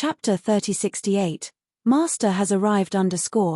Chapter 3068. Master has arrived.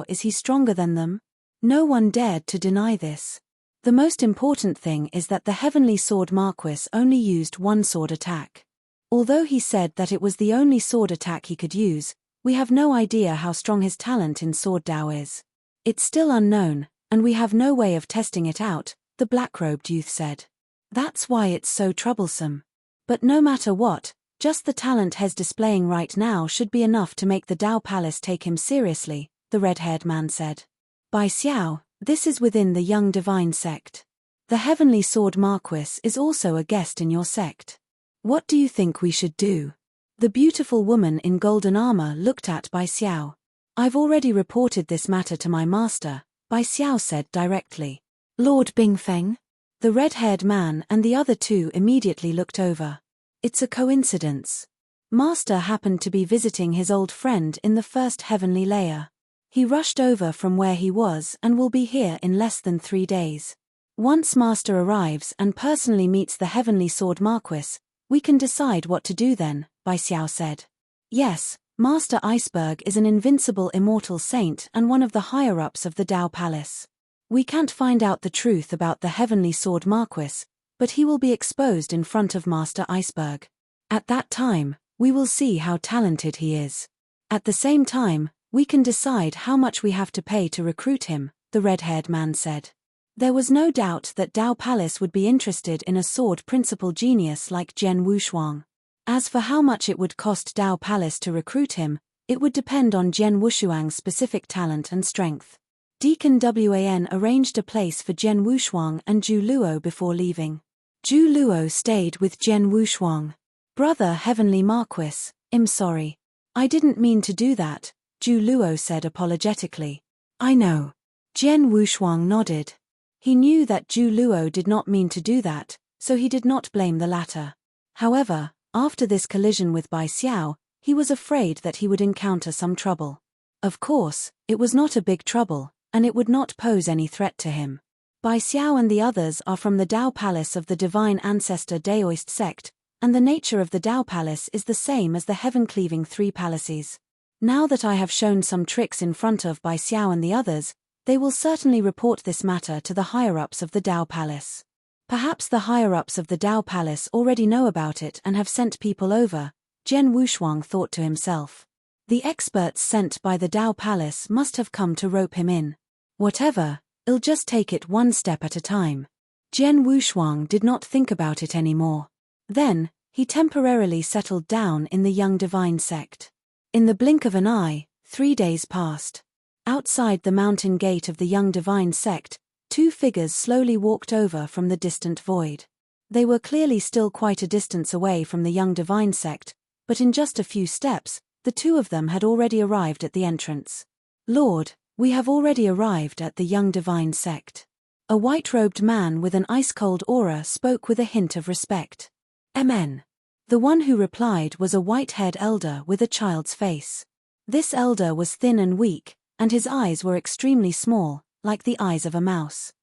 Is he stronger than them? No one dared to deny this. The most important thing is that the Heavenly Sword Marquis only used one sword attack. Although he said that it was the only sword attack he could use, we have no idea how strong his talent in sword Dao is. It's still unknown, and we have no way of testing it out, the black-robed youth said. That's why it's so troublesome. But no matter what, just the talent he's displaying right now should be enough to make the Dao Palace take him seriously, the red-haired man said. Bai Xiao, this is within the Young Divine sect. The Heavenly Sword Marquis is also a guest in your sect. What do you think we should do? The beautiful woman in golden armor looked at Bai Xiao. I've already reported this matter to my master, Bai Xiao said directly. Lord Bingfeng? The red-haired man and the other two immediately looked over. It's a coincidence. Master happened to be visiting his old friend in the first heavenly layer. He rushed over from where he was and will be here in less than 3 days. Once Master arrives and personally meets the Heavenly Sword Marquis, we can decide what to do then, Bai Xiao said. Yes, Master Iceberg is an invincible immortal saint and one of the higher-ups of the Dao Palace. We can't find out the truth about the Heavenly Sword Marquis, but he will be exposed in front of Master Iceberg. At that time, we will see how talented he is. At the same time, we can decide how much we have to pay to recruit him, the red-haired man said. There was no doubt that Dao Palace would be interested in a sword principal genius like Jian Wushuang. As for how much it would cost Dao Palace to recruit him, it would depend on Jian Wushuang's specific talent and strength. Deacon Wan arranged a place for Jian Wushuang and Zhu Luo before leaving. Zhu Luo stayed with Jian Wushuang. Brother Heavenly Marquis, I'm sorry. I didn't mean to do that, Zhu Luo said apologetically. I know. Jian Wushuang nodded. He knew that Zhu Luo did not mean to do that, so he did not blame the latter. However, after this collision with Bai Xiao, he was afraid that he would encounter some trouble. Of course, it was not a big trouble, and it would not pose any threat to him. Bai Xiao and the others are from the Dao Palace of the Divine Ancestor Daoist sect, and the nature of the Dao Palace is the same as the heaven-cleaving 3 palaces. Now that I have shown some tricks in front of Bai Xiao and the others, they will certainly report this matter to the higher-ups of the Dao Palace. Perhaps the higher-ups of the Dao Palace already know about it and have sent people over, Jian Wushuang thought to himself. The experts sent by the Dao Palace must have come to rope him in. Whatever, I'll just take it one step at a time. Jian Wushuang did not think about it anymore. Then, he temporarily settled down in the Young Divine sect. In the blink of an eye, 3 days passed. Outside the mountain gate of the Young Divine sect, 2 figures slowly walked over from the distant void. They were clearly still quite a distance away from the Young Divine sect, but in just a few steps, the 2 of them had already arrived at the entrance. Lord, we have already arrived at the Young Divine sect. A white-robed man with an ice-cold aura spoke with a hint of respect. Amen. The one who replied was a white-haired elder with a child's face. This elder was thin and weak, and his eyes were extremely small, like the eyes of a mouse.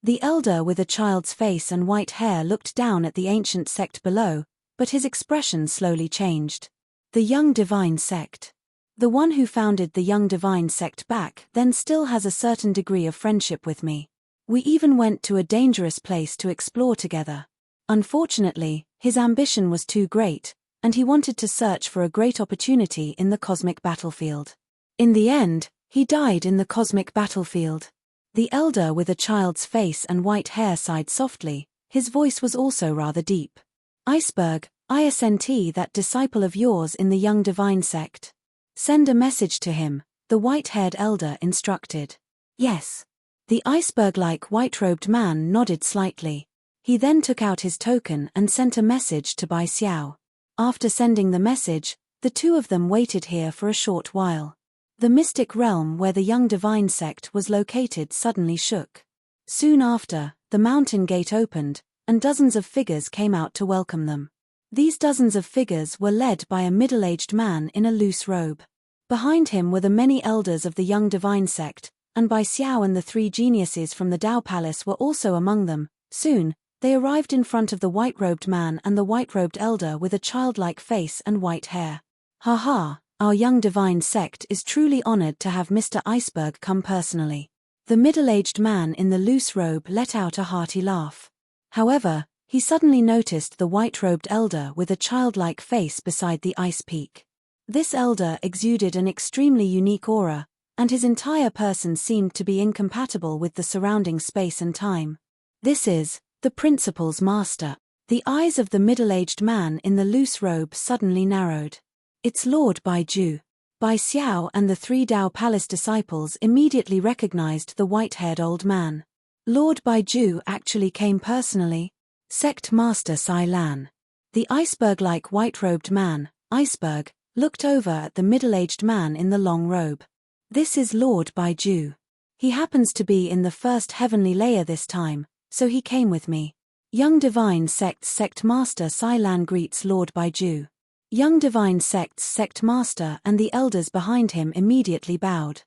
The elder with a child's face and white hair looked down at the ancient sect below, but his expression slowly changed. The Young Divine sect. The one who founded the Young Divine sect back then still has a certain degree of friendship with me. We even went to a dangerous place to explore together. Unfortunately, his ambition was too great, and he wanted to search for a great opportunity in the cosmic battlefield. In the end, he died in the cosmic battlefield. The elder with a child's face and white hair sighed softly, his voice was also rather deep. Iceberg, ISNT, that disciple of yours in the Young Divine sect. Send a message to him, the white-haired elder instructed. Yes. The iceberg-like white-robed man nodded slightly. He then took out his token and sent a message to Bai Xiao. After sending the message, the 2 of them waited here for a short while. The mystic realm where the Young Divine sect was located suddenly shook. Soon after, the mountain gate opened, and dozens of figures came out to welcome them. These dozens of figures were led by a middle-aged man in a loose robe. Behind him were the many elders of the Young Divine sect, and Bai Xiao and the 3 geniuses from the Dao Palace were also among them. Soon, they arrived in front of the white-robed man and the white-robed elder with a childlike face and white hair. Ha ha, Our young divine sect is truly honored to have Mr. Iceberg come personally. The middle-aged man in the loose robe let out a hearty laugh. However, he suddenly noticed the white-robed elder with a childlike face beside the ice peak. This elder exuded an extremely unique aura, and his entire person seemed to be incompatible with the surrounding space and time. This is the principal's master. The eyes of the middle-aged man in the loose robe suddenly narrowed. It's Lord Baiju. Bai Xiao and the 3 Dao Palace disciples immediately recognized the white-haired old man. Lord Baiju actually came personally. Sect Master Sai Lan. The iceberg-like white-robed man, Iceberg, looked over at the middle-aged man in the long robe. This is Lord Baiju. He happens to be in the first heavenly layer this time, so he came with me. Young Divine Sect's Sect Master Sai Lan greets Lord Baiju. Young Divine Sect's Sect Master and the elders behind him immediately bowed.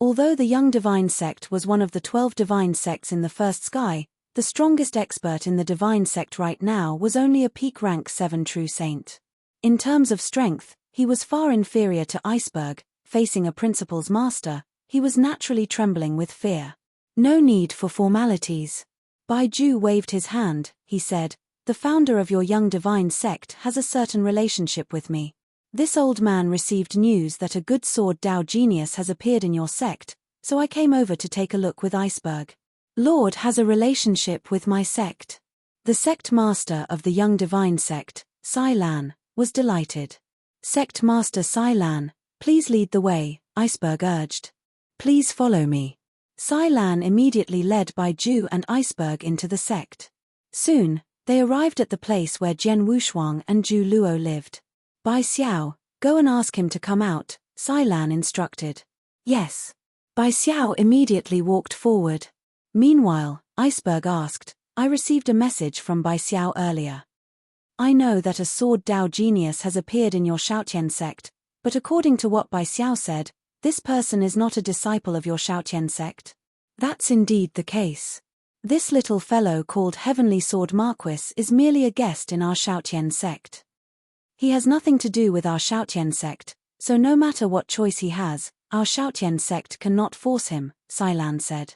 Although the Young Divine Sect was one of the 12 divine sects in the first sky, the strongest expert in the divine sect right now was only a peak rank 7 true saint. In terms of strength, he was far inferior to Iceberg. Facing a principal's master, he was naturally trembling with fear. No need for formalities. Baiju waved his hand. He said, "The founder of your young divine sect has a certain relationship with me. This old man received news that a good sword Dao genius has appeared in your sect, so I came over to take a look with Iceberg. Lord has a relationship with my sect." The sect master of the young divine sect, Sai Lan, was delighted. "Sect Master Sai Lan, please lead the way," Iceberg urged. "Please follow me." Sai Lan immediately led Baiju and Iceberg into the sect. Soon, they arrived at the place where Jian Wushuang and Zhu Luo lived. "Bai Xiao, go and ask him to come out," Sai Lan instructed. "Yes." Bai Xiao immediately walked forward. Meanwhile, Iceberg asked, "I received a message from Bai Xiao earlier. I know that a sword Dao genius has appeared in your Shaotian sect, but according to what Bai Xiao said, this person is not a disciple of your Shaotian sect." "That's indeed the case. This little fellow called Heavenly Sword Marquis is merely a guest in our Shaotian sect. He has nothing to do with our Shaotian sect, so no matter what choice he has, our Shaotian sect cannot force him," Sai Lan said.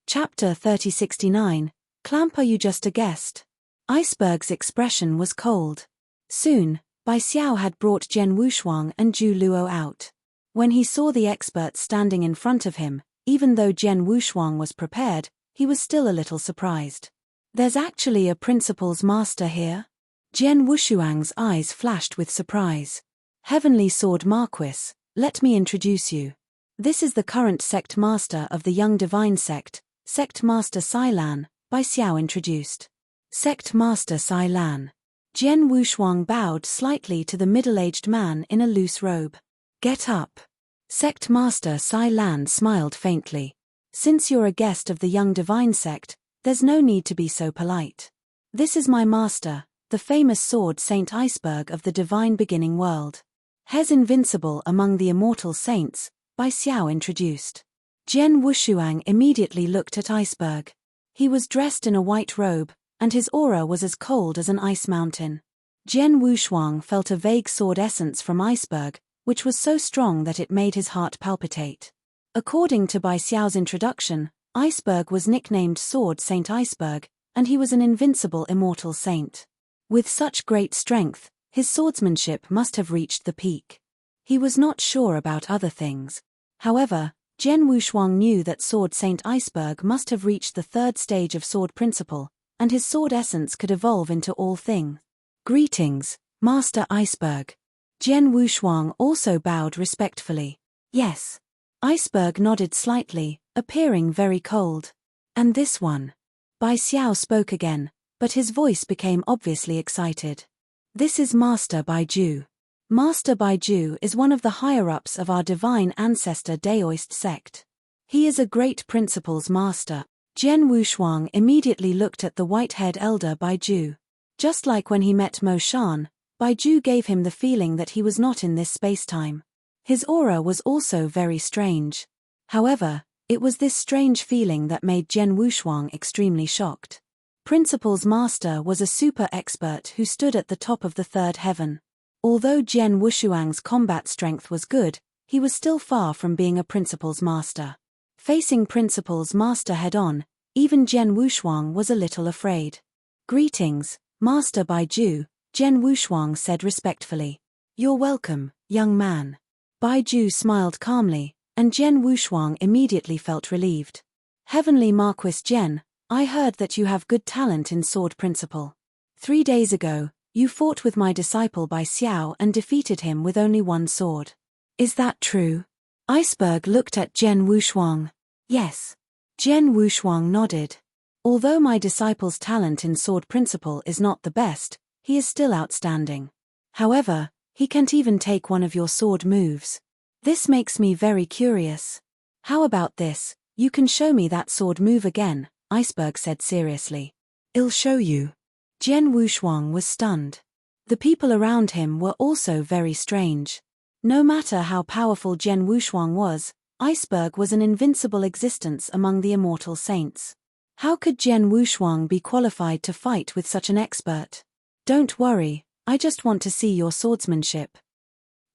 Chapter 3069, Clamp, are you just a guest? Iceberg's expression was cold. Soon, Bai Xiao had brought Jian Wushuang and Zhu Luo out. When he saw the experts standing in front of him, even though Jian Wushuang was prepared, he was still a little surprised. "There's actually a principal's master here?" Jian Wushuang's eyes flashed with surprise. "Heavenly Sword Marquis, let me introduce you. This is the current sect master of the Young Divine Sect, Sect Master Sai Lan," Bai Xiao introduced. "Sect Master Sai Lan." Jian Wushuang bowed slightly to the middle-aged man in a loose robe. "Get up." Sect Master Sai Lan smiled faintly. "Since you're a guest of the Young Divine Sect, there's no need to be so polite. This is my master, the famous sword Saint Iceberg of the Divine Beginning World. He's invincible among the immortal saints," Bai Xiao introduced. Jian Wushuang immediately looked at Iceberg. He was dressed in a white robe, and his aura was as cold as an ice mountain. Jian Wushuang felt a vague sword essence from Iceberg, which was so strong that it made his heart palpitate. According to Bai Xiao's introduction, Iceberg was nicknamed Sword Saint Iceberg, and he was an invincible immortal saint. With such great strength, his swordsmanship must have reached the peak. He was not sure about other things. However, Jian Wushuang knew that Sword Saint Iceberg must have reached the 3rd stage of Sword Principle, and his sword essence could evolve into all things. "Greetings, Master Iceberg." Jian Wushuang also bowed respectfully. "Yes." Iceberg nodded slightly, appearing very cold. "And this one?" Bai Xiao spoke again, but his voice became obviously excited. "This is Master Baiju. Master Baiju is one of the higher-ups of our divine ancestor Daoist sect. He is a great principal's master." Jian Wushuang immediately looked at the white-haired elder Baiju. Just like when he met Mo Shan, Baiju gave him the feeling that he was not in this space-time. His aura was also very strange. However, it was this strange feeling that made Jian Wushuang extremely shocked. Principal's master was a super expert who stood at the top of the 3rd heaven. Although Jian Wushuang's combat strength was good, he was still far from being a principal's master. Facing principal's master head-on, even Jian Wushuang was a little afraid. "Greetings, Master Baiju," Jian Wushuang said respectfully. "You're welcome, young man." Baiju smiled calmly, and Jian Wushuang immediately felt relieved. "Heavenly Marquis Jian, I heard that you have good talent in sword principle. 3 days ago, you fought with my disciple Bai Xiao and defeated him with only one sword. Is that true?" Iceberg looked at Jian Wushuang. "Yes." Jian Wushuang nodded. "Although my disciple's talent in sword principle is not the best, he is still outstanding. However, he can't even take one of your sword moves. This makes me very curious. How about this, you can show me that sword move again," Iceberg said seriously. "I'll show you." Jian Wushuang was stunned. The people around him were also very strange. No matter how powerful Jian Wushuang was, Iceberg was an invincible existence among the immortal saints. How could Jian Wushuang be qualified to fight with such an expert? "Don't worry, I just want to see your swordsmanship."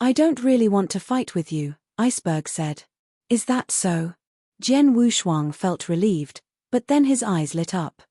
"I don't really want to fight with you," Iceberg said. "Is that so?" Jian Wushuang felt relieved, but then his eyes lit up.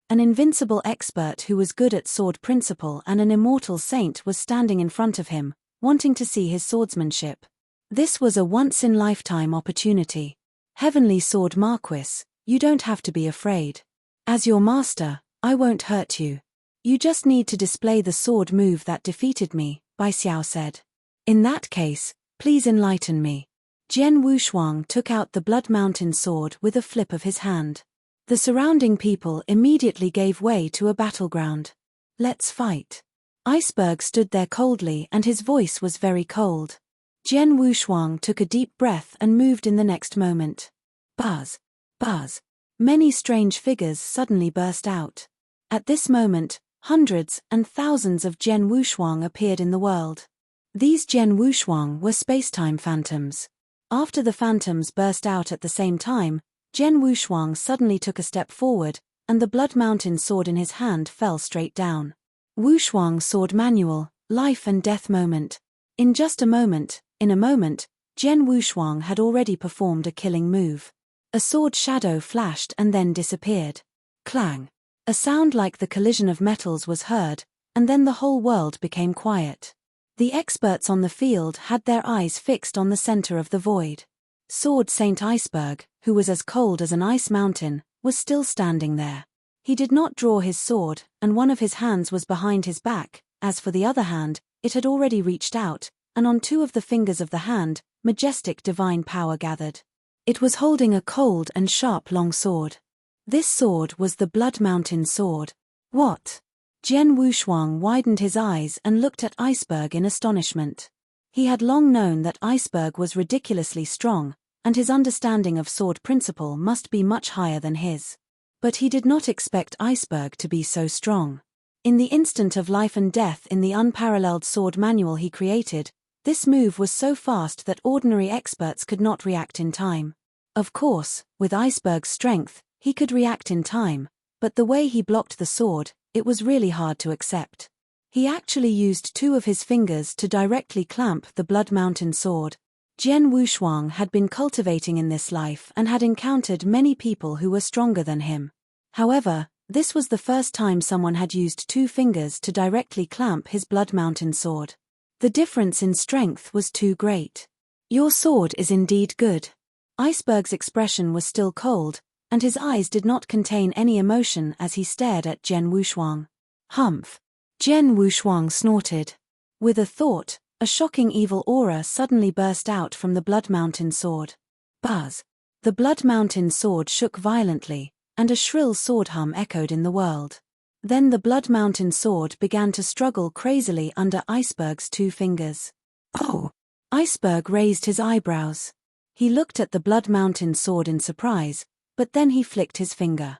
An invincible expert who was good at sword principle and an immortal saint was standing in front of him, wanting to see his swordsmanship. This was a once-in-lifetime opportunity. "Heavenly Sword Marquis, you don't have to be afraid. As your master, I won't hurt you. You just need to display the sword move that defeated me," Bai Xiao said. "In that case, please enlighten me." Jian Wushuang took out the Blood Mountain sword with a flip of his hand. The surrounding people immediately gave way to a battleground. "Let's fight." Iceberg stood there coldly and his voice was very cold. Jian Wushuang took a deep breath and moved in the next moment. Buzz! Buzz! Many strange figures suddenly burst out. At this moment, hundreds and thousands of Jian Wushuang appeared in the world. These Jian Wushuang were space-time phantoms. After the phantoms burst out at the same time, Jian Wushuang suddenly took a step forward, and the Blood Mountain sword in his hand fell straight down. Wushuang Sword Manual, Life and Death Moment. In just a moment, Jian Wushuang had already performed a killing move. A sword shadow flashed and then disappeared. Clang! A sound like the collision of metals was heard, and then the whole world became quiet. The experts on the field had their eyes fixed on the center of the void. Sword Saint Iceberg, who was as cold as an ice mountain, was still standing there. He did not draw his sword, and one of his hands was behind his back. As for the other hand, it had already reached out, and on 2 of the fingers of the hand, majestic divine power gathered. It was holding a cold and sharp long sword. This sword was the Blood Mountain sword. What? Jian Wushuang widened his eyes and looked at Iceberg in astonishment. He had long known that Iceberg was ridiculously strong, and his understanding of sword principle must be much higher than his. But he did not expect Iceberg to be so strong. In the instant of life and death in the unparalleled sword manual he created, this move was so fast that ordinary experts could not react in time. Of course, with Iceberg's strength, he could react in time, but the way he blocked the sword, it was really hard to accept. He actually used 2 of his fingers to directly clamp the Blood Mountain sword. Jian Wushuang had been cultivating in this life and had encountered many people who were stronger than him. However, this was the first time someone had used 2 fingers to directly clamp his Blood Mountain sword. The difference in strength was too great. "Your sword is indeed good." Iceberg's expression was still cold, and his eyes did not contain any emotion as he stared at Jian Wushuang. "Humph!" Jian Wushuang snorted. With a thought, a shocking evil aura suddenly burst out from the Blood Mountain sword. Buzz! The Blood Mountain sword shook violently, and a shrill sword hum echoed in the world. Then the Blood Mountain sword began to struggle crazily under Iceberg's 2 fingers. "Oh!" Iceberg raised his eyebrows. He looked at the Blood Mountain sword in surprise, but then he flicked his finger.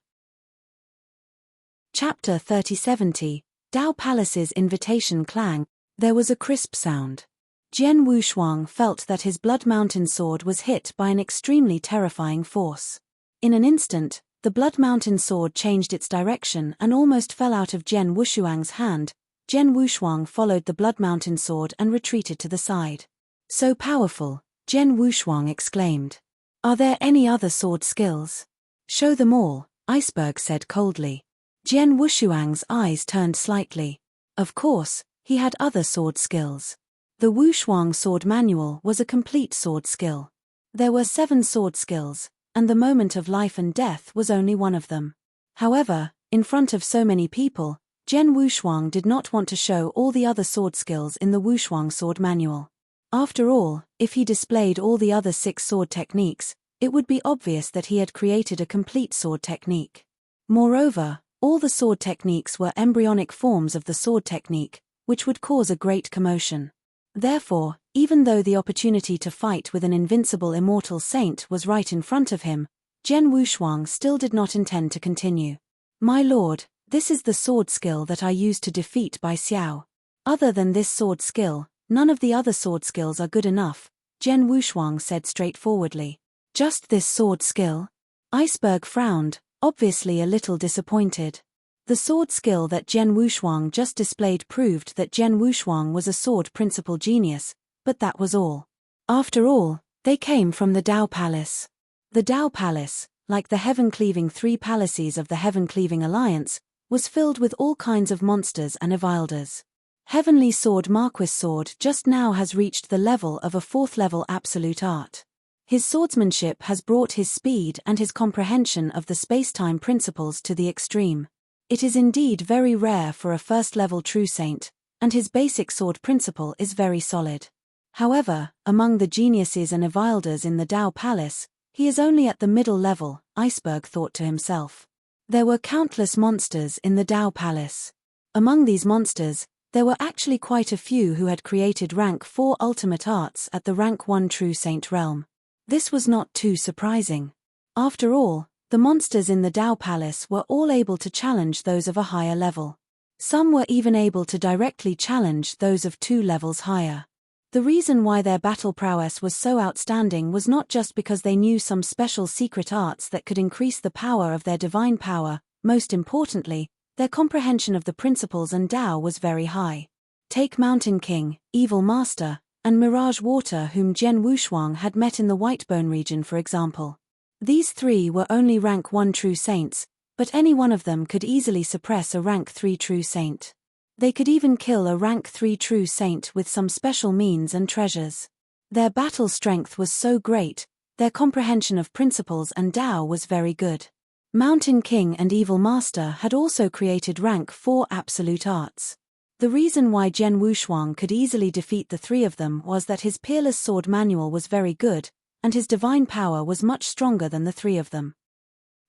Chapter 3070, Dao Palace's invitation clang. There was a crisp sound. Jian Wushuang felt that his Blood Mountain sword was hit by an extremely terrifying force. In an instant, the Blood Mountain sword changed its direction and almost fell out of Jian Wushuang's hand, Jen Wushuang followed the Blood Mountain sword and retreated to the side. So powerful, Jen Wushuang exclaimed. Are there any other sword skills? Show them all, Iceberg said coldly. Jen Wushuang's eyes turned slightly. Of course, he had other sword skills. The Wushuang sword manual was a complete sword skill. There were 7 sword skills, and the moment of life and death was only one of them. However, in front of so many people, Jen Wushuang did not want to show all the other sword skills in the Wushuang sword manual. After all, if he displayed all the other 6 sword techniques, it would be obvious that he had created a complete sword technique. Moreover, all the sword techniques were embryonic forms of the sword technique, which would cause a great commotion. Therefore, even though the opportunity to fight with an invincible immortal saint was right in front of him, Jen Wushuang still did not intend to continue. My lord, this is the sword skill that I used to defeat Bai Xiao. Other than this sword skill, none of the other sword skills are good enough, Jen Wushuang said straightforwardly. Just this sword skill? Iceberg frowned, obviously a little disappointed. The sword skill that Jen Wushuang just displayed proved that Jen Wushuang was a sword principle genius, but that was all. After all, they came from the Dao Palace. The Dao Palace, like the heaven-cleaving 3 palaces of the heaven-cleaving alliance, was filled with all kinds of monsters and evilders. Heavenly Sword Marquis Sword just now has reached the level of a 4th level absolute art. His swordsmanship has brought his speed and his comprehension of the space-time principles to the extreme. It is indeed very rare for a 1st level true saint, and his basic sword principle is very solid. However, among the geniuses and evilders in the Dao Palace, he is only at the middle level, Iceberg thought to himself. There were countless monsters in the Dao Palace. Among these monsters, there were actually quite a few who had created rank 4 ultimate arts at the rank 1 true saint realm. This was not too surprising. After all, the monsters in the Dao Palace were all able to challenge those of a higher level. Some were even able to directly challenge those of 2 levels higher. The reason why their battle prowess was so outstanding was not just because they knew some special secret arts that could increase the power of their divine power, most importantly, their comprehension of the principles and Dao was very high. Take Mountain King, Evil Master, and Mirage Water, whom Jen Wushuang had met in the Whitebone region for example. These 3 were only rank 1 true saints, but any one of them could easily suppress a rank 3 true saint. They could even kill a rank 3 true saint with some special means and treasures. Their battle strength was so great, their comprehension of principles and Dao was very good. Mountain King and Evil Master had also created rank 4 absolute arts. The reason why Jen Wushuang could easily defeat the 3 of them was that his peerless sword manual was very good, and his divine power was much stronger than the 3 of them.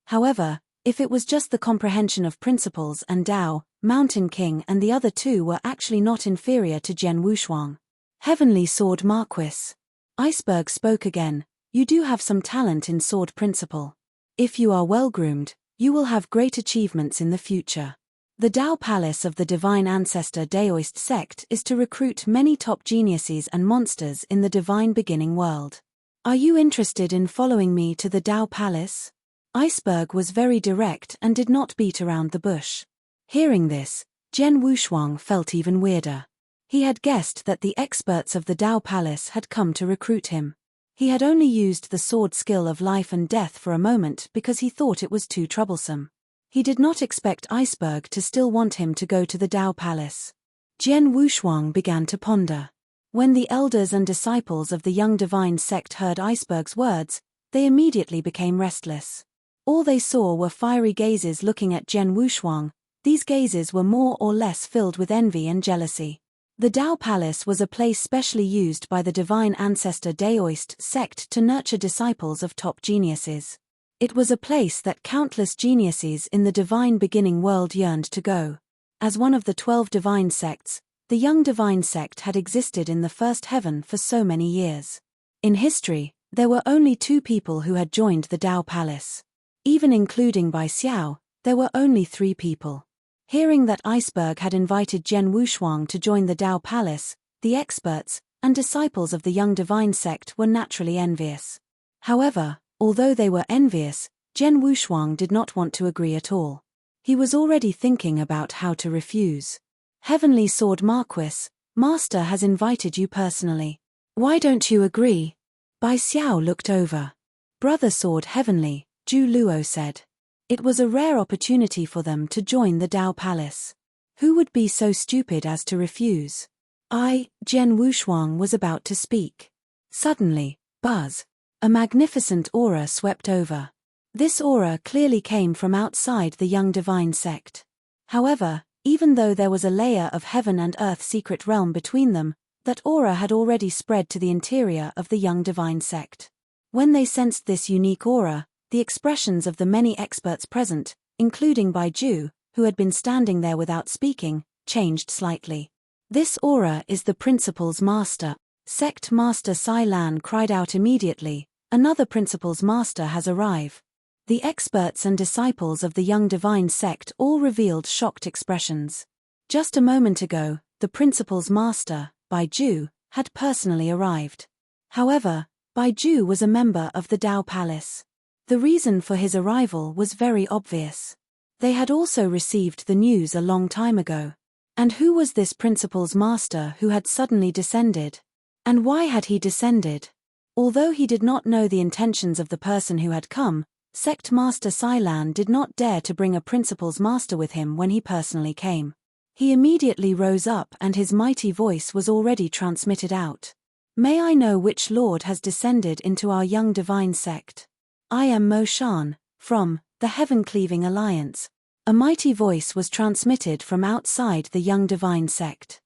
However, if it was just the comprehension of principles and Dao, Mountain King and the other 2 were actually not inferior to Jen Wushuang. Heavenly Sword Marquis. Iceberg spoke again, you do have some talent in sword principle. If you are well groomed, you will have great achievements in the future. The Dao Palace of the Divine Ancestor Daoist sect is to recruit many top geniuses and monsters in the divine beginning world. Are you interested in following me to the Dao Palace? Iceberg was very direct and did not beat around the bush. Hearing this, Jen Wushuang felt even weirder. He had guessed that the experts of the Dao Palace had come to recruit him. He had only used the sword skill of life and death for a moment because he thought it was too troublesome. He did not expect Iceberg to still want him to go to the Dao Palace. Jen Wushuang began to ponder. When the elders and disciples of the young divine sect heard Iceberg's words, they immediately became restless. All they saw were fiery gazes looking at Jen Wushuang. These gazes were more or less filled with envy and jealousy. The Dao Palace was a place specially used by the Divine Ancestor Daoist sect to nurture disciples of top geniuses. It was a place that countless geniuses in the divine beginning world yearned to go. As one of the 12 divine sects, the young divine sect had existed in the first heaven for so many years. In history, there were only 2 people who had joined the Dao Palace. Even including Bai Xiao, there were only 3 people. Hearing that Iceberg had invited Jen Wushuang to join the Dao Palace, the experts and disciples of the young divine sect were naturally envious. However, although they were envious, Jen Wushuang did not want to agree at all. He was already thinking about how to refuse. Heavenly Sword Marquis, Master has invited you personally. Why don't you agree? Bai Xiao looked over. Brother Sword Heavenly, Zhu Luo said. It was a rare opportunity for them to join the Dao Palace. Who would be so stupid as to refuse? Jian Wushuang was about to speak. Suddenly, buzz. A magnificent aura swept over. This aura clearly came from outside the young divine sect. However, even though there was a layer of heaven and earth secret realm between them, that aura had already spread to the interior of the young divine sect. When they sensed this unique aura, the expressions of the many experts present, including Bai Ju, who had been standing there without speaking, changed slightly. This aura is the Principal's Master. Sect Master Sai Lan cried out immediately, another Principal's Master has arrived. The experts and disciples of the young divine sect all revealed shocked expressions. Just a moment ago, the Principal's Master, Bai Ju, had personally arrived. However, Bai Ju was a member of the Dao Palace. The reason for his arrival was very obvious. They had also received the news a long time ago. And who was this Principal's Master who had suddenly descended? And why had he descended? Although he did not know the intentions of the person who had come, Sect Master Sai Lan did not dare to bring a Principal's Master with him when he personally came. He immediately rose up and his mighty voice was already transmitted out. May I know which Lord has descended into our young divine sect? I am Mo Shan, from the Heaven-Cleaving Alliance. A mighty voice was transmitted from outside the young divine sect.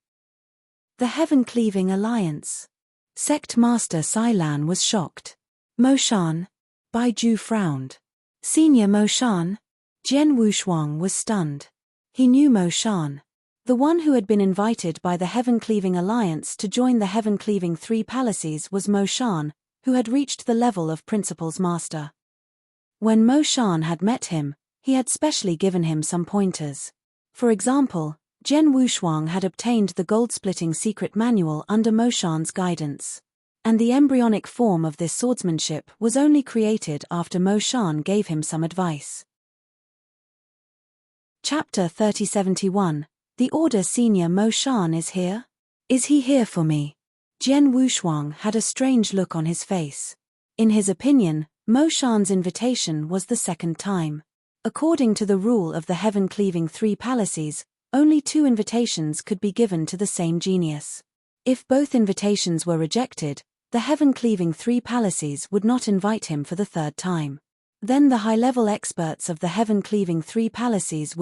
The Heaven-Cleaving Alliance. Sect Master Sai Lan was shocked. Mo Shan? Bai Ju frowned. Senior Mo Shan? Jian Wushuang was stunned. He knew Mo Shan. The one who had been invited by the Heaven-Cleaving Alliance to join the Heaven-Cleaving Three Palaces was Mo Shan, who had reached the level of Principal's Master. When Mo Shan had met him, he had specially given him some pointers. For example, Jian Wushuang had obtained the gold-splitting secret manual under Mo Shan's guidance. And the embryonic form of this swordsmanship was only created after Mo Shan gave him some advice. Chapter 3071. The Order Senior Mo Shan is here? Is he here for me? Jian Wushuang had a strange look on his face. In his opinion, Mo Shan's invitation was the second time. According to the rule of the Heaven-Cleaving Three Palaces, only 2 invitations could be given to the same genius. If both invitations were rejected, the Heaven-Cleaving Three Palaces would not invite him for the third time. Then the high-level experts of the Heaven-Cleaving Three Palaces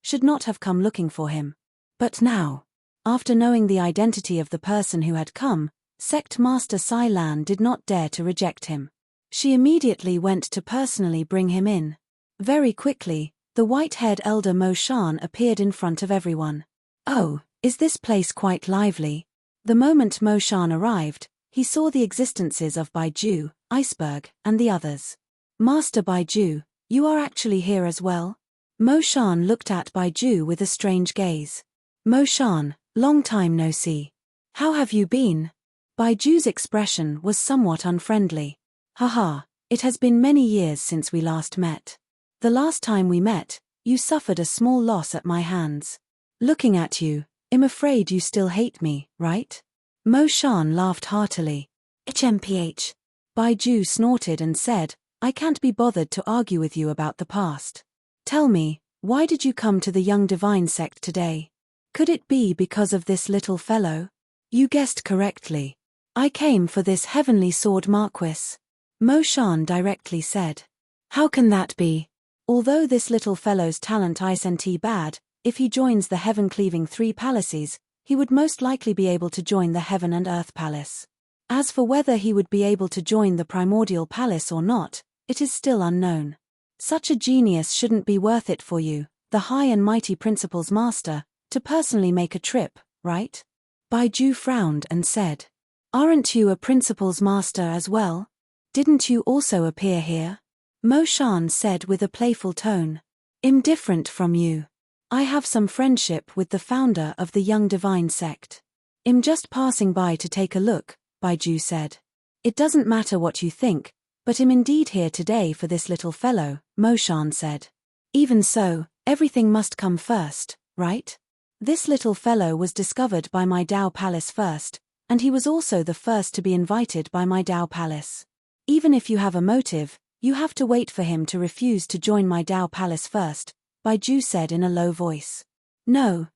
should not have come looking for him. But now, after knowing the identity of the person who had come, Sect Master Sai Lan did not dare to reject him. She immediately went to personally bring him in. Very quickly, the white-haired elder Mo Shan appeared in front of everyone. Oh, is this place quite lively? The moment Mo Shan arrived, he saw the existences of Bai Ju, Iceberg, and the others. Master Bai Ju, you are actually here as well? Mo Shan looked at Bai Ju with a strange gaze. Mo Shan, long time no see. How have you been? Bai Ju's expression was somewhat unfriendly. Haha, it has been many years since we last met. The last time we met, you suffered a small loss at my hands. Looking at you, I'm afraid you still hate me, right? Mo Shan laughed heartily. HMPH. Bai Ju snorted and said, I can't be bothered to argue with you about the past. Tell me, why did you come to the young divine sect today? Could it be because of this little fellow? You guessed correctly. I came for this heavenly sword Marquis. Mo Shan directly said. How can that be? Although this little fellow's talent isn't bad, if he joins the Heaven-Cleaving Three Palaces, he would most likely be able to join the Heaven and Earth Palace. As for whether he would be able to join the Primordial Palace or not, it is still unknown. Such a genius shouldn't be worth it for you, the high and mighty Principal's Master, to personally make a trip, right? Bai Ju frowned and said. Aren't you a Principal's Master as well? Didn't you also appear here? Mo Shan said with a playful tone. I'm different from you. I have some friendship with the founder of the young divine sect. I'm just passing by to take a look, Bai Ju said. It doesn't matter what you think, but I'm indeed here today for this little fellow, Mo Shan said. Even so, everything must come first, right? This little fellow was discovered by my Tao Palace first, and he was also the first to be invited by my Tao Palace. Even if you have a motive, you have to wait for him to refuse to join my Tao Palace first, Baiju said in a low voice. No,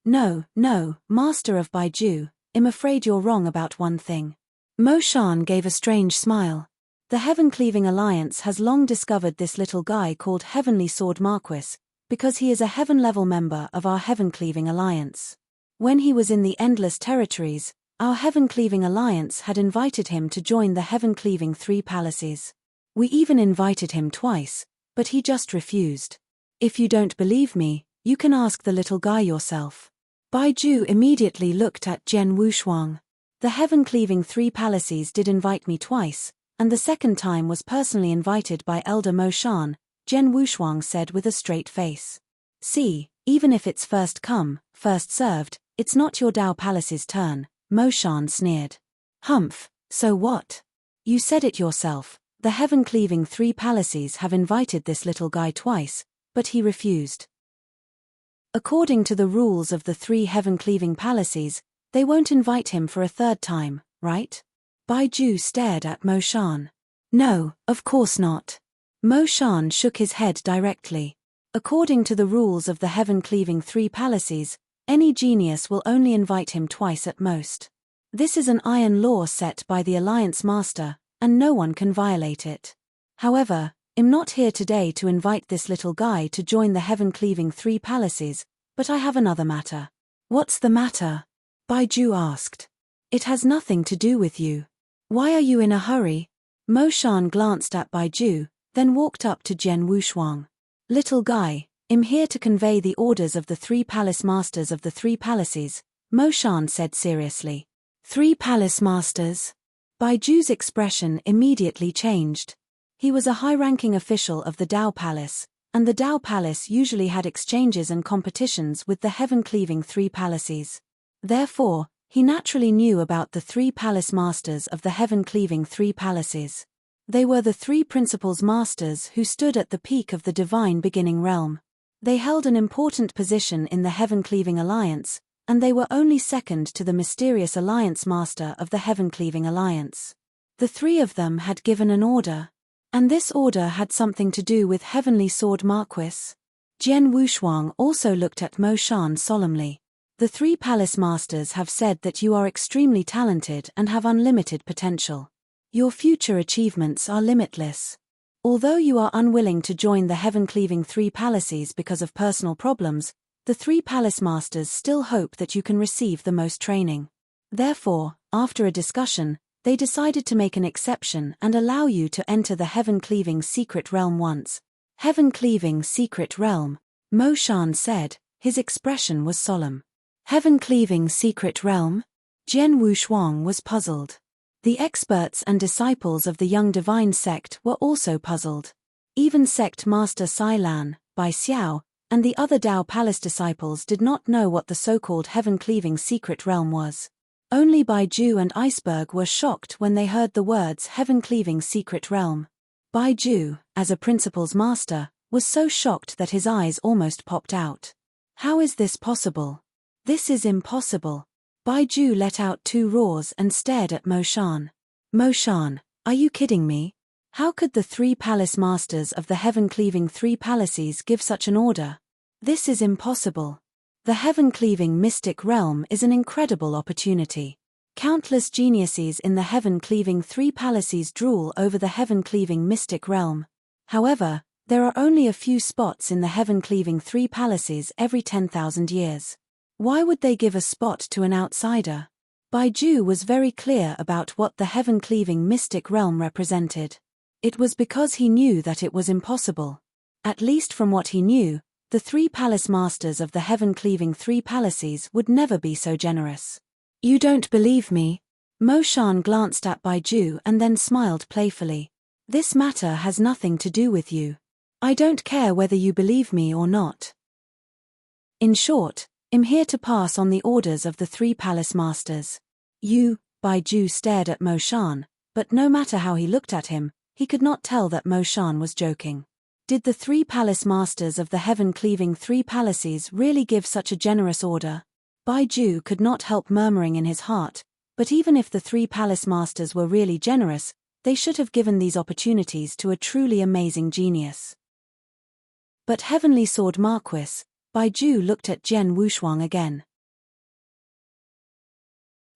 Master of Baiju, I'm afraid you're wrong about one thing. Mo Shan gave a strange smile. The Heaven-Cleaving Alliance has long discovered this little guy called Heavenly Sword Marquis, because he is a heaven-level member of our Heaven-Cleaving Alliance. When he was in the Endless Territories, our Heaven-Cleaving Alliance had invited him to join the Heaven-Cleaving Three Palaces. We even invited him twice, but he just refused. If you don't believe me, you can ask the little guy yourself. Baiju immediately looked at Jian Wushuang. The Heaven-Cleaving Three Palaces did invite me twice, and the second time was personally invited by Elder Mo Shan, Jian Wushuang said with a straight face. See, even if it's first come, first served, it's not your Tao Palace's turn, Mo Shan sneered. Humph, so what? You said it yourself, the Heaven-Cleaving Three Palaces have invited this little guy twice, but he refused. According to the rules of the three Heaven-Cleaving Palaces, they won't invite him for a third time, right? Baiju stared at Mo Shan. No, of course not. Mo Shan shook his head directly. According to the rules of the Heaven-Cleaving Three Palaces, any genius will only invite him twice at most. This is an iron law set by the Alliance Master, and no one can violate it. However, I'm not here today to invite this little guy to join the Heaven-Cleaving Three Palaces, but I have another matter. What's the matter? Baiju asked. It has nothing to do with you. Why are you in a hurry? Mo Shan glanced at Baiju, then walked up to Jian Wushuang. Little guy, I'm here to convey the orders of the Three Palace Masters of the Three Palaces, Mo Shan said seriously. Three Palace Masters? Baiju's expression immediately changed. He was a high-ranking official of the Tao Palace, and the Tao Palace usually had exchanges and competitions with the Heaven-Cleaving Three Palaces. Therefore, he naturally knew about the Three Palace Masters of the Heaven-Cleaving Three Palaces. They were the three Principles Masters who stood at the peak of the Divine Beginning Realm. They held an important position in the Heaven-Cleaving Alliance, and they were only second to the mysterious Alliance Master of the Heaven-Cleaving Alliance. The three of them had given an order. And this order had something to do with Heavenly Sword Marquis. Jian Wushuang also looked at Mo Shan solemnly. The Three Palace Masters have said that you are extremely talented and have unlimited potential. Your future achievements are limitless. Although you are unwilling to join the Heaven-Cleaving Three Palaces because of personal problems, the Three Palace Masters still hope that you can receive the most training. Therefore, after a discussion, they decided to make an exception and allow you to enter the Heaven-Cleaving Secret Realm once. Heaven-Cleaving Secret Realm, Mo Shan said, his expression was solemn. Heaven-Cleaving Secret Realm? Jian Wushuang was puzzled. The experts and disciples of the Young Divine Sect were also puzzled. Even Sect Master Cailan, Bai Xiao, and the other Tao Palace disciples did not know what the so-called Heaven-Cleaving Secret Realm was. Only Baiju and Iceberg were shocked when they heard the words Heaven-Cleaving Secret Realm. Baiju, as a Principles Master, was so shocked that his eyes almost popped out. How is this possible? This is impossible. Baiju let out two roars and stared at Mo Shan. Mo Shan, are you kidding me? How could the Three Palace Masters of the Heaven-Cleaving Three Palaces give such an order? This is impossible. The Heaven-Cleaving Mystic Realm is an incredible opportunity. Countless geniuses in the Heaven-Cleaving Three Palaces drool over the Heaven-Cleaving Mystic Realm. However, there are only a few spots in the Heaven-Cleaving Three Palaces every 10,000 years. Why would they give a spot to an outsider? Baiju was very clear about what the Heaven-Cleaving Mystic Realm represented. It was because he knew that it was impossible. At least from what he knew, the Three Palace Masters of the Heaven-Cleaving Three Palaces would never be so generous. You don't believe me? Mo Shan glanced at Baiju and then smiled playfully. This matter has nothing to do with you. I don't care whether you believe me or not. In short, I'm here to pass on the orders of the Three Palace Masters. You, Baiju stared at Mo Shan, but no matter how he looked at him, he could not tell that Mo Shan was joking. Did the Three Palace Masters of the Heaven-Cleaving Three Palaces really give such a generous order? Baiju could not help murmuring in his heart, but even if the three palace masters were really generous, they should have given these opportunities to a truly amazing genius. But Heavenly Sword Marquis, Baiju looked at Jian Wushuang again.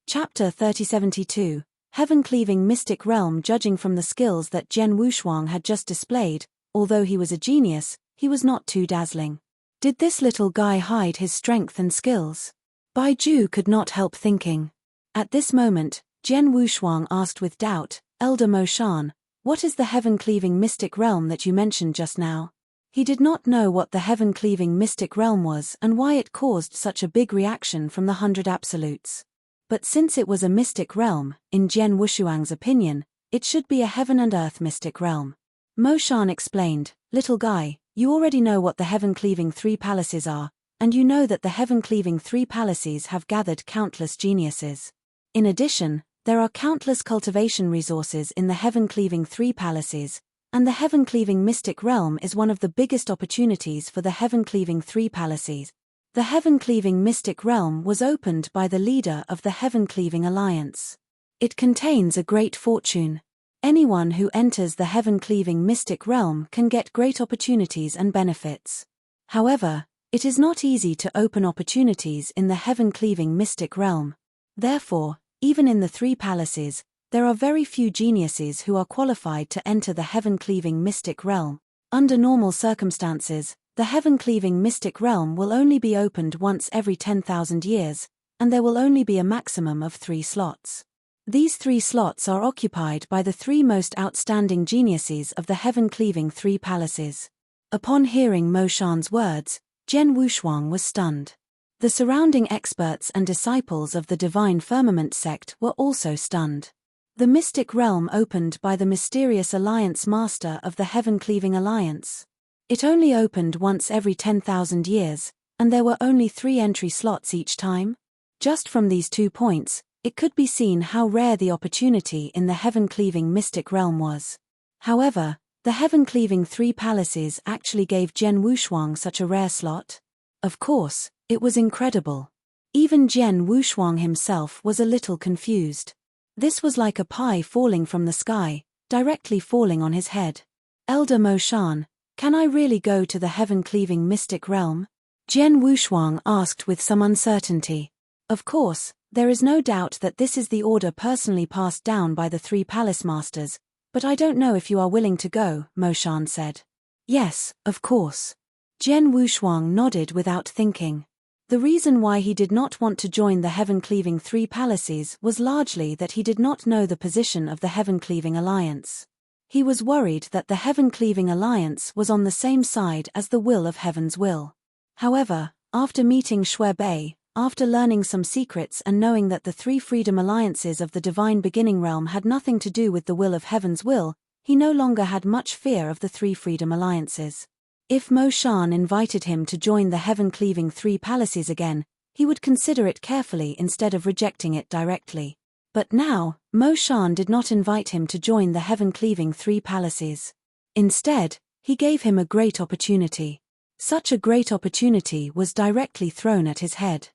Chapter 3072, Heaven-Cleaving Mystic Realm. Judging from the skills that Jian Wushuang had just displayed, although he was a genius, he was not too dazzling. Did this little guy hide his strength and skills? Baiju could not help thinking. At this moment, Jian Wushuang asked with doubt, Elder Mo Shan, what is the heaven-cleaving mystic realm that you mentioned just now? He did not know what the heaven-cleaving mystic realm was and why it caused such a big reaction from the 100 absolutes. But since it was a mystic realm, in Jian Wushuang's opinion, it should be a heaven and earth mystic realm. Mo Shan explained, little guy, you already know what the heaven-cleaving three palaces are, and you know that the heaven-cleaving three palaces have gathered countless geniuses. In addition, there are countless cultivation resources in the heaven-cleaving three palaces, and the heaven-cleaving mystic realm is one of the biggest opportunities for the heaven-cleaving three palaces. The heaven-cleaving mystic realm was opened by the leader of the heaven-cleaving alliance. It contains a great fortune. Anyone who enters the heaven-cleaving mystic realm can get great opportunities and benefits. However, it is not easy to open opportunities in the heaven-cleaving mystic realm. Therefore, even in the three palaces, there are very few geniuses who are qualified to enter the heaven-cleaving mystic realm. Under normal circumstances, the heaven-cleaving mystic realm will only be opened once every 10,000 years, and there will only be a maximum of 3 slots. These 3 slots are occupied by the 3 most outstanding geniuses of the heaven-cleaving three palaces. Upon hearing Mo Shan's words, Jian Wushuang was stunned. The surrounding experts and disciples of the Divine Firmament sect were also stunned. The mystic realm opened by the mysterious alliance master of the heaven-cleaving alliance. It only opened once every 10,000 years, and there were only 3 entry slots each time. Just from these 2 points, it could be seen how rare the opportunity in the heaven-cleaving mystic realm was. However, the heaven-cleaving three palaces actually gave Jian Wushuang such a rare slot. Of course, it was incredible. Even Jian Wushuang himself was a little confused. This was like a pie falling from the sky, directly falling on his head. Elder Mo Shan, can I really go to the heaven-cleaving mystic realm? Jian Wushuang asked with some uncertainty. Of course, there is no doubt that this is the order personally passed down by the 3 palace masters, but I don't know if you are willing to go, Mo Shan said. Yes, of course. Jian Wushuang nodded without thinking. The reason why he did not want to join the heaven-cleaving three palaces was largely that he did not know the position of the heaven-cleaving alliance. He was worried that the heaven-cleaving alliance was on the same side as the will of heaven's will. However, after meeting Shui Bei, after learning some secrets and knowing that the 3 freedom alliances of the divine beginning realm had nothing to do with the will of heaven's will, he no longer had much fear of the 3 freedom alliances. If Mo Shan invited him to join the heaven-cleaving three palaces again, he would consider it carefully instead of rejecting it directly. But now, Mo Shan did not invite him to join the heaven-cleaving three palaces. Instead, he gave him a great opportunity. Such a great opportunity was directly thrown at his head.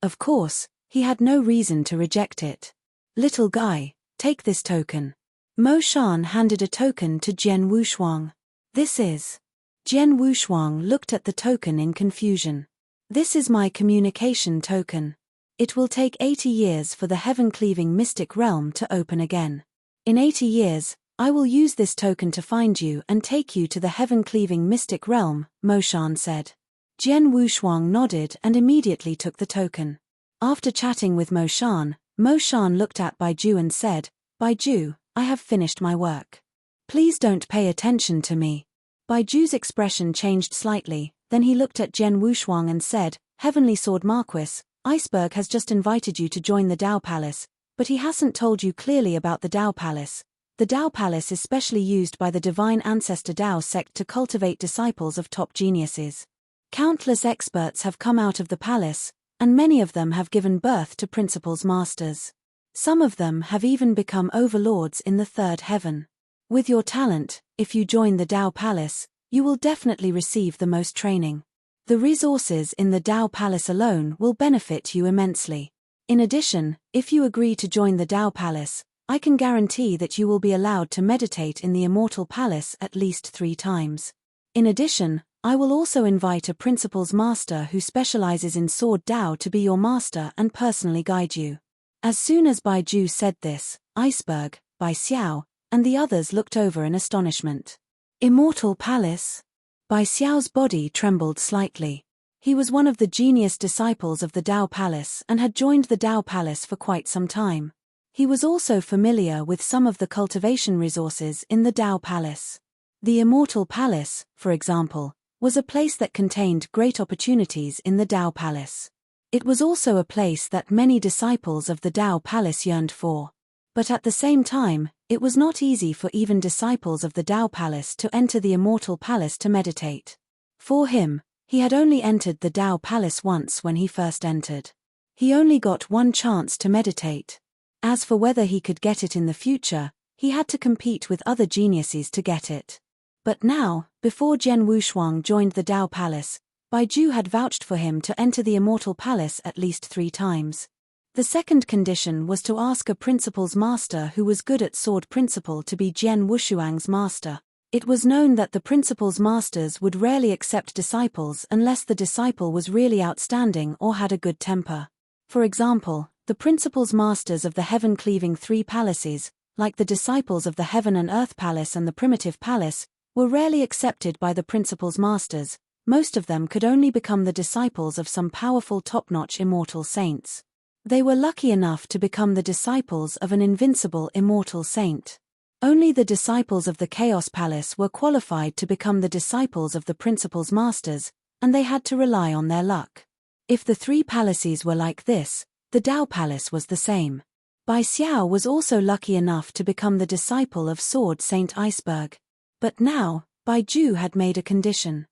Of course, he had no reason to reject it. Little guy, take this token. Mo Shan handed a token to Jian Wushuang. This is. Jian Wushuang looked at the token in confusion. This is my communication token. It will take 80 years for the heaven-cleaving mystic realm to open again. In 80 years, I will use this token to find you and take you to the heaven-cleaving mystic realm, Mo Shan said. Jian Wushuang nodded and immediately took the token. After chatting with Mo Shan looked at Baiju and said, Baiju, I have finished my work. Please don't pay attention to me. Baiju's expression changed slightly, then he looked at Jian Wushuang and said, Heavenly Sword Marquis, Iceberg has just invited you to join the Dao Palace, but he hasn't told you clearly about the Dao Palace. The Dao Palace is specially used by the Divine Ancestor Dao sect to cultivate disciples of top geniuses. Countless experts have come out of the palace, and many of them have given birth to principals masters. Some of them have even become overlords in the 3rd heaven. With your talent, if you join the Dao Palace, you will definitely receive the most training. The resources in the Tao Palace alone will benefit you immensely. In addition, if you agree to join the Tao Palace, I can guarantee that you will be allowed to meditate in the Immortal Palace at least 3 times. In addition, I will also invite a Principal's Master who specializes in Sword Tao to be your master and personally guide you. As soon as Bai Ju said this, Iceberg, Bai Xiao, and the others looked over in astonishment. Immortal Palace? Bai Xiao's body trembled slightly. He was one of the genius disciples of the Tao Palace and had joined the Tao Palace for quite some time. He was also familiar with some of the cultivation resources in the Tao Palace. The Immortal Palace, for example, was a place that contained great opportunities in the Tao Palace. It was also a place that many disciples of the Tao Palace yearned for. But at the same time, it was not easy for even disciples of the Tao Palace to enter the Immortal Palace to meditate. For him, he had only entered the Tao Palace once when he first entered. He only got one chance to meditate. As for whether he could get it in the future, he had to compete with other geniuses to get it. But now, before Jian Wushuang joined the Tao Palace, Bai Ju had vouched for him to enter the Immortal Palace at least 3 times. The second condition was to ask a Principal's Master who was good at Sword Principle to be Jian Wushuang's master. It was known that the Principal's Masters would rarely accept disciples unless the disciple was really outstanding or had a good temper. For example, the Principal's Masters of the heaven-cleaving 3 palaces, like the disciples of the Heaven and Earth Palace and the Primitive Palace, were rarely accepted by the Principal's Masters. Most of them could only become the disciples of some powerful top-notch immortal saints. They were lucky enough to become the disciples of an invincible immortal saint. Only the disciples of the Chaos Palace were qualified to become the disciples of the Principal's Masters, and they had to rely on their luck. If the 3 palaces were like this, the Tao Palace was the same. Bai Xiao was also lucky enough to become the disciple of Sword Saint Iceberg. But now, Bai Ju had made a condition.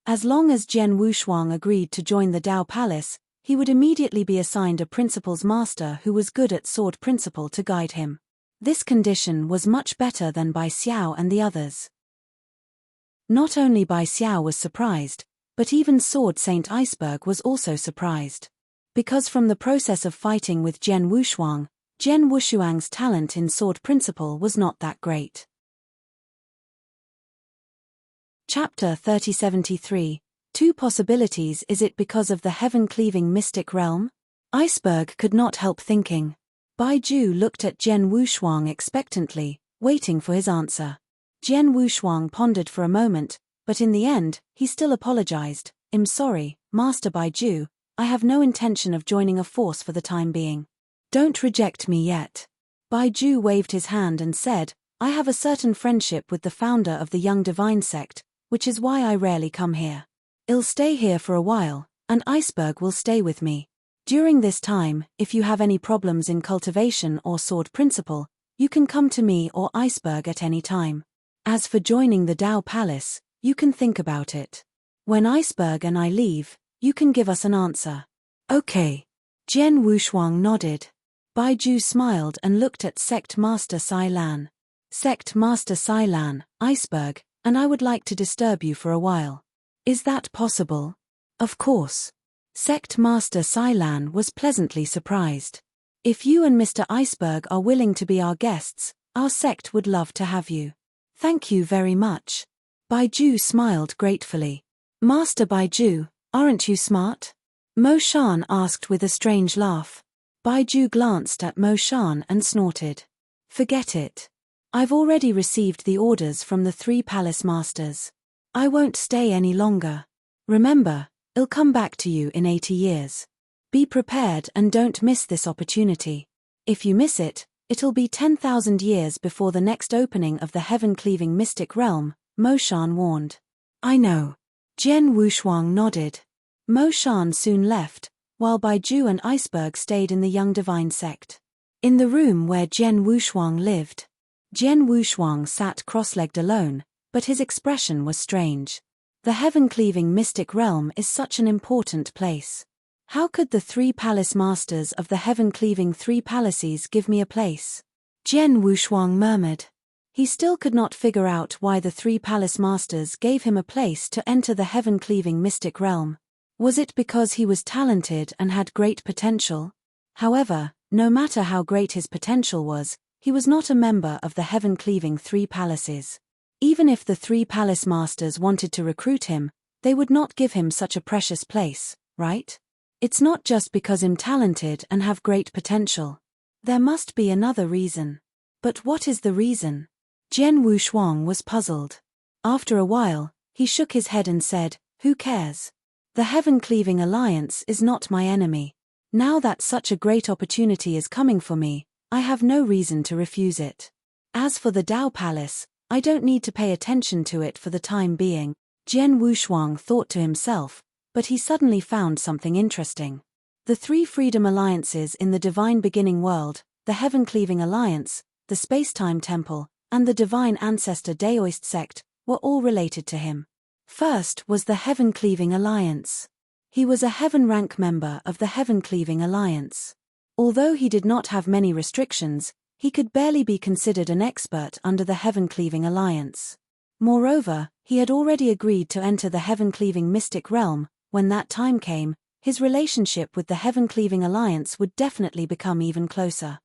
As long as Jian Wushuang agreed to join the Tao Palace, he would immediately be assigned a Principal's Master who was good at Sword Principle to guide him. This condition was much better than Bai Xiao and the others. Not only Bai Xiao was surprised, but even Sword Saint Iceberg was also surprised. Because from the process of fighting with Jian Wushuang's talent in Sword Principle was not that great. Chapter 3073. 2 possibilities. Is it because of the heaven-cleaving mystic realm? Iceberg could not help thinking. Bai Ju looked at Jian Wushuang expectantly, waiting for his answer. Jian Wushuang pondered for a moment, but in the end, he still apologized. I'm sorry, Master Bai Ju, I have no intention of joining a force for the time being. Don't reject me yet. Bai Ju waved his hand and said, I have a certain friendship with the founder of the Young Divine sect, which is why I rarely come here. I'll stay here for a while, and Iceberg will stay with me. During this time, if you have any problems in cultivation or Sword Principle, you can come to me or Iceberg at any time. As for joining the Tao Palace, you can think about it. When Iceberg and I leave, you can give us an answer. Okay. Jian Wushuang nodded. Bai Ju smiled and looked at Sect Master Sai Lan. Sect Master Sai Lan, Iceberg, and I would like to disturb you for a while. Is that possible? Of course. Sect Master Sai Lan was pleasantly surprised. If you and Mr. Iceberg are willing to be our guests, our sect would love to have you. Thank you very much. Bai Ju smiled gratefully. Master Bai Ju, aren't you smart? Mo Shan asked with a strange laugh. Bai Ju glanced at Mo Shan and snorted. Forget it. I've already received the orders from the 3 palace masters. I won't stay any longer. Remember, I'll come back to you in 80 years. Be prepared and don't miss this opportunity. If you miss it, it'll be 10,000 years before the next opening of the heaven-cleaving mystic realm, Mo Shan warned. I know. Jian Wushuang nodded. Mo Shan soon left, while Bai Ju and Iceberg stayed in the Young Divine sect. In the room where Jian Wushuang lived, Jian Wushuang sat cross-legged alone, but his expression was strange. The heaven-cleaving mystic realm is such an important place. How could the 3 palace masters of the heaven-cleaving 3 palaces give me a place? Jian Wushuang murmured. He still could not figure out why the three palace masters gave him a place to enter the heaven-cleaving mystic realm. Was it because he was talented and had great potential? However, no matter how great his potential was, he was not a member of the heaven-cleaving three palaces. Even if the three palace masters wanted to recruit him, they would not give him such a precious place, right? It's not just because I'm talented and have great potential. There must be another reason. But what is the reason? Jian Wushuang was puzzled. After a while, he shook his head and said, "Who cares? The heaven-cleaving alliance is not my enemy. Now that such a great opportunity is coming for me, I have no reason to refuse it. As for the Dao Palace, I don't need to pay attention to it for the time being." Jian Wushuang thought to himself, but he suddenly found something interesting. The three freedom alliances in the divine beginning world, the heaven-cleaving alliance, the space-time temple, and the divine ancestor Daoist sect, were all related to him. First was the heaven-cleaving alliance. He was a heaven-rank member of the heaven-cleaving alliance. Although he did not have many restrictions, he could barely be considered an expert under the heaven-cleaving alliance. Moreover, he had already agreed to enter the heaven-cleaving mystic realm. When that time came, his relationship with the heaven-cleaving alliance would definitely become even closer.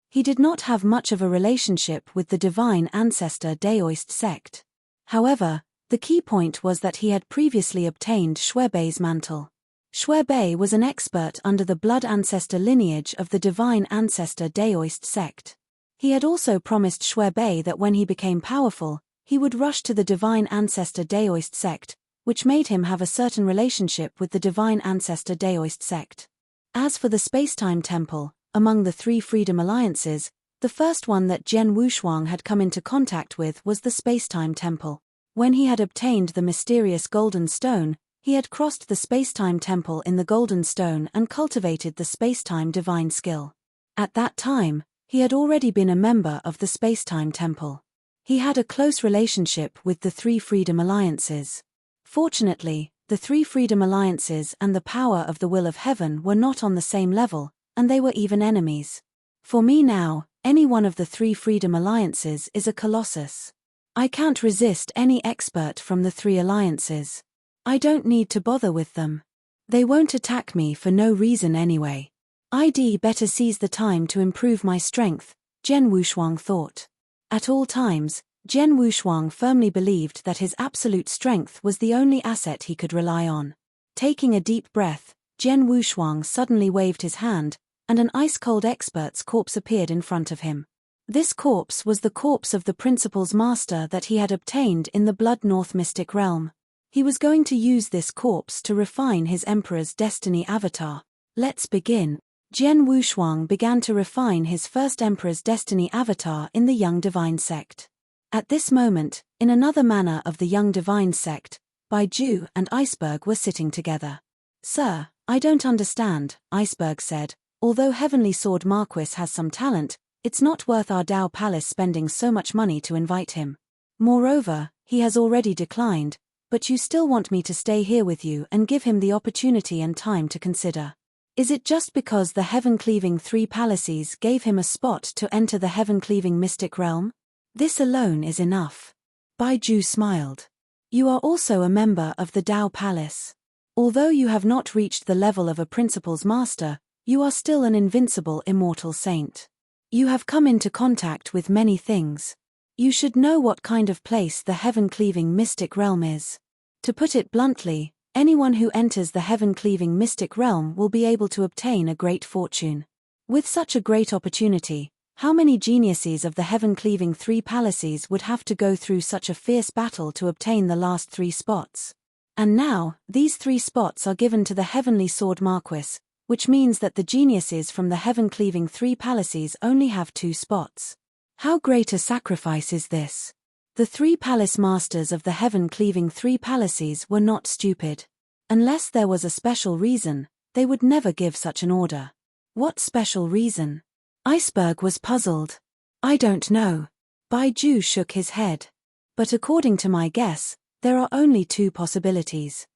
He did not have much of a relationship with the divine ancestor Daoist sect. However, the key point was that he had previously obtained Shuebei's mantle. Shuebei was an expert under the blood ancestor lineage of the divine ancestor Daoist sect. He had also promised Shuebei that when he became powerful, he would rush to the divine ancestor Daoist sect, which made him have a certain relationship with the divine ancestor Daoist sect. As for the space-time temple, among the three freedom alliances, the first one that Jian Wushuang had come into contact with was the space-time temple. When he had obtained the mysterious golden stone, he had crossed the space-time temple in the golden stone and cultivated the space-time divine skill. At that time, he had already been a member of the space-time temple. He had a close relationship with the three freedom alliances. Fortunately, the three freedom alliances and the power of the will of heaven were not on the same level, and they were even enemies. For me now, any one of the three freedom alliances is a colossus. I can't resist any expert from the three alliances. I don't need to bother with them. They won't attack me for no reason anyway. I'd better seize the time to improve my strength, Jian Wushuang thought. At all times, Jian Wushuang firmly believed that his absolute strength was the only asset he could rely on. Taking a deep breath, Jian Wushuang suddenly waved his hand, and an ice-cold expert's corpse appeared in front of him. This corpse was the corpse of the principal's master that he had obtained in the Blood North mystic realm. He was going to use this corpse to refine his Emperor's Destiny avatar. Let's begin. Jian Wushuang began to refine his first Emperor's Destiny avatar in the Young Divine sect. At this moment, in another manner of the Young Divine sect, Baiju and Iceberg were sitting together. "Sir, I don't understand," Iceberg said. "Although Heavenly Sword Marquis has some talent, it's not worth our Dao Palace spending so much money to invite him. Moreover, he has already declined, but you still want me to stay here with you and give him the opportunity and time to consider. Is it just because the heaven-cleaving three palaces gave him a spot to enter the heaven-cleaving mystic realm? This alone is enough." Baiju smiled. "You are also a member of the Dao Palace. Although you have not reached the level of a principal's master, you are still an invincible immortal saint. You have come into contact with many things. You should know what kind of place the heaven-cleaving mystic realm is. To put it bluntly, anyone who enters the heaven-cleaving mystic realm will be able to obtain a great fortune. With such a great opportunity, how many geniuses of the heaven-cleaving three palaces would have to go through such a fierce battle to obtain the last 3 spots? And now, these 3 spots are given to the Heavenly Sword Marquis, which means that the geniuses from the heaven-cleaving three palaces only have 2 spots. How great a sacrifice is this? The 3 palace masters of the heaven-cleaving three palaces were not stupid. Unless there was a special reason, they would never give such an order. What special reason? Iceberg was puzzled. "I don't know." Baiju shook his head. "But according to my guess, there are only 2 possibilities.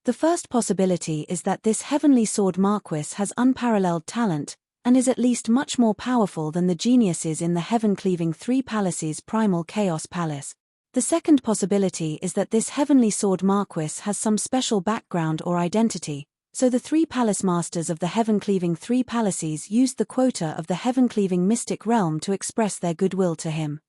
The first possibility is that this Heavenly Sword Marquis has unparalleled talent, and is at least much more powerful than the geniuses in the heaven-cleaving three palaces primal chaos palace. The second possibility is that this heavenly sword Marquis has some special background or identity, so the three palace masters of the heaven-cleaving three palaces used the quota of the heaven-cleaving mystic realm to express their goodwill to him.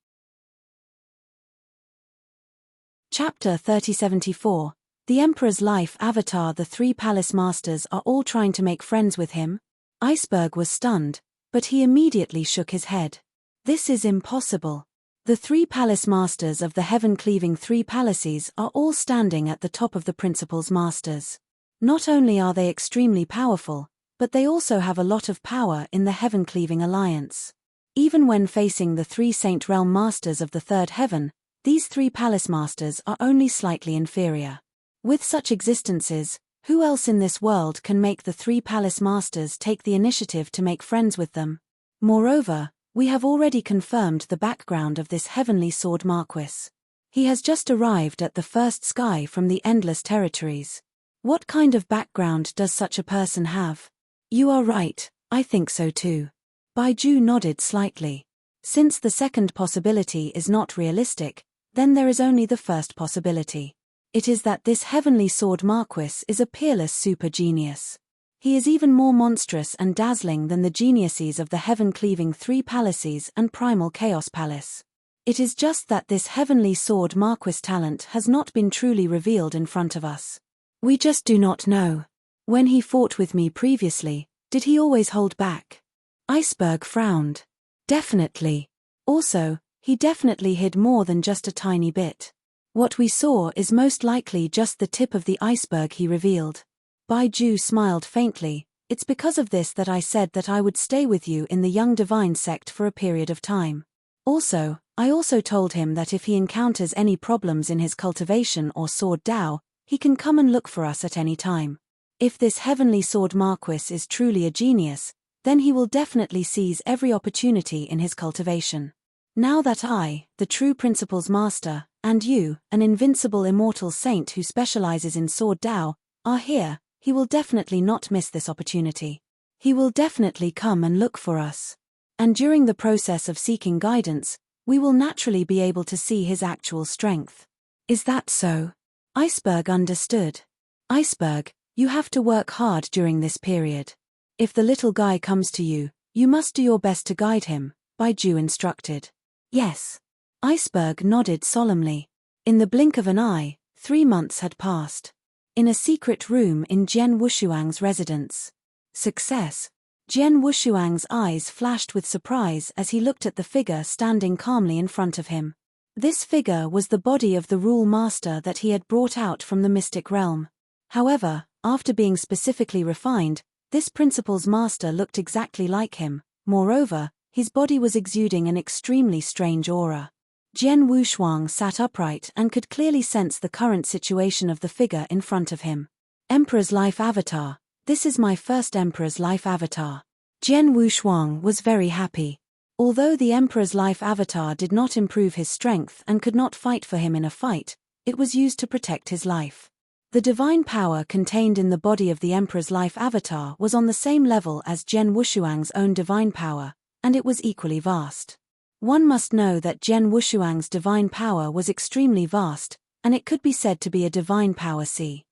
Chapter 3074. The Emperor's Life Avatar. The three palace masters are all trying to make friends with him. Iceberg was stunned, but he immediately shook his head. This is impossible. The three palace masters of the heaven-cleaving three palaces are all standing at the top of the principal's masters. Not only are they extremely powerful, but they also have a lot of power in the heaven-cleaving alliance. Even when facing the three saint realm masters of the third heaven, these three palace masters are only slightly inferior. With such existences, who else in this world can make the three palace masters take the initiative to make friends with them? Moreover, we have already confirmed the background of this heavenly sword Marquis. He has just arrived at the first sky from the endless territories. What kind of background does such a person have? You are right, I think so too. Baiju nodded slightly. Since the second possibility is not realistic, then there is only the first possibility. It is that this heavenly sword Marquis is a peerless super genius. He is even more monstrous and dazzling than the geniuses of the heaven-cleaving three palaces and primal chaos palace. It is just that this heavenly sword Marquis talent has not been truly revealed in front of us. We just do not know. When he fought with me previously, did he always hold back? Iceberg frowned. Definitely. Also, he definitely hid more than just a tiny bit. What we saw is most likely just the tip of the iceberg he revealed. Baiju smiled faintly. It's because of this that I said that I would stay with you in the young divine sect for a period of time. Also, I also told him that if he encounters any problems in his cultivation or sword Dao, he can come and look for us at any time. If this heavenly sword Marquis is truly a genius, then he will definitely seize every opportunity in his cultivation. Now that I, the true principal's master, and you, an invincible immortal saint who specializes in sword Dao, are here, he will definitely not miss this opportunity. He will definitely come and look for us. And during the process of seeking guidance, we will naturally be able to see his actual strength. Is that so? Iceberg understood. Iceberg, you have to work hard during this period. If the little guy comes to you, you must do your best to guide him, Baiju instructed. Yes. Iceberg nodded solemnly. In the blink of an eye, 3 months had passed. In a secret room in Jian Wushuang's residence. Success. Jian Wushuang's eyes flashed with surprise as he looked at the figure standing calmly in front of him. This figure was the body of the rule master that he had brought out from the mystic realm. However, after being specifically refined, this principal's master looked exactly like him. Moreover, his body was exuding an extremely strange aura. Jian Wushuang sat upright and could clearly sense the current situation of the figure in front of him. Emperor's Life Avatar. This is my first Emperor's Life Avatar. Jian Wushuang was very happy. Although the Emperor's Life Avatar did not improve his strength and could not fight for him in a fight, it was used to protect his life. The divine power contained in the body of the Emperor's Life Avatar was on the same level as Jian Wushuang's own divine power, and it was equally vast. One must know that Jian Wushuang's divine power was extremely vast, and it could be said to be a divine power sea.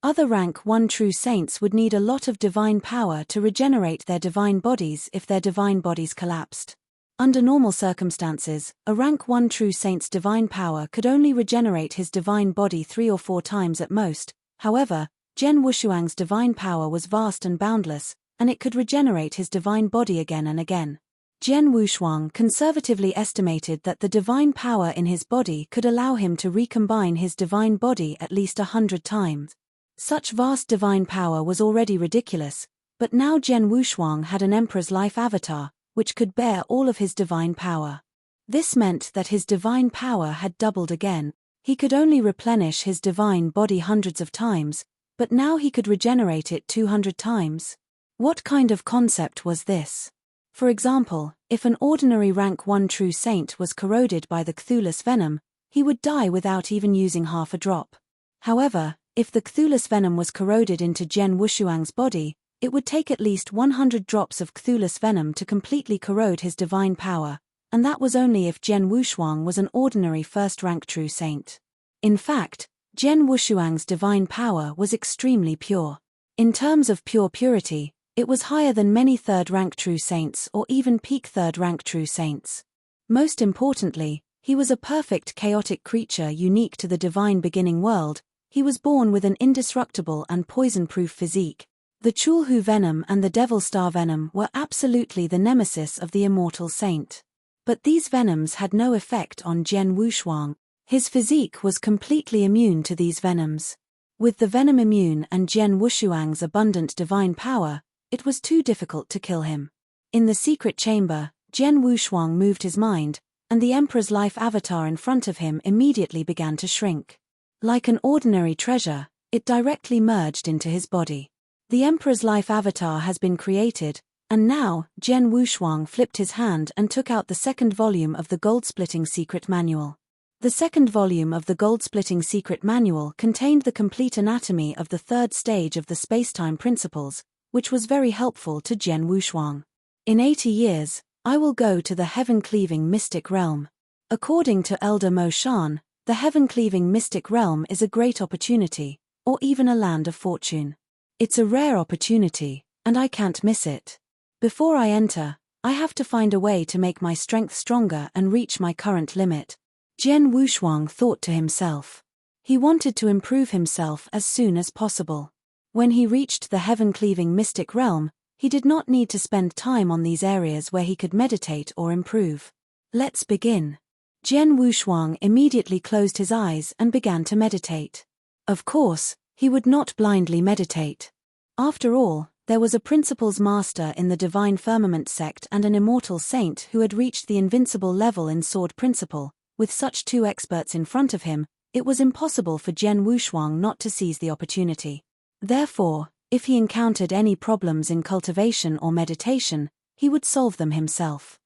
Other rank 1 true saints would need a lot of divine power to regenerate their divine bodies if their divine bodies collapsed. Under normal circumstances, a rank 1 true saint's divine power could only regenerate his divine body 3 or 4 times at most. However, Jian Wushuang's divine power was vast and boundless, and it could regenerate his divine body again and again. Jian Wushuang conservatively estimated that the divine power in his body could allow him to recombine his divine body at least 100 times. Such vast divine power was already ridiculous, but now Jian Wushuang had an Emperor's Life Avatar, which could bear all of his divine power. This meant that his divine power had doubled again. He could only replenish his divine body hundreds of times, but now he could regenerate it 200 times. What kind of concept was this? For example, if an ordinary rank 1 true saint was corroded by the Cthulhu's venom, he would die without even using half a drop. However, if the Cthulhu's venom was corroded into Jian Wushuang's body, It would take at least 100 drops of Cthulhu's venom to completely corrode his divine power, and that was only if Jian Wushuang was an ordinary first-rank true saint. In fact, Jian Wushuang's divine power was extremely pure. In terms of pure purity, it was higher than many third-rank true saints or even peak third-rank true saints. Most importantly, he was a perfect chaotic creature unique to the divine beginning world. He was born with an indestructible and poison-proof physique. The Chulhu venom and the Devil Star venom were absolutely the nemesis of the immortal saint. But these venoms had no effect on Jian Wushuang. His physique was completely immune to these venoms. With the venom immune and Jian Wushuang's abundant divine power, it was too difficult to kill him. In the secret chamber, Jian Wushuang moved his mind, and the Emperor's life avatar in front of him immediately began to shrink. Like an ordinary treasure, it directly merged into his body. The Emperor's life avatar has been created, and now, Jian Wushuang flipped his hand and took out the second volume of the Gold-Splitting Secret Manual. The second volume of the Gold-Splitting Secret Manual contained the complete anatomy of the third stage of the spacetime principles, which was very helpful to Jian Wushuang. In 80 years, I will go to the heaven-cleaving mystic realm. According to Elder Mo Shan, the heaven-cleaving mystic realm is a great opportunity, or even a land of fortune. It's a rare opportunity, and I can't miss it. Before I enter, I have to find a way to make my strength stronger and reach my current limit. Jian Wushuang thought to himself. He wanted to improve himself as soon as possible. When he reached the heaven-cleaving mystic realm, he did not need to spend time on these areas where he could meditate or improve. Let's begin. Jian Wushuang immediately closed his eyes and began to meditate. Of course, he would not blindly meditate. After all, there was a principles master in the Divine Firmament sect and an immortal saint who had reached the invincible level in sword principle. With such two experts in front of him, it was impossible for Jian Wushuang not to seize the opportunity. Therefore, if he encountered any problems in cultivation or meditation, he would solve them himself.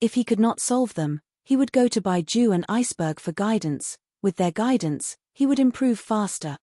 If he could not solve them, he would go to Baiju and Iceberg for guidance. With their guidance, he would improve faster.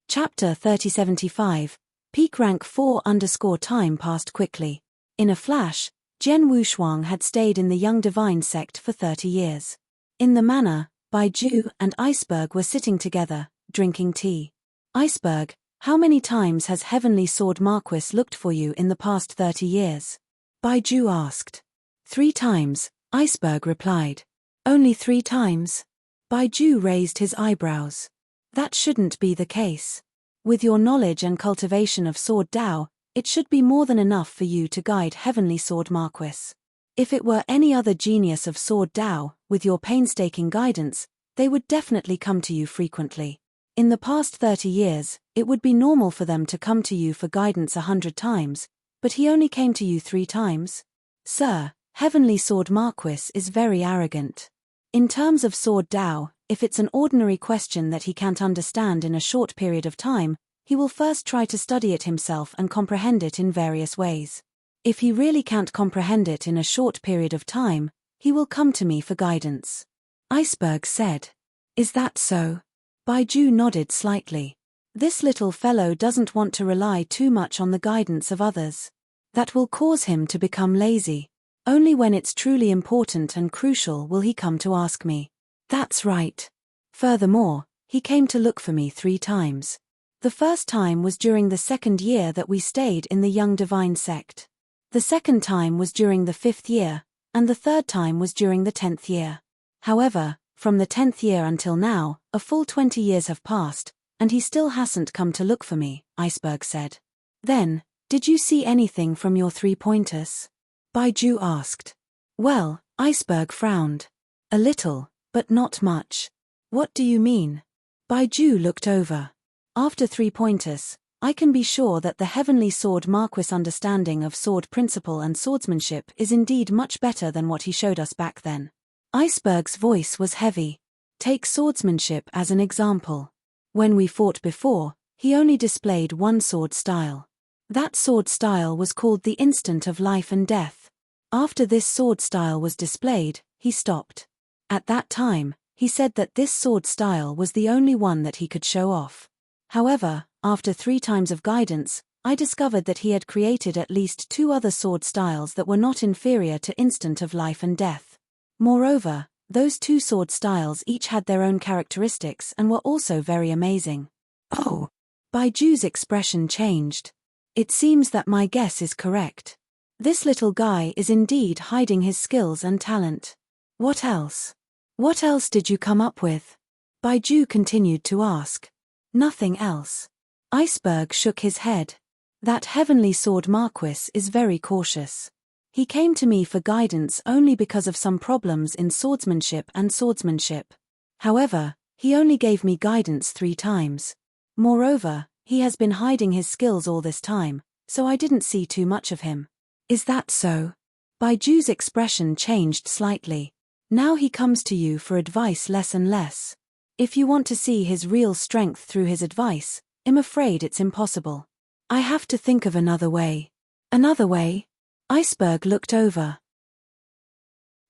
Chapter 3075. Peak Rank 4_ Time passed quickly. In a flash, Jian Wushuang had stayed in the Young Divine sect for 30 years. In the manor, Baiju and Iceberg were sitting together, drinking tea. Iceberg, how many times has Heavenly Sword Marquis looked for you in the past 30 years? Baiju asked. 3 times, Iceberg replied. Only 3 times? Baiju raised his eyebrows. That shouldn't be the case. With your knowledge and cultivation of Sword Dao, it should be more than enough for you to guide Heavenly Sword Marquis. If it were any other genius of Sword Dao, with your painstaking guidance, they would definitely come to you frequently. In the past 30 years, it would be normal for them to come to you for guidance 100 times, but he only came to you 3 times? Sir, Heavenly Sword Marquis is very arrogant. In terms of Sword Dao, if it's an ordinary question that he can't understand in a short period of time, he will first try to study it himself and comprehend it in various ways. If he really can't comprehend it in a short period of time, he will come to me for guidance. Iceberg said. Is that so? Baiju nodded slightly. This little fellow doesn't want to rely too much on the guidance of others. That will cause him to become lazy. Only when it's truly important and crucial will he come to ask me. That's right. Furthermore, he came to look for me 3 times. The first time was during the 2nd year that we stayed in the Young Divine sect. The second time was during the 5th year, and the third time was during the 10th year. However, from the 10th year until now, a full 20 years have passed, and he still hasn't come to look for me, Iceberg said. Then, did you see anything from your 3 pointers? Baiju asked. Well, Iceberg frowned. A little, but not much. What do you mean? Baiju looked over. After 3 pointers, I can be sure that the Heavenly Sword Marquis' understanding of sword principle and swordsmanship is indeed much better than what he showed us back then. Iceberg's voice was heavy. Take swordsmanship as an example. When we fought before, he only displayed one sword style. That sword style was called the Instant of Life and Death. After this sword style was displayed, he stopped. At that time, he said that this sword style was the only one that he could show off. However, after 3 times of guidance, I discovered that he had created at least 2 other sword styles that were not inferior to Instant of Life and Death. Moreover, those 2 sword styles each had their own characteristics and were also very amazing. Oh! Baiju's expression changed. It seems that my guess is correct. This little guy is indeed hiding his skills and talent. What else? What else did you come up with? Baiju continued to ask. Nothing else. Iceberg shook his head. That heavenly sword Marquis is very cautious. He came to me for guidance only because of some problems in swordsmanship and swordsmanship. However, he only gave me guidance 3 times. Moreover, he has been hiding his skills all this time, so I didn't see too much of him. Is that so? Baiju's expression changed slightly. Now he comes to you for advice less and less. If you want to see his real strength through his advice, I'm afraid it's impossible. I have to think of another way. Another way? Iceberg looked over.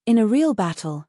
In a real battle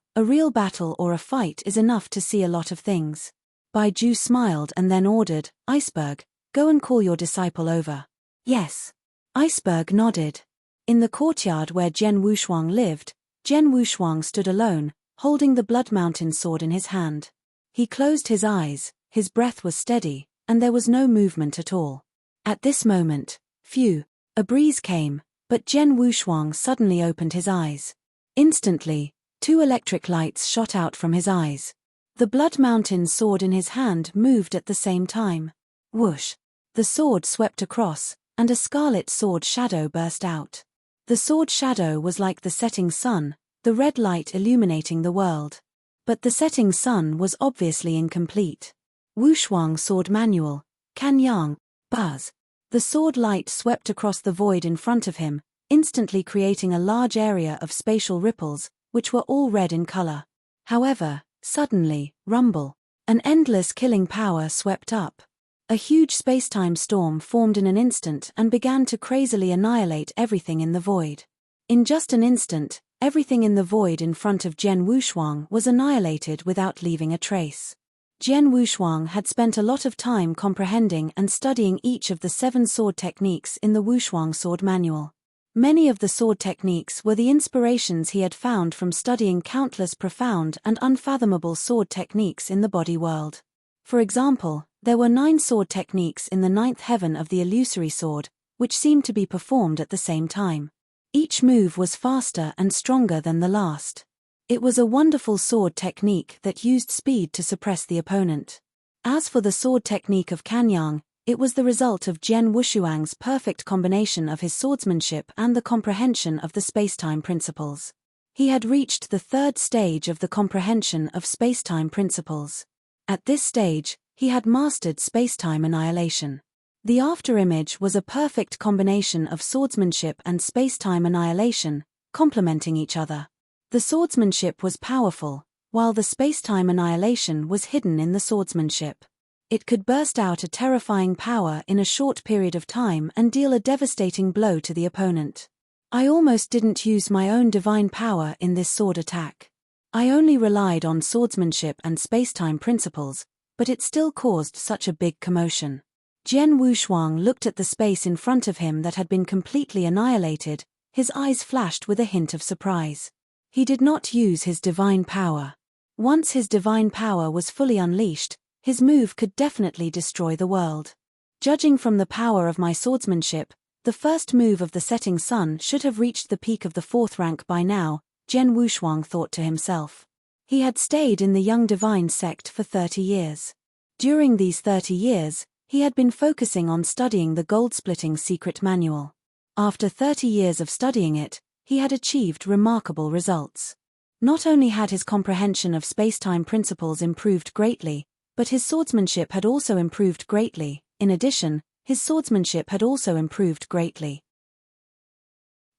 or a fight is enough to see a lot of things. Baiju smiled and then ordered, Iceberg, go and call your disciple over. Yes. Iceberg nodded. In the courtyard where Jian Wushuang lived, Jian Wushuang stood alone, holding the Blood Mountain sword in his hand. He closed his eyes, his breath was steady, and there was no movement at all. At this moment, a breeze came, but Jian Wushuang suddenly opened his eyes. Instantly, 2 electric lights shot out from his eyes. The Blood Mountain sword in his hand moved at the same time. Whoosh! The sword swept across, and a scarlet sword shadow burst out. The sword shadow was like the setting sun, the red light illuminating the world. But the setting sun was obviously incomplete. Wushuang Sword Manual, Kanyang, Buzz. The sword light swept across the void in front of him, instantly creating a large area of spatial ripples, which were all red in color. However, suddenly, rumble. An endless killing power swept up. A huge spacetime storm formed in an instant and began to crazily annihilate everything in the void. In just an instant, everything in the void in front of Jian Wushuang was annihilated without leaving a trace. Jian Wushuang had spent a lot of time comprehending and studying each of the 7 sword techniques in the Wushuang Sword Manual. Many of the sword techniques were the inspirations he had found from studying countless profound and unfathomable sword techniques in the body world. For example, there were 9 sword techniques in the 9th heaven of the illusory sword, which seemed to be performed at the same time. Each move was faster and stronger than the last. It was a wonderful sword technique that used speed to suppress the opponent. As for the sword technique of Kanyang, it was the result of Jian Wushuang's perfect combination of his swordsmanship and the comprehension of the spacetime principles. He had reached the 3rd stage of the comprehension of spacetime principles. At this stage, he had mastered spacetime annihilation. The afterimage was a perfect combination of swordsmanship and spacetime annihilation, complementing each other. The swordsmanship was powerful, while the spacetime annihilation was hidden in the swordsmanship. It could burst out a terrifying power in a short period of time and deal a devastating blow to the opponent. I almost didn't use my own divine power in this sword attack. I only relied on swordsmanship and spacetime principles, but it still caused such a big commotion. Jian Wushuang looked at the space in front of him that had been completely annihilated, his eyes flashed with a hint of surprise. He did not use his divine power. Once his divine power was fully unleashed, his move could definitely destroy the world. Judging from the power of my swordsmanship, the first move of the setting sun should have reached the peak of the 4th rank by now, Jian Wushuang thought to himself. He had stayed in the Young Divine sect for 30 years. During these 30 years, he had been focusing on studying the gold-splitting secret manual. After 30 years of studying it, he had achieved remarkable results. Not only had his comprehension of spacetime principles improved greatly, but his swordsmanship had also improved greatly. In addition, his swordsmanship had also improved greatly.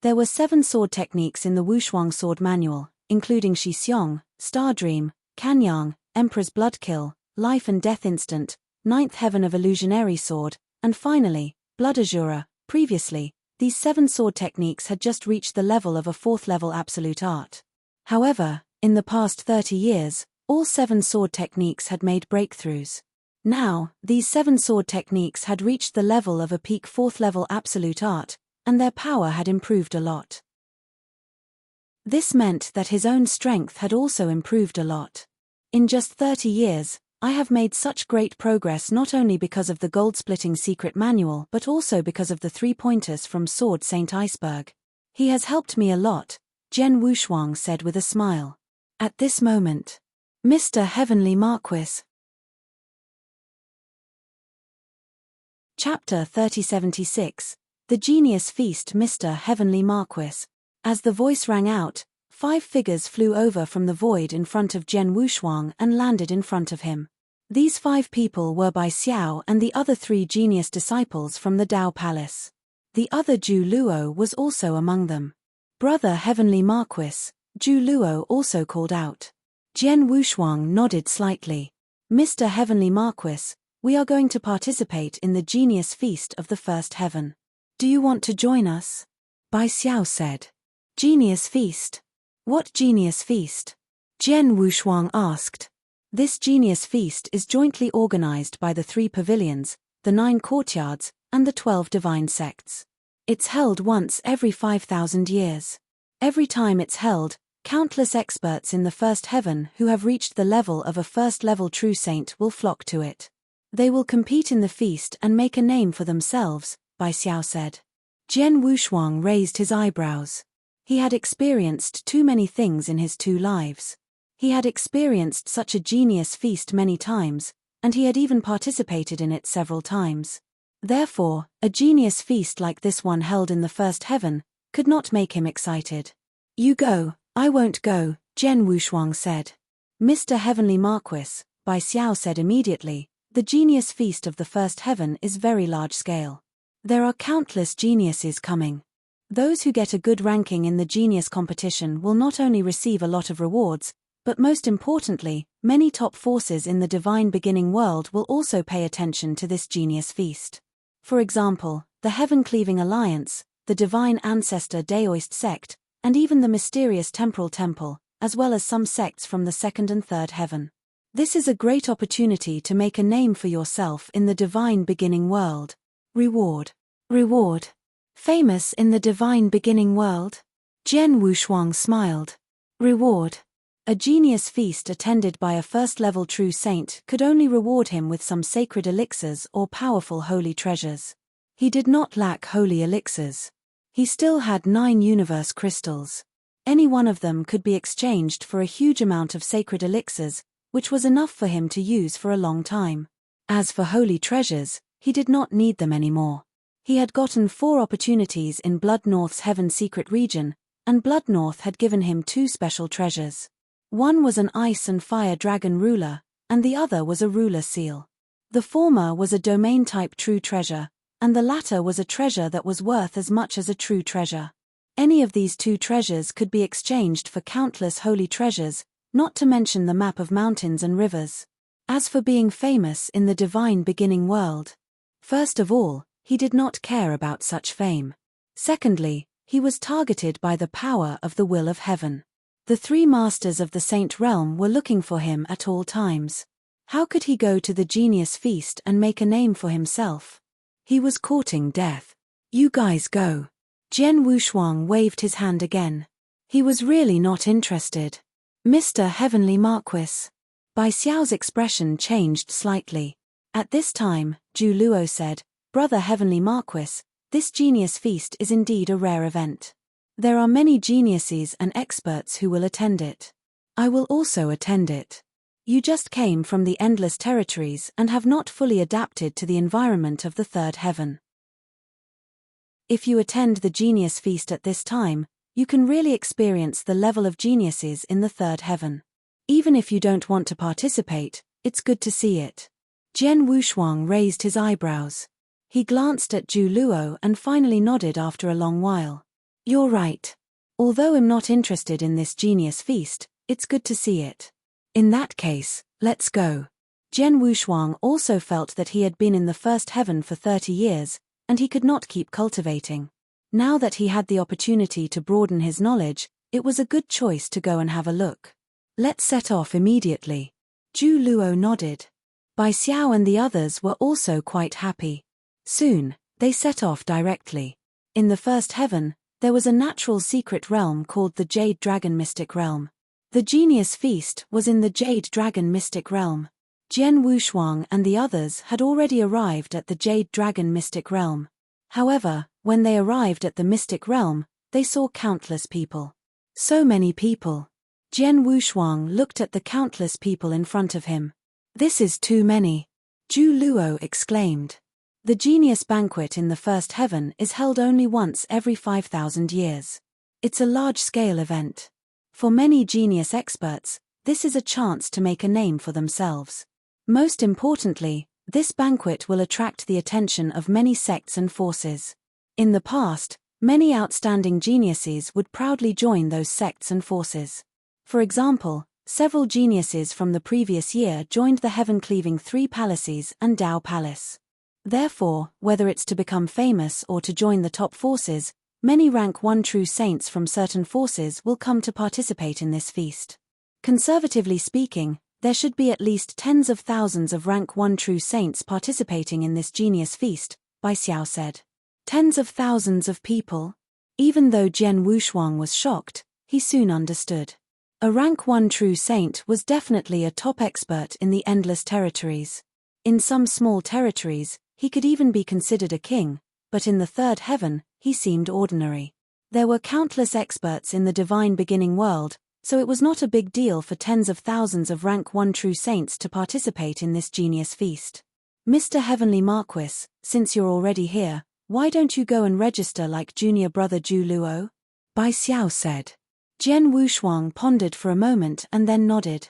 There were 7 sword techniques in the Wushuang Sword Manual, including Shi Xiong, Star Dream, Kanyang, Emperor's Bloodkill, Life and Death Instant, 9th Heaven of Illusionary Sword, and finally, Blood Azura. Previously, these 7 sword techniques had just reached the level of a 4th level absolute art. However, in the past 30 years, all 7 sword techniques had made breakthroughs. Now, these 7 sword techniques had reached the level of a peak 4th level absolute art, and their power had improved a lot. This meant that his own strength had also improved a lot. In just 30 years, I have made such great progress not only because of the gold-splitting secret manual but also because of the 3 pointers from Sword Saint Iceberg. He has helped me a lot, Jian Wushuang said with a smile. At this moment, Mr. Heavenly Marquis. Chapter 3076, The Genius Feast. Mr. Heavenly Marquis. As the voice rang out, 5 figures flew over from the void in front of Jian Wushuang and landed in front of him. These 5 people were Bai Xiao and the other 3 genius disciples from the Dao Palace. The other Zhu Luo was also among them. Brother Heavenly Marquis, Zhu Luo also called out. Jian Wushuang nodded slightly. Mr. Heavenly Marquis, we are going to participate in the Genius Feast of the First Heaven. Do you want to join us? Bai Xiao said. Genius Feast? What Genius Feast? Jian Wushuang asked. This Genius Feast is jointly organized by the 3 pavilions, the 9 courtyards, and the 12 divine sects. It's held once every 5,000 years. Every time it's held, countless experts in the first heaven who have reached the level of a first-level true saint will flock to it. They will compete in the feast and make a name for themselves, Bai Xiao said. Jian Wushuang raised his eyebrows. He had experienced too many things in his 2 lives. He had experienced such a genius feast many times, and he had even participated in it several times. Therefore, a genius feast like this one held in the first heaven could not make him excited. You go, I won't go, Jian Wushuang said. Mr. Heavenly Marquis, Bai Xiao said immediately, the genius feast of the first heaven is very large scale. There are countless geniuses coming. Those who get a good ranking in the genius competition will not only receive a lot of rewards, but most importantly, many top forces in the divine beginning world will also pay attention to this genius feast. For example, the Heaven-Cleaving Alliance, the Divine Ancestor Daoist sect, and even the mysterious Temporal Temple, as well as some sects from the 2nd and 3rd heaven. This is a great opportunity to make a name for yourself in the divine beginning world. Reward. Reward. Famous in the divine beginning world? Jian Wushuang smiled. Reward. A genius feast attended by a first-level true saint could only reward him with some sacred elixirs or powerful holy treasures. He did not lack holy elixirs. He still had 9 universe crystals. Any one of them could be exchanged for a huge amount of sacred elixirs, which was enough for him to use for a long time. As for holy treasures, he did not need them anymore. He had gotten 4 opportunities in Blood North's Heaven Secret region, and Blood North had given him 2 special treasures. One was an ice and fire dragon ruler, and the other was a ruler seal. The former was a domain-type true treasure, and the latter was a treasure that was worth as much as a true treasure. Any of these 2 treasures could be exchanged for countless holy treasures, not to mention the map of mountains and rivers. As for being famous in the divine beginning world, first of all, he did not care about such fame. Secondly, he was targeted by the power of the will of heaven. The 3 masters of the saint realm were looking for him at all times. How could he go to the genius feast and make a name for himself? He was courting death. You guys go. Jian Wushuang waved his hand again. He was really not interested. Mr. Heavenly Marquis. Bai Xiao's expression changed slightly. At this time, Zhu Luo said, Brother Heavenly Marquis, this genius feast is indeed a rare event. There are many geniuses and experts who will attend it. I will also attend it. You just came from the endless territories and have not fully adapted to the environment of the 3rd heaven. If you attend the genius feast at this time, you can really experience the level of geniuses in the 3rd heaven. Even if you don't want to participate, it's good to see it. Jian Wushuang raised his eyebrows. He glanced at Zhu Luo and finally nodded after a long while. You're right. Although I'm not interested in this genius feast, it's good to see it. In that case, let's go. Jian Wushuang also felt that he had been in the first heaven for 30 years, and he could not keep cultivating. Now that he had the opportunity to broaden his knowledge, it was a good choice to go and have a look. Let's set off immediately. Zhu Luo nodded. Bai Xiao and the others were also quite happy. Soon, they set off directly. In the first heaven, there was a natural secret realm called the Jade Dragon Mystic Realm. The genius feast was in the Jade Dragon Mystic Realm. Jian Wushuang and the others had already arrived at the Jade Dragon Mystic Realm. However, when they arrived at the Mystic Realm, they saw countless people. So many people. Jian Wushuang looked at the countless people in front of him. This is too many. Zhu Luo exclaimed. The genius banquet in the first heaven is held only once every 5,000 years. It's a large-scale event. For many genius experts, this is a chance to make a name for themselves. Most importantly, this banquet will attract the attention of many sects and forces. In the past, many outstanding geniuses would proudly join those sects and forces. For example, several geniuses from the previous year joined the heaven-cleaving Three Palaces and Tao Palace. Therefore, whether it's to become famous or to join the top forces, many rank 1 true saints from certain forces will come to participate in this feast. Conservatively speaking, there should be at least tens of thousands of rank 1 true saints participating in this genius feast, Bai Xiao said. Tens of thousands of people? Even though Jian Wushuang was shocked, he soon understood. A rank 1 true saint was definitely a top expert in the endless territories. In some small territories, he could even be considered a king, but in the third heaven, he seemed ordinary. There were countless experts in the divine beginning world, so it was not a big deal for tens of thousands of rank 1 true saints to participate in this genius feast. Mr. Heavenly Marquis, since you're already here, why don't you go and register like junior brother Zhu Luo? Bai Xiao said. Jian Wushuang pondered for a moment and then nodded.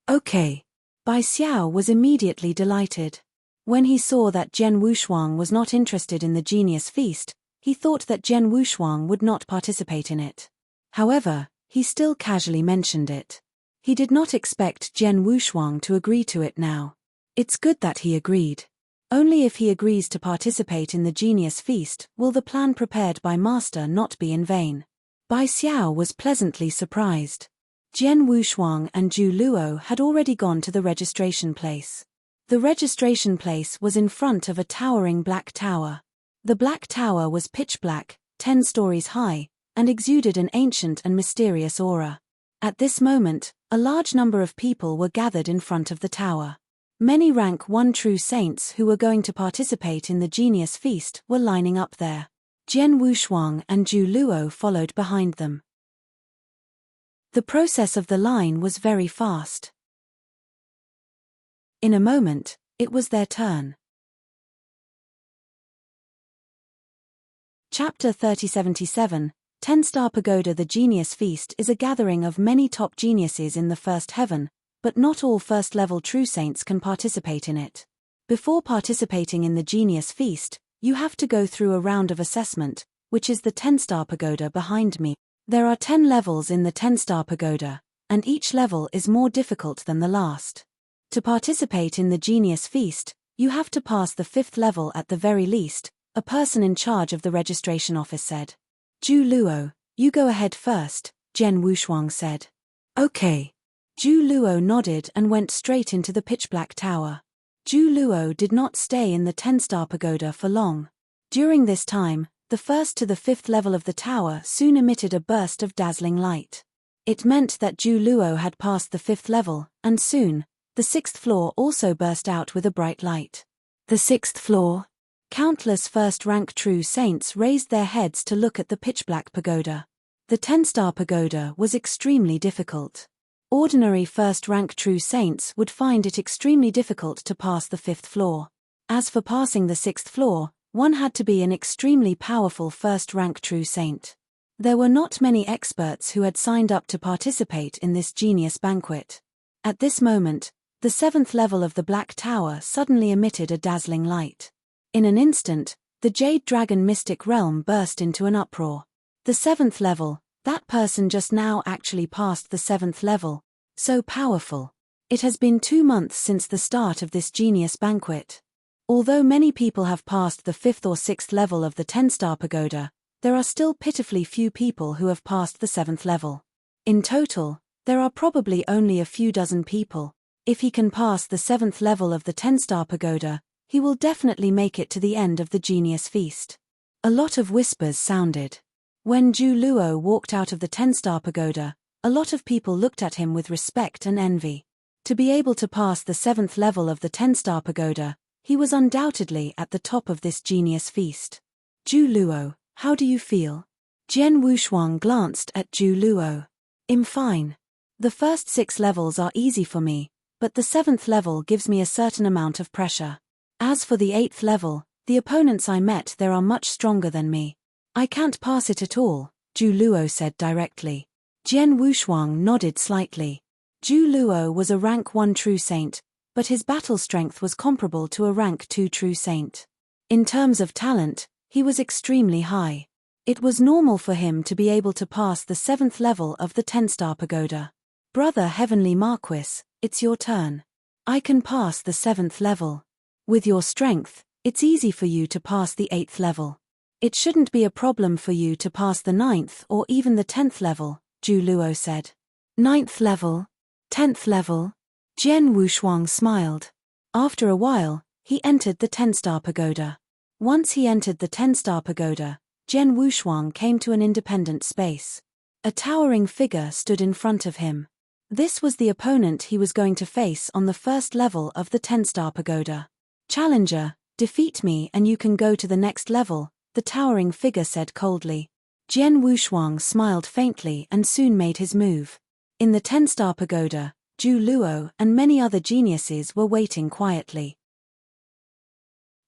Okay. Bai Xiao was immediately delighted. When he saw that Jian Wushuang was not interested in the genius feast, he thought that Jian Wushuang would not participate in it. However, he still casually mentioned it. He did not expect Jian Wushuang to agree to it now. It's good that he agreed. Only if he agrees to participate in the genius feast will the plan prepared by Master not be in vain. Bai Xiao was pleasantly surprised. Jian Wushuang and Zhu Luo had already gone to the registration place. The registration place was in front of a towering black tower. The black tower was pitch black, 10 stories high, and exuded an ancient and mysterious aura. At this moment, a large number of people were gathered in front of the tower. Many rank 1 true saints who were going to participate in the genius feast were lining up there. Jian Wushuang and Zhu Luo followed behind them. The process of the line was very fast. In a moment, it was their turn. Chapter 3077, 10-Star Pagoda. The Genius Feast is a gathering of many top geniuses in the first heaven, but not all first-level true saints can participate in it. Before participating in the Genius Feast, you have to go through a round of assessment, which is the 10-Star Pagoda behind me. There are 10 levels in the 10-Star Pagoda, and each level is more difficult than the last. To participate in the Genius Feast, you have to pass the 5th level at the very least, a person in charge of the registration office said. Zhu Luo, you go ahead first, Jian Wushuang said. Okay. Zhu Luo nodded and went straight into the pitch-black tower. Zhu Luo did not stay in the 10-Star Pagoda for long. During this time, the 1st to the 5th level of the tower soon emitted a burst of dazzling light. It meant that Zhu Luo had passed the 5th level, and soon, the 6th floor also burst out with a bright light. The 6th floor? Countless first-rank true saints raised their heads to look at the pitch-black pagoda. The 10-Star Pagoda was extremely difficult. Ordinary first-rank true saints would find it extremely difficult to pass the 5th floor. As for passing the 6th floor, one had to be an extremely powerful first-rank true saint. There were not many experts who had signed up to participate in this genius banquet. At this moment, the 7th level of the Black Tower suddenly emitted a dazzling light. In an instant, the Jade Dragon Mystic Realm burst into an uproar. The 7th level, that person just now actually passed the 7th level. So powerful. It has been 2 months since the start of this genius banquet. Although many people have passed the 5th or 6th level of the 10-Star Pagoda, there are still pitifully few people who have passed the 7th level. In total, there are probably only a few dozen people. If he can pass the 7th level of the 10-star pagoda, he will definitely make it to the end of the Genius Feast. A lot of whispers sounded. When Zhu Luo walked out of the 10-star pagoda, a lot of people looked at him with respect and envy. To be able to pass the 7th level of the 10-star pagoda, he was undoubtedly at the top of this Genius Feast. Zhu Luo, how do you feel? Jian Wushuang glanced at Zhu Luo. I'm fine. The first 6 levels are easy for me, but the 7th level gives me a certain amount of pressure. As for the 8th level, the opponents I met there are much stronger than me. I can't pass it at all, Zhu Luo said directly. Jian Wushuang nodded slightly. Zhu Luo was a rank 1 true saint, but his battle strength was comparable to a rank 2 true saint. In terms of talent, he was extremely high. It was normal for him to be able to pass the 7th level of the 10-star pagoda. Brother Heavenly Marquis, it's your turn. I can pass the 7th level. With your strength, it's easy for you to pass the 8th level. It shouldn't be a problem for you to pass the 9th or even the 10th level, Zhu Luo said. 9th level? 10th level? Jian Wushuang smiled. After a while, he entered the 10-star pagoda. Once he entered the 10-star pagoda, Jian Wushuang came to an independent space. A towering figure stood in front of him. This was the opponent he was going to face on the first level of the 10-star pagoda. Challenger, defeat me and you can go to the next level, the towering figure said coldly. Jian Wushuang smiled faintly and soon made his move. In the 10-star pagoda, Zhu Luo and many other geniuses were waiting quietly.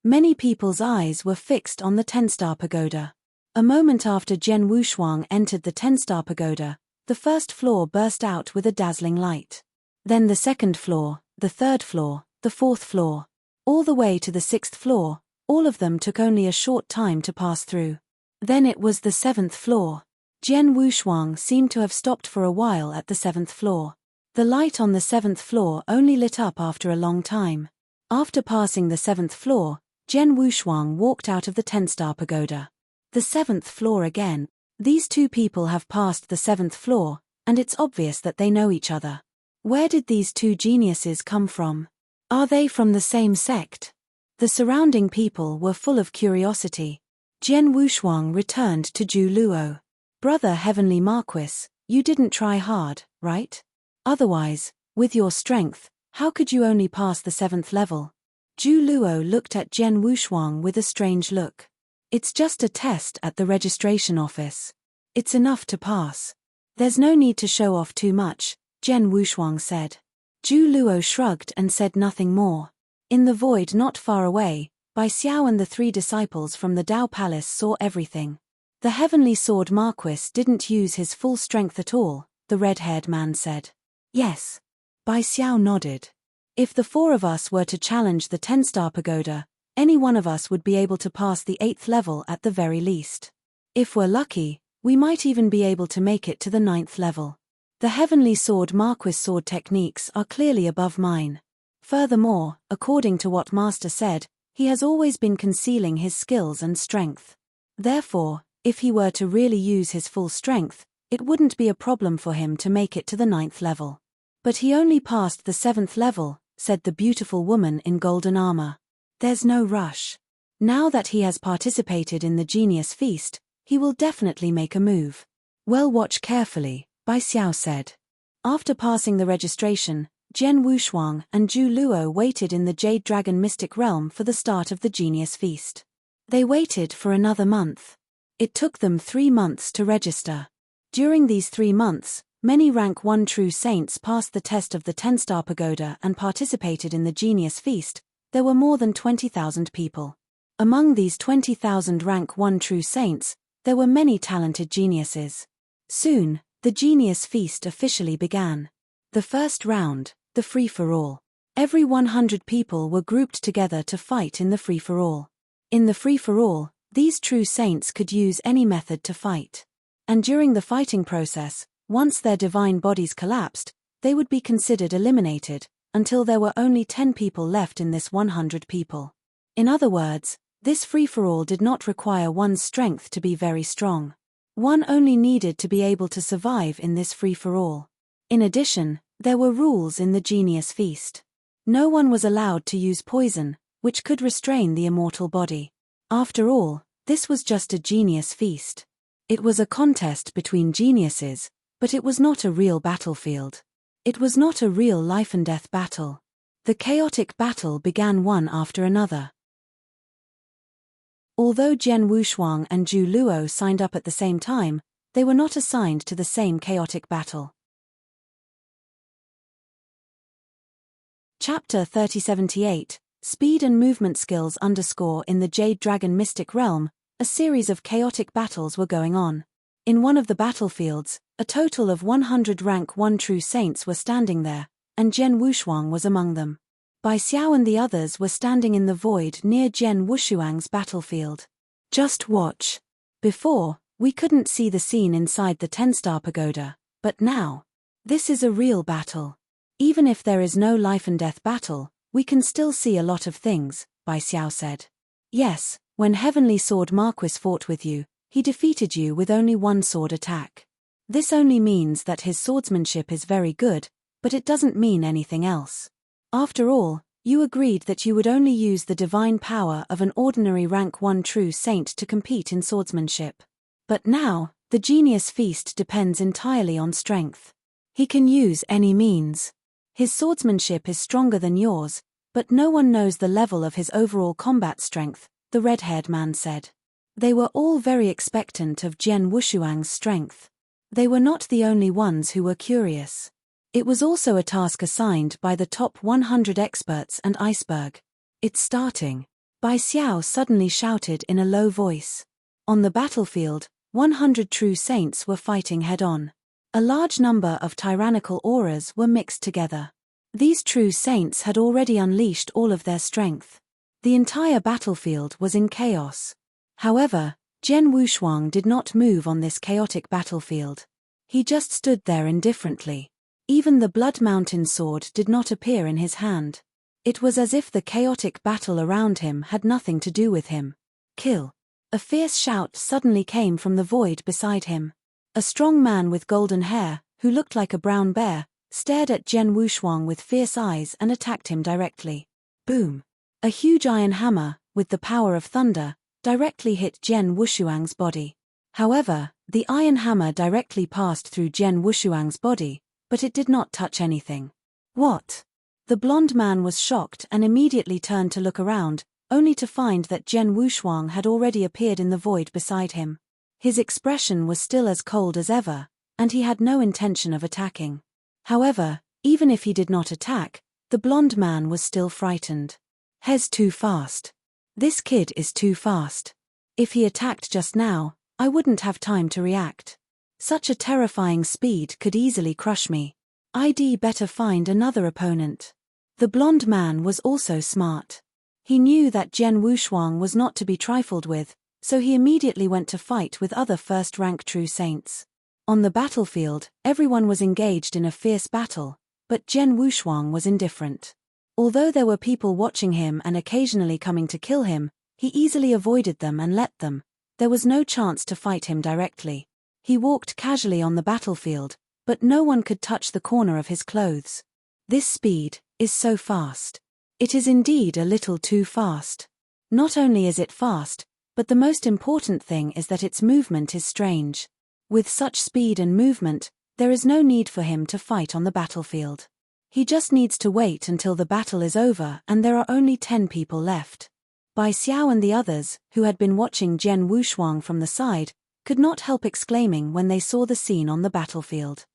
Many people's eyes were fixed on the 10-star pagoda. A moment after Jian Wushuang entered the 10-star pagoda, the first floor burst out with a dazzling light. Then the second floor, the third floor, the fourth floor. All the way to the 6th floor, all of them took only a short time to pass through. Then it was the 7th floor. Jian Wushuang seemed to have stopped for a while at the 7th floor. The light on the 7th floor only lit up after a long time. After passing the 7th floor, Jian Wushuang walked out of the 10-star pagoda. The 7th floor again. These two people have passed the 7th floor, and it's obvious that they know each other. Where did these two geniuses come from? Are they from the same sect? The surrounding people were full of curiosity. Jian Wushuang returned to Zhu Luo. Brother Heavenly Marquis, you didn't try hard, right? Otherwise, with your strength, how could you only pass the 7th level? Zhu Luo looked at Jian Wushuang with a strange look. It's just a test at the registration office. It's enough to pass. There's no need to show off too much, Jian Wushuang said. Zhu Luo shrugged and said nothing more. In the void not far away, Bai Xiao and the 3 disciples from the Dao Palace saw everything. The Heavenly Sword Marquis didn't use his full strength at all, the red-haired man said. Yes. Bai Xiao nodded. If the 4 of us were to challenge the 10-star pagoda, any one of us would be able to pass the 8th level at the very least. If we're lucky, we might even be able to make it to the 9th level. The Heavenly Sword Marquis sword techniques are clearly above mine. Furthermore, according to what Master said, he has always been concealing his skills and strength. Therefore, if he were to really use his full strength, it wouldn't be a problem for him to make it to the 9th level. But he only passed the 7th level, said the beautiful woman in golden armor. There's no rush. Now that he has participated in the Genius Feast, he will definitely make a move. Well, watch carefully, Bai Xiao said. After passing the registration, Jian Wushuang and Zhu Luo waited in the Jade Dragon Mystic Realm for the start of the Genius Feast. They waited for another month. It took them 3 months to register. During these 3 months, many rank 1 true saints passed the test of the 10-star pagoda and participated in the Genius Feast. There were more than 20,000 people. Among these 20,000 rank 1 true saints, there were many talented geniuses. Soon, the Genius Feast officially began. The first round, the free-for-all. Every 100 people were grouped together to fight in the free-for-all. In the free-for-all, these true saints could use any method to fight. And during the fighting process, once their divine bodies collapsed, they would be considered eliminated, until there were only 10 people left in this 100 people. In other words, this free-for-all did not require one's strength to be very strong. One only needed to be able to survive in this free-for-all. In addition, There were rules in the Genius Feast. No one was allowed to use poison, which could restrain the immortal body. After all, this was just a genius feast. It was a contest between geniuses, but it was not a real battlefield. It was not a real life and death battle. The chaotic battle began one after another. Although Jian Wushuang and Zhu Luo signed up at the same time, they were not assigned to the same chaotic battle. Chapter 3078, Speed and Movement Skills _ In the Jade Dragon Mystic Realm, a series of chaotic battles were going on. In one of the battlefields, a total of 100 rank 1 true saints were standing there, and Jian Wushuang was among them. Bai Xiao and the others were standing in the void near Jian Wushuang's battlefield. Just watch. Before, we couldn't see the scene inside the 10-star pagoda, but now, this is a real battle. Even if there is no life and death battle, we can still see a lot of things, Bai Xiao said. Yes, when Heavenly Sword Marquis fought with you, he defeated you with only one sword attack. This only means that his swordsmanship is very good, but it doesn't mean anything else. After all, you agreed that you would only use the divine power of an ordinary rank 1 true saint to compete in swordsmanship. But now, the Genius Feast depends entirely on strength. He can use any means. His swordsmanship is stronger than yours, but no one knows the level of his overall combat strength, the red-haired man said. They were all very expectant of Jian Wushuang's strength. They were not the only ones who were curious. It was also a task assigned by the top 100 experts and Iceberg. It's starting. Bai Xiao suddenly shouted in a low voice. On the battlefield, 100 true saints were fighting head-on. A large number of tyrannical auras were mixed together. These true saints had already unleashed all of their strength. The entire battlefield was in chaos. However, Jian Wushuang did not move on this chaotic battlefield. He just stood there indifferently. Even the Blood Mountain sword did not appear in his hand. It was as if the chaotic battle around him had nothing to do with him. Kill! A fierce shout suddenly came from the void beside him. A strong man with golden hair, who looked like a brown bear, stared at Jian Wushuang with fierce eyes and attacked him directly. Boom! A huge iron hammer, with the power of thunder, directly hit Jian Wushuang's body. However, the iron hammer directly passed through Jian Wushuang's body, but it did not touch anything. What? The blonde man was shocked and immediately turned to look around, only to find that Jian Wushuang had already appeared in the void beside him. His expression was still as cold as ever, and he had no intention of attacking. However, even if he did not attack, the blonde man was still frightened. He's too fast. This kid is too fast. If he attacked just now, I wouldn't have time to react. Such a terrifying speed could easily crush me. I'd better find another opponent. The blonde man was also smart. He knew that Jian Wushuang was not to be trifled with, so he immediately went to fight with other first-rank true saints. On the battlefield, everyone was engaged in a fierce battle, but Jian Wushuang was indifferent. Although there were people watching him and occasionally coming to kill him, he easily avoided them and let them. There was no chance to fight him directly. He walked casually on the battlefield, but no one could touch the corner of his clothes. This speed is so fast. It is indeed a little too fast. Not only is it fast, but the most important thing is that its movement is strange. With such speed and movement, there is no need for him to fight on the battlefield. He just needs to wait until the battle is over and there are only 10 people left. Bai Xiao and the others, who had been watching Jian Wushuang from the side, could not help exclaiming when they saw the scene on the battlefield.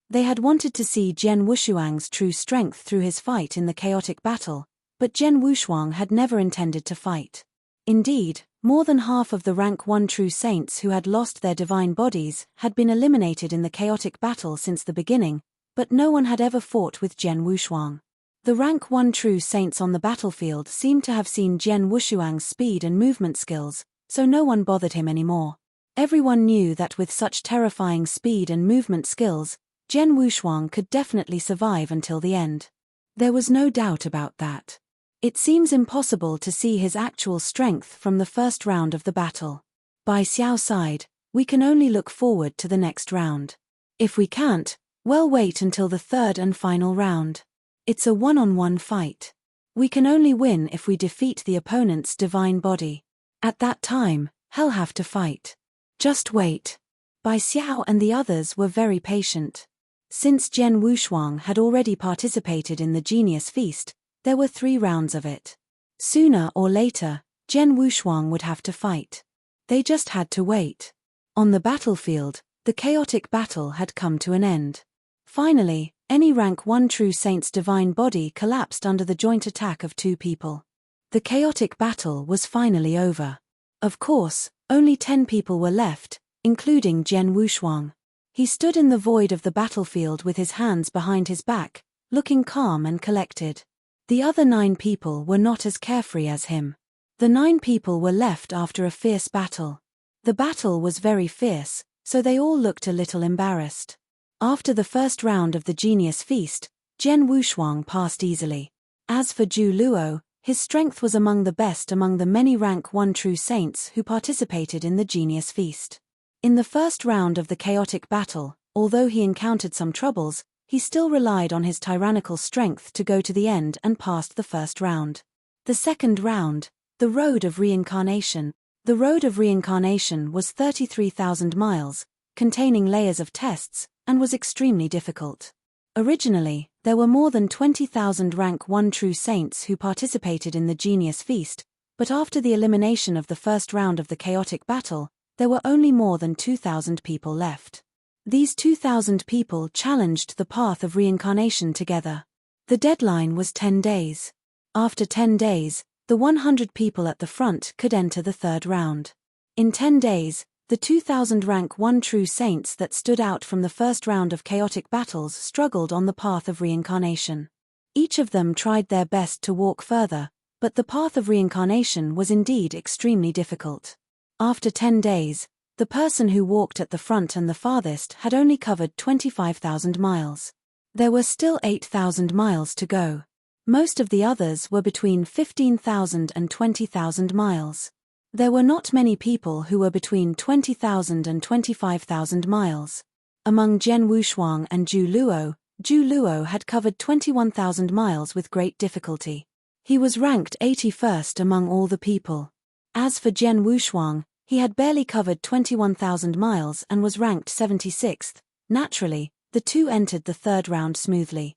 They had wanted to see Jian Wushuang's true strength through his fight in the chaotic battle, but Jian Wushuang had never intended to fight. Indeed, more than half of the rank 1 true saints who had lost their divine bodies had been eliminated in the chaotic battle since the beginning, but no one had ever fought with Jian Wushuang. The rank 1 true saints on the battlefield seemed to have seen Jian Wushuang's speed and movement skills, so no one bothered him anymore. Everyone knew that with such terrifying speed and movement skills, Jian Wushuang could definitely survive until the end. There was no doubt about that. It seems impossible to see his actual strength from the first round of the battle. Bai Xiao sighed, we can only look forward to the next round. If we can't, Well, wait until the third and final round. It's a one-on-one fight. We can only win if we defeat the opponent's divine body. At that time, hell have to fight. Just wait. Bai Xiao and the others were very patient. Since Jian Wushuang had already participated in the Genius Feast, there were 3 rounds of it. Sooner or later, Jian Wushuang would have to fight. They just had to wait. On the battlefield, the chaotic battle had come to an end. Finally, any rank 1 true saint's divine body collapsed under the joint attack of 2 people. The chaotic battle was finally over. Of course, only 10 people were left, including Jian Wushuang. He stood in the void of the battlefield with his hands behind his back, looking calm and collected. The other 9 people were not as carefree as him. The 9 people were left after a fierce battle. The battle was very fierce, so they all looked a little embarrassed. After the first round of the Genius Feast, Jian Wushuang passed easily. As for Zhu Luo, his strength was among the best among the many rank 1 true saints who participated in the Genius Feast. In the first round of the chaotic battle, although he encountered some troubles, he still relied on his tyrannical strength to go to the end and passed the first round. The second round, the Road of Reincarnation. The Road of Reincarnation was 33,000 miles, containing layers of tests, and was extremely difficult. Originally, there were more than 20,000 rank 1 true saints who participated in the Genius Feast, but after the elimination of the first round of the chaotic battle, there were only more than 2,000 people left. These 2,000 people challenged the path of reincarnation together. The deadline was 10 days. After 10 days, the 100 people at the front could enter the third round. In 10 days, the 2,000 rank 1 true saints that stood out from the first round of chaotic battles struggled on the path of reincarnation. Each of them tried their best to walk further, but the path of reincarnation was indeed extremely difficult. After 10 days, the person who walked at the front and the farthest had only covered 25,000 miles. There were still 8,000 miles to go. Most of the others were between 15,000 and 20,000 miles. There were not many people who were between 20,000 and 25,000 miles. Among Jian Wushuang and Zhu Luo had covered 21,000 miles with great difficulty. He was ranked 81st among all the people. As for Jian Wushuang, he had barely covered 21,000 miles and was ranked 76th. Naturally, the two entered the third round smoothly.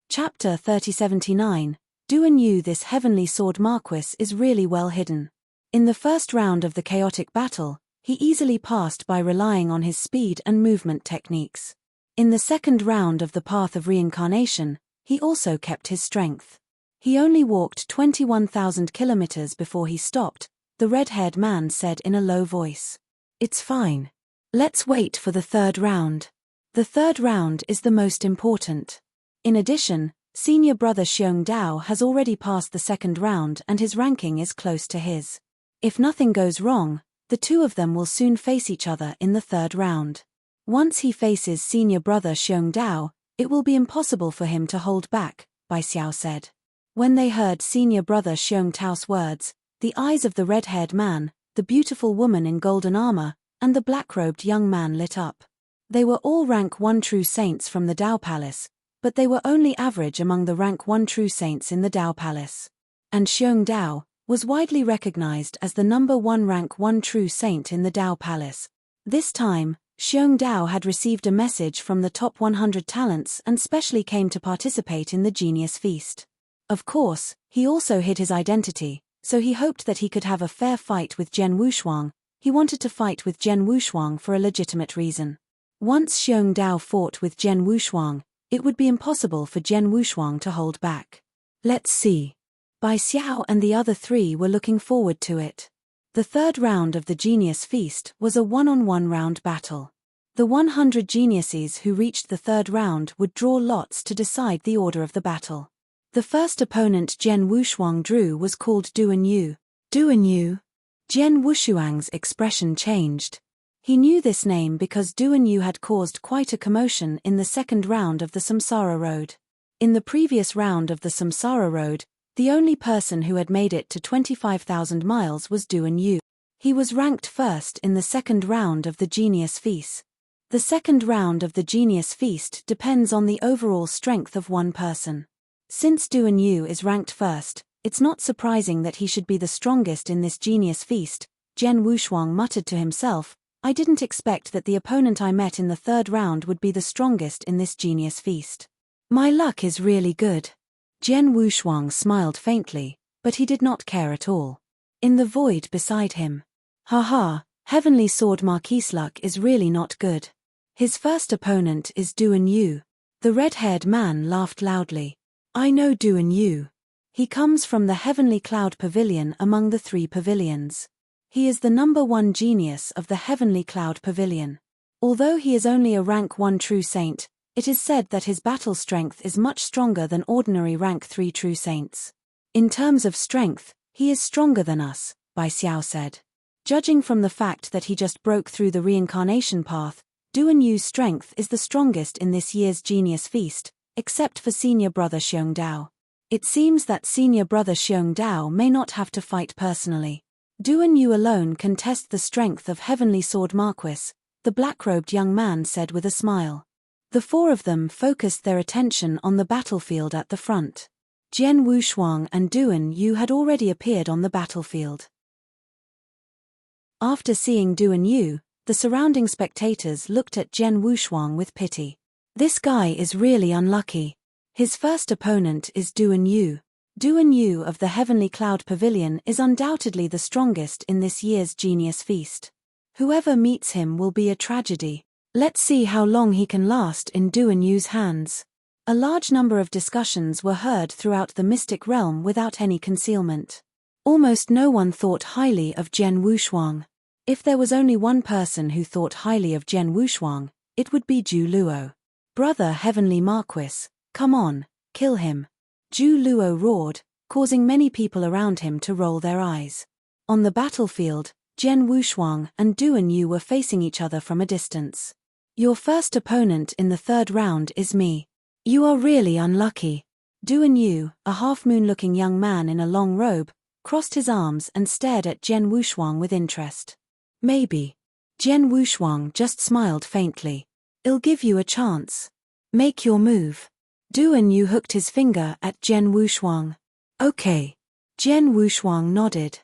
Chapter 3079. Duan Yu. This heavenly sword Marquis is really well hidden. In the first round of the chaotic battle, he easily passed by relying on his speed and movement techniques. In the second round of the path of reincarnation, he also kept his strength. He only walked 21,000 kilometers before he stopped, the red-haired man said in a low voice. It's fine. Let's wait for the third round. The third round is the most important. In addition, senior brother Xiong Dao has already passed the second round and his ranking is close to his. If nothing goes wrong, the two of them will soon face each other in the third round. Once he faces senior brother Xiong Dao, it will be impossible for him to hold back, Bai Xiao said. When they heard senior brother Xiong Dao's words, the eyes of the red-haired man, the beautiful woman in golden armor, and the black-robed young man lit up. They were all rank 1 true saints from the Dao Palace, but they were only average among the rank 1 true saints in the Dao Palace. And Xiong Dao was widely recognized as the number 1 rank 1 true saint in the Dao Palace. This time, Xiong Dao had received a message from the top 100 talents and specially came to participate in the Genius Feast. Of course, he also hid his identity, so he hoped that he could have a fair fight with Jian Wushuang. He wanted to fight with Jian Wushuang for a legitimate reason. Once Xiong Dao fought with Jian Wushuang, it would be impossible for Jian Wushuang to hold back. Let's see. Bai Xiao and the other 3 were looking forward to it. The third round of the Genius Feast was a one-on-one round battle. The 100 geniuses who reached the third round would draw lots to decide the order of the battle. The first opponent Jian Wushuang drew was called Duan Yu. Duan Yu? Jian Wushuang's expression changed. He knew this name because Duan Yu had caused quite a commotion in the second round of the Samsara Road. In the previous round of the Samsara Road, the only person who had made it to 25,000 miles was Duan Yu. He was ranked first in the second round of the Genius Feast. The second round of the Genius Feast depends on the overall strength of one person. Since Duan Yu is ranked first, it's not surprising that he should be the strongest in this Genius Feast. Jian Wushuang muttered to himself, I didn't expect that the opponent I met in the third round would be the strongest in this Genius Feast. My luck is really good. Jian Wushuang smiled faintly, but he did not care at all. In the void beside him. Haha, Heavenly Sword Marquis' luck is really not good. His first opponent is Duan Yu. The red-haired man laughed loudly. I know Duan Yu. He comes from the Heavenly Cloud Pavilion among the 3 pavilions. He is the number 1 genius of the Heavenly Cloud Pavilion. Although he is only a rank 1 true saint, it is said that his battle strength is much stronger than ordinary rank 3 true saints. In terms of strength, he is stronger than us, Bai Xiao said. Judging from the fact that he just broke through the reincarnation path, Duan Yu's strength is the strongest in this year's Genius Feast, except for senior brother Xiong Dao. It seems that senior brother Xiong Dao may not have to fight personally. Duan Yu alone can test the strength of Heavenly Sword Marquis, the black-robed young man said with a smile. The 4 of them focused their attention on the battlefield at the front. Jian Wushuang and Duan Yu had already appeared on the battlefield. After seeing Duan Yu, the surrounding spectators looked at Jian Wushuang with pity. This guy is really unlucky. His first opponent is Duan Yu. Duan Yu of the Heavenly Cloud Pavilion is undoubtedly the strongest in this year's Genius Feast. Whoever meets him will be a tragedy. Let's see how long he can last in Duan Yu's hands. A large number of discussions were heard throughout the mystic realm without any concealment. Almost no one thought highly of Jian Wushuang. If there was only one person who thought highly of Jian Wushuang, it would be Zhu Luo. Brother Heavenly Marquis, come on, kill him. Zhu Luo roared, causing many people around him to roll their eyes. On the battlefield, Jian Wushuang and Duan Yu were facing each other from a distance. Your first opponent in the third round is me. You are really unlucky. Duan Yu, a half-moon-looking young man in a long robe, crossed his arms and stared at Jian Wushuang with interest. Maybe. Jian Wushuang just smiled faintly. I'll give you a chance. Make your move. Duan Yu hooked his finger at Jian Wushuang. Okay. Jian Wushuang nodded.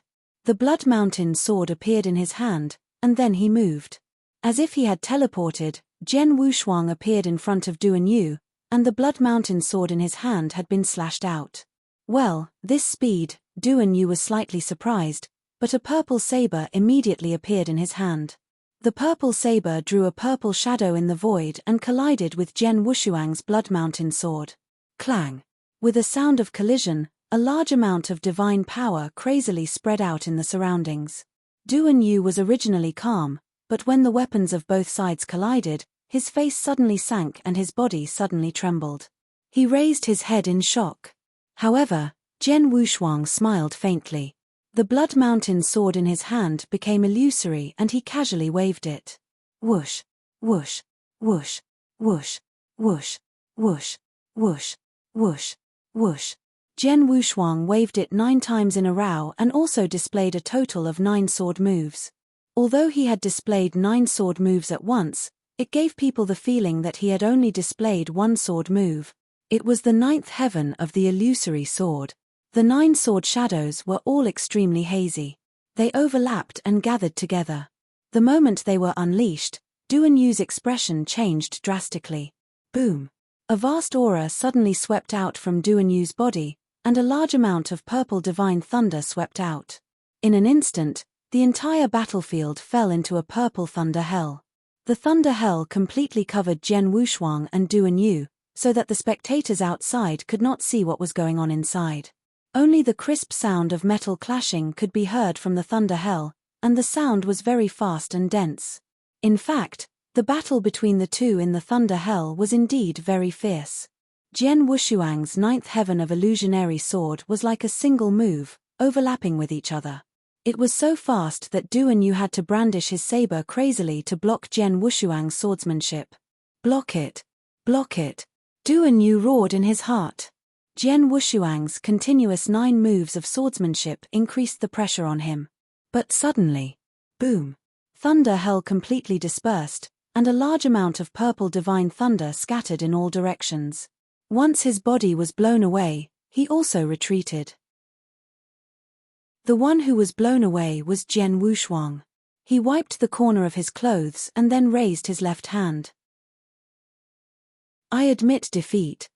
The Blood Mountain sword appeared in his hand, and then he moved. As if he had teleported, Jian Wushuang appeared in front of Duan Yu, and the Blood Mountain sword in his hand had been slashed out. Well, this speed, Duan Yu was slightly surprised, but a purple saber immediately appeared in his hand. The purple saber drew a purple shadow in the void and collided with Jian Wushuang's Blood Mountain sword. Clang! With a sound of collision, a large amount of divine power crazily spread out in the surroundings. Duan Yu was originally calm, but when the weapons of both sides collided, his face suddenly sank and his body suddenly trembled. He raised his head in shock. However, Jian Wushuang smiled faintly. The Blood Mountain sword in his hand became illusory and he casually waved it. Whoosh, whoosh, whoosh, whoosh, whoosh, whoosh, whoosh, whoosh, whoosh. Jian Wushuang waved it 9 times in a row and also displayed a total of 9 sword moves. Although he had displayed 9 sword moves at once, it gave people the feeling that he had only displayed 1 sword move. It was the 9th heaven of the illusory sword. The 9 sword shadows were all extremely hazy. They overlapped and gathered together. The moment they were unleashed, Duan Yu's expression changed drastically. Boom! A vast aura suddenly swept out from Duan Yu's body, and a large amount of purple divine thunder swept out. In an instant, the entire battlefield fell into a purple thunder hell. The thunder hell completely covered Jian Wushuang and Duan Yu, so that the spectators outside could not see what was going on inside. Only the crisp sound of metal clashing could be heard from the thunder hell, and the sound was very fast and dense. In fact, the battle between the two in the thunder hell was indeed very fierce. Jian Wushuang's 9th heaven of illusionary sword was like a single move, overlapping with each other. It was so fast that Duan Yu had to brandish his saber crazily to block Jian Wushuang's swordsmanship. Block it! Block it! Duan Yu roared in his heart. Jian Wushuang's continuous 9 moves of swordsmanship increased the pressure on him. But suddenly, Boom! Thunder hell completely dispersed, and a large amount of purple divine thunder scattered in all directions. Once his body was blown away, he also retreated. The one who was blown away was Jian Wushuang. He wiped the corner of his clothes and then raised his left hand. I admit defeat.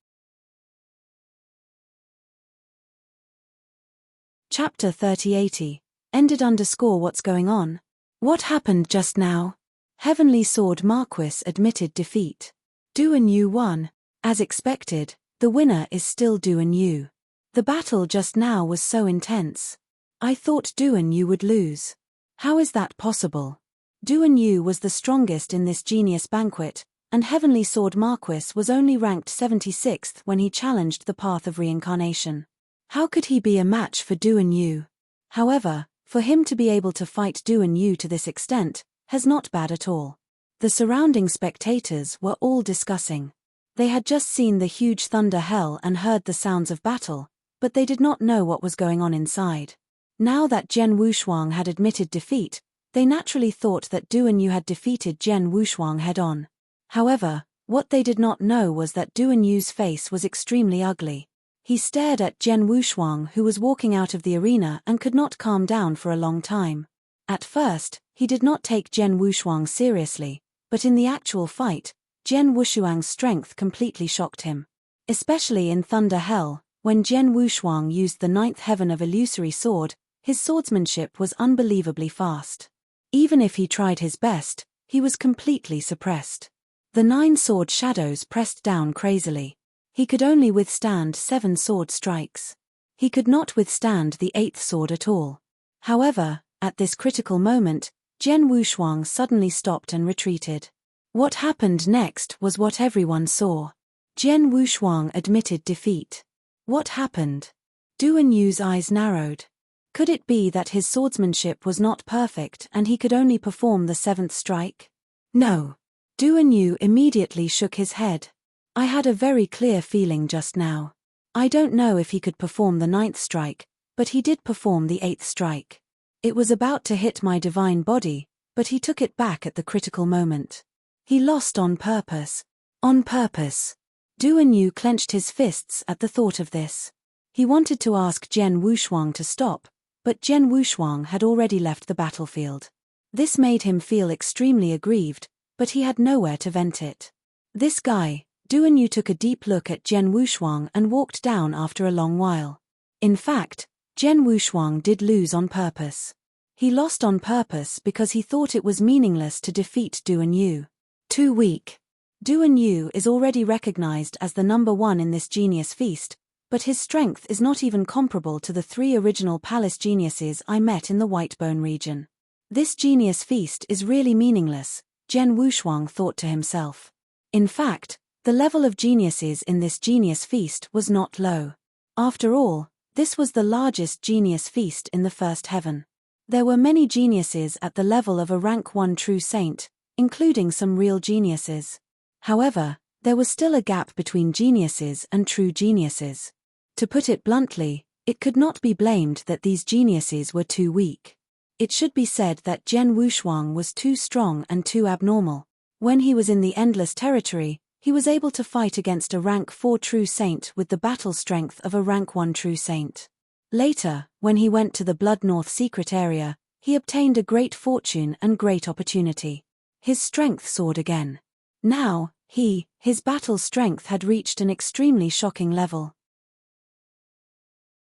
Chapter 3080. Ended _ what's going on? What happened just now? Heavenly Sword Marquis admitted defeat. Duan Yu won. As expected, the winner is still Duan Yu. The battle just now was so intense. I thought Duan Yu would lose. How is that possible? Duan Yu was the strongest in this genius banquet, and Heavenly Sword Marquis was only ranked 76th when he challenged the path of reincarnation. How could he be a match for Duan Yu? However, for him to be able to fight Duan Yu to this extent, has not bad at all. The surrounding spectators were all discussing. They had just seen the huge thunder hell and heard the sounds of battle, but they did not know what was going on inside. Now that Jian Wushuang had admitted defeat, they naturally thought that Duan Yu had defeated Jian Wushuang head-on. However, what they did not know was that Duan Yu's face was extremely ugly. He stared at Jian Wushuang, who was walking out of the arena and could not calm down for a long time. At first, he did not take Jian Wushuang seriously, but in the actual fight, Jian Wushuang's strength completely shocked him. Especially in Thunder Hell, when Jian Wushuang used the 9th heaven of illusory sword, his swordsmanship was unbelievably fast. Even if he tried his best, he was completely suppressed. The 9 sword shadows pressed down crazily. He could only withstand 7 sword strikes. He could not withstand the 8th sword at all. However, at this critical moment, Jian Wushuang suddenly stopped and retreated. What happened next was what everyone saw. Jian Wushuang admitted defeat. What happened? Duan Yu's eyes narrowed. Could it be that his swordsmanship was not perfect and he could only perform the 7th strike? No. Duan Yu immediately shook his head. I had a very clear feeling just now. I don't know if he could perform the 9th strike, but he did perform the 8th strike. It was about to hit my divine body, but he took it back at the critical moment. He lost on purpose. On purpose. Duan Yu clenched his fists at the thought of this. He wanted to ask Jian Wushuang to stop, but Jian Wushuang had already left the battlefield. This made him feel extremely aggrieved, but he had nowhere to vent it. This guy, Duan Yu took a deep look at Jian Wushuang and walked down after a long while. In fact, Jian Wushuang did lose on purpose. He lost on purpose because he thought it was meaningless to defeat Duan Yu. Too weak. Duan Yu is already recognized as the number 1 in this genius feast, but his strength is not even comparable to the 3 original palace geniuses I met in the Whitebone region. This genius feast is really meaningless, Jian Wushuang thought to himself. In fact, the level of geniuses in this genius feast was not low. After all, this was the largest genius feast in the first heaven. There were many geniuses at the level of a rank 1 true saint, including some real geniuses. However, there was still a gap between geniuses and true geniuses. To put it bluntly, it could not be blamed that these geniuses were too weak. It should be said that Jian Wushuang was too strong and too abnormal. When he was in the Endless Territory, he was able to fight against a rank 4 true saint with the battle strength of a rank 1 true saint. Later, when he went to the Blood North secret area, he obtained a great fortune and great opportunity. His strength soared again. Now, his battle strength had reached an extremely shocking level.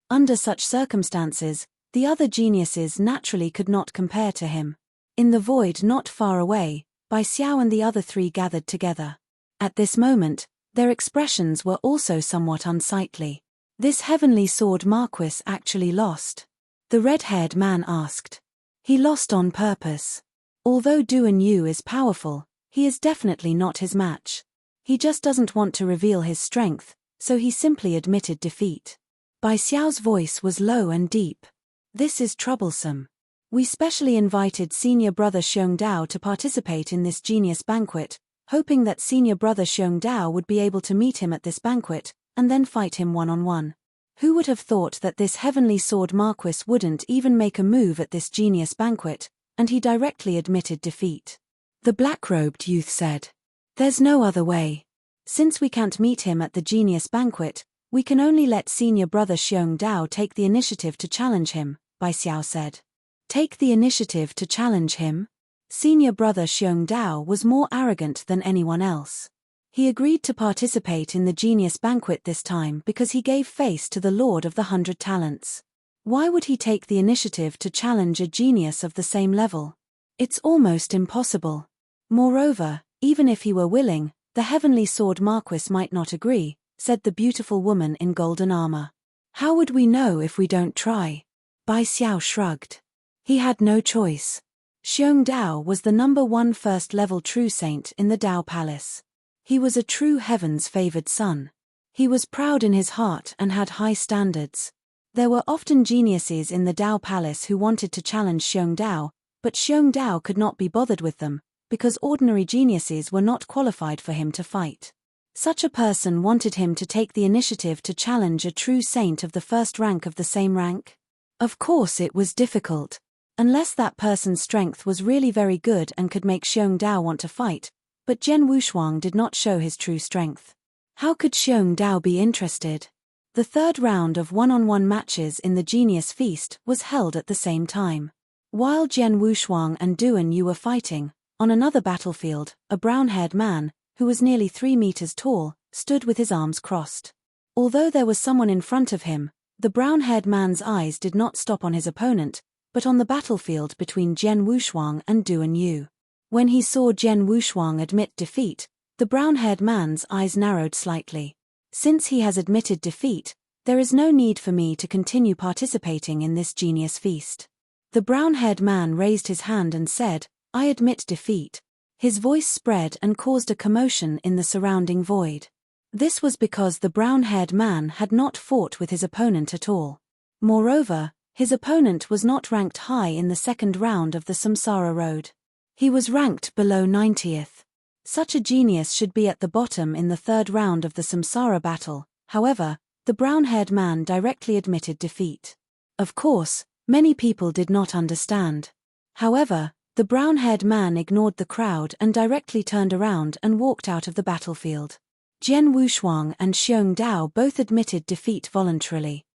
Under such circumstances, the other geniuses naturally could not compare to him. In the void not far away, Bai Xiao and the other 3 gathered together. At this moment, their expressions were also somewhat unsightly. This heavenly sword Marquis actually lost? The red-haired man asked. He lost on purpose. Although Duan Yu is powerful, he is definitely not his match. He just doesn't want to reveal his strength, so he simply admitted defeat. Bai Xiao's voice was low and deep. This is troublesome. We specially invited Senior Brother Xiong Dao to participate in this genius banquet, hoping that Senior Brother Xiong Dao would be able to meet him at this banquet, and then fight him one-on-one. Who would have thought that this heavenly sword Marquis wouldn't even make a move at this genius banquet, and he directly admitted defeat. The black-robed youth said, "There's no other way. Since we can't meet him at the genius banquet, we can only let senior brother Xiong Dao take the initiative to challenge him," Bai Xiao said. Take the initiative to challenge him? Senior brother Xiong Dao was more arrogant than anyone else. He agreed to participate in the genius banquet this time because he gave face to the Lord of the 100 Talents. Why would he take the initiative to challenge a genius of the same level? It's almost impossible. Moreover, even if he were willing, the heavenly sword Marquis might not agree, said the beautiful woman in golden armor. How would we know if we don't try? Bai Xiao shrugged. He had no choice. Xiong Dao was the #1 first-level true saint in the Dao Palace. He was a true heaven's favored son. He was proud in his heart and had high standards. There were often geniuses in the Dao Palace who wanted to challenge Xiong Dao, but Xiong Dao could not be bothered with them, because ordinary geniuses were not qualified for him to fight. Such a person wanted him to take the initiative to challenge a true saint of the first rank of the same rank. Of course it was difficult. Unless that person's strength was really very good and could make Xiong Dao want to fight, but Jian Wushuang did not show his true strength. How could Xiong Dao be interested? The third round of one-on-one matches in the Genius Feast was held at the same time. While Jian Wushuang and Duan Yu were fighting, on another battlefield, a brown-haired man, who was nearly 3 meters tall, stood with his arms crossed. Although there was someone in front of him, the brown-haired man's eyes did not stop on his opponent, but on the battlefield between Jian Wushuang and Duan Yu. When he saw Jian Wushuang admit defeat, the brown-haired man's eyes narrowed slightly. Since he has admitted defeat, there is no need for me to continue participating in this genius feast. The brown-haired man raised his hand and said, "I admit defeat." His voice spread and caused a commotion in the surrounding void. This was because the brown-haired man had not fought with his opponent at all. Moreover, his opponent was not ranked high in the second round of the Samsara Road. He was ranked below 90th. Such a genius should be at the bottom in the third round of the Samsara battle. However, the brown-haired man directly admitted defeat. Of course, many people did not understand. However, the brown-haired man ignored the crowd and directly turned around and walked out of the battlefield. Jian Wushuang and Xiong Dao both admitted defeat voluntarily.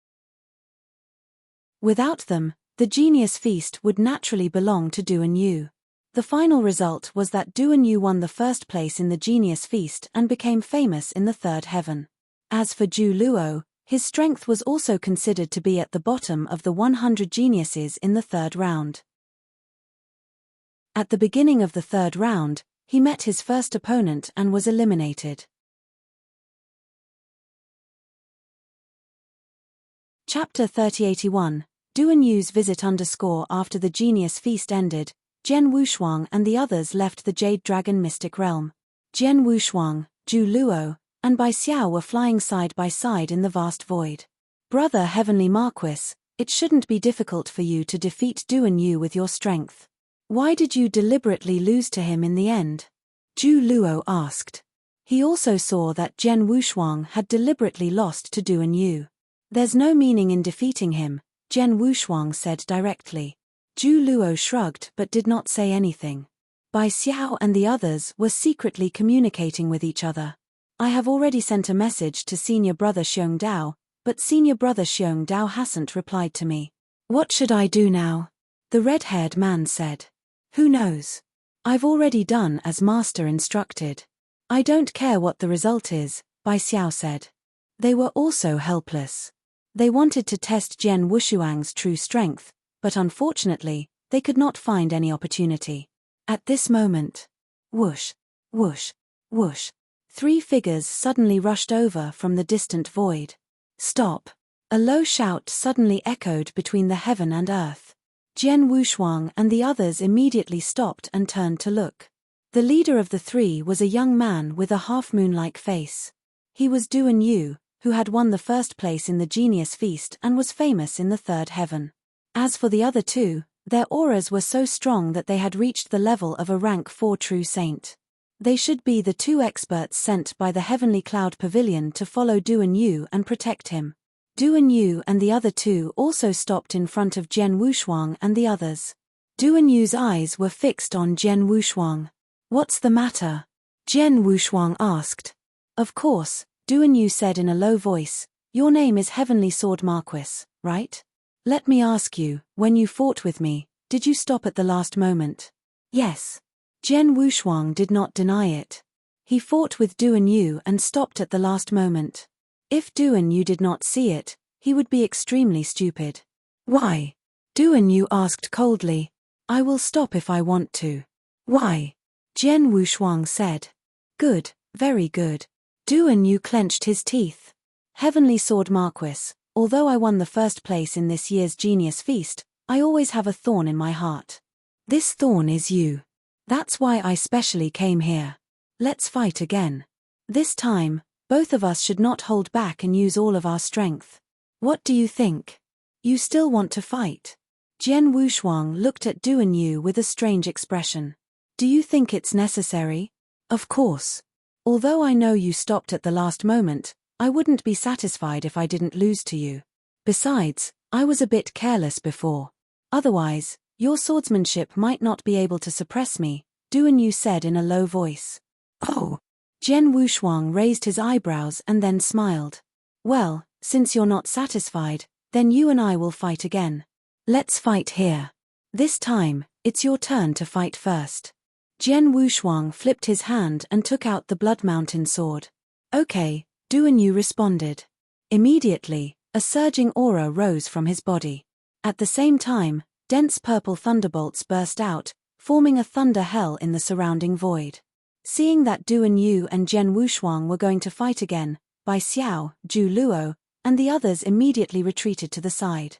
Without them, the Genius Feast would naturally belong to Duan Yu. The final result was that Duan Yu won the first place in the Genius Feast and became famous in the third heaven. As for Zhu Luo, his strength was also considered to be at the bottom of the 100 geniuses in the third round. At the beginning of the third round, he met his first opponent and was eliminated. Chapter 3081, Duan Yu's visit After the Genius Feast ended, Jian Wushuang and the others left the Jade Dragon Mystic Realm. Jian Wushuang, Zhu Luo, and Bai Xiao were flying side by side in the vast void. Brother Heavenly Marquis, it shouldn't be difficult for you to defeat Duan Yu with your strength. Why did you deliberately lose to him in the end? Zhu Luo asked. He also saw that Jian Wushuang had deliberately lost to Duan Yu. There's no meaning in defeating him, Jian Wushuang said directly. Zhu Luo shrugged but did not say anything. Bai Xiao and the others were secretly communicating with each other. I have already sent a message to senior brother Xiong Dao, but senior brother Xiong Dao hasn't replied to me. What should I do now? The red-haired man said. Who knows? I've already done as master instructed. I don't care what the result is, Bai Xiao said. They were also helpless. They wanted to test Jian Wushuang's true strength, but unfortunately, they could not find any opportunity. At this moment, whoosh, whoosh, whoosh, 3 figures suddenly rushed over from the distant void. Stop! A low shout suddenly echoed between the heaven and earth. Jian Wushuang and the others immediately stopped and turned to look. The leader of the 3 was a young man with a half-moon-like face. He was Duan Yu, who had won the first place in the Genius Feast and was famous in the third heaven. As for the other 2, their auras were so strong that they had reached the level of a rank 4 true saint. They should be the 2 experts sent by the Heavenly Cloud Pavilion to follow Duan Yu and protect him. Duan Yu and the other 2 also stopped in front of Jian Wushuang and the others. Duan Yu's eyes were fixed on Jian Wushuang. What's the matter? Jian Wushuang asked. Of course, Duan Yu said in a low voice, your name is Heavenly Sword Marquis, right? Let me ask you, when you fought with me, did you stop at the last moment? Yes. Jian Wushuang did not deny it. He fought with Duan Yu and stopped at the last moment. If Duan Yu did not see it, he would be extremely stupid. Why? Duan Yu asked coldly. I will stop if I want to. Why? Jian Wushuang said. Good, very good. Duan Yu clenched his teeth. Heavenly Sword Marquis, although I won the first place in this year's Genius Feast, I always have a thorn in my heart. This thorn is you. That's why I specially came here. Let's fight again. This time, both of us should not hold back and use all of our strength. What do you think? You still want to fight? Jian Wushuang looked at Duan Yu with a strange expression. Do you think it's necessary? Of course. Although I know you stopped at the last moment, I wouldn't be satisfied if I didn't lose to you. Besides, I was a bit careless before. Otherwise, your swordsmanship might not be able to suppress me, Duan Yu said in a low voice. Oh! Jian Wushuang raised his eyebrows and then smiled. Well, since you're not satisfied, then you and I will fight again. Let's fight here. This time, it's your turn to fight first. Jian Wushuang flipped his hand and took out the Blood Mountain sword. Okay, Duan Yu responded. Immediately, a surging aura rose from his body. At the same time, dense purple thunderbolts burst out, forming a thunder hell in the surrounding void. Seeing that Duan Yu and Jian Wushuang were going to fight again, Bai Xiao, Zhu Luo, and the others immediately retreated to the side.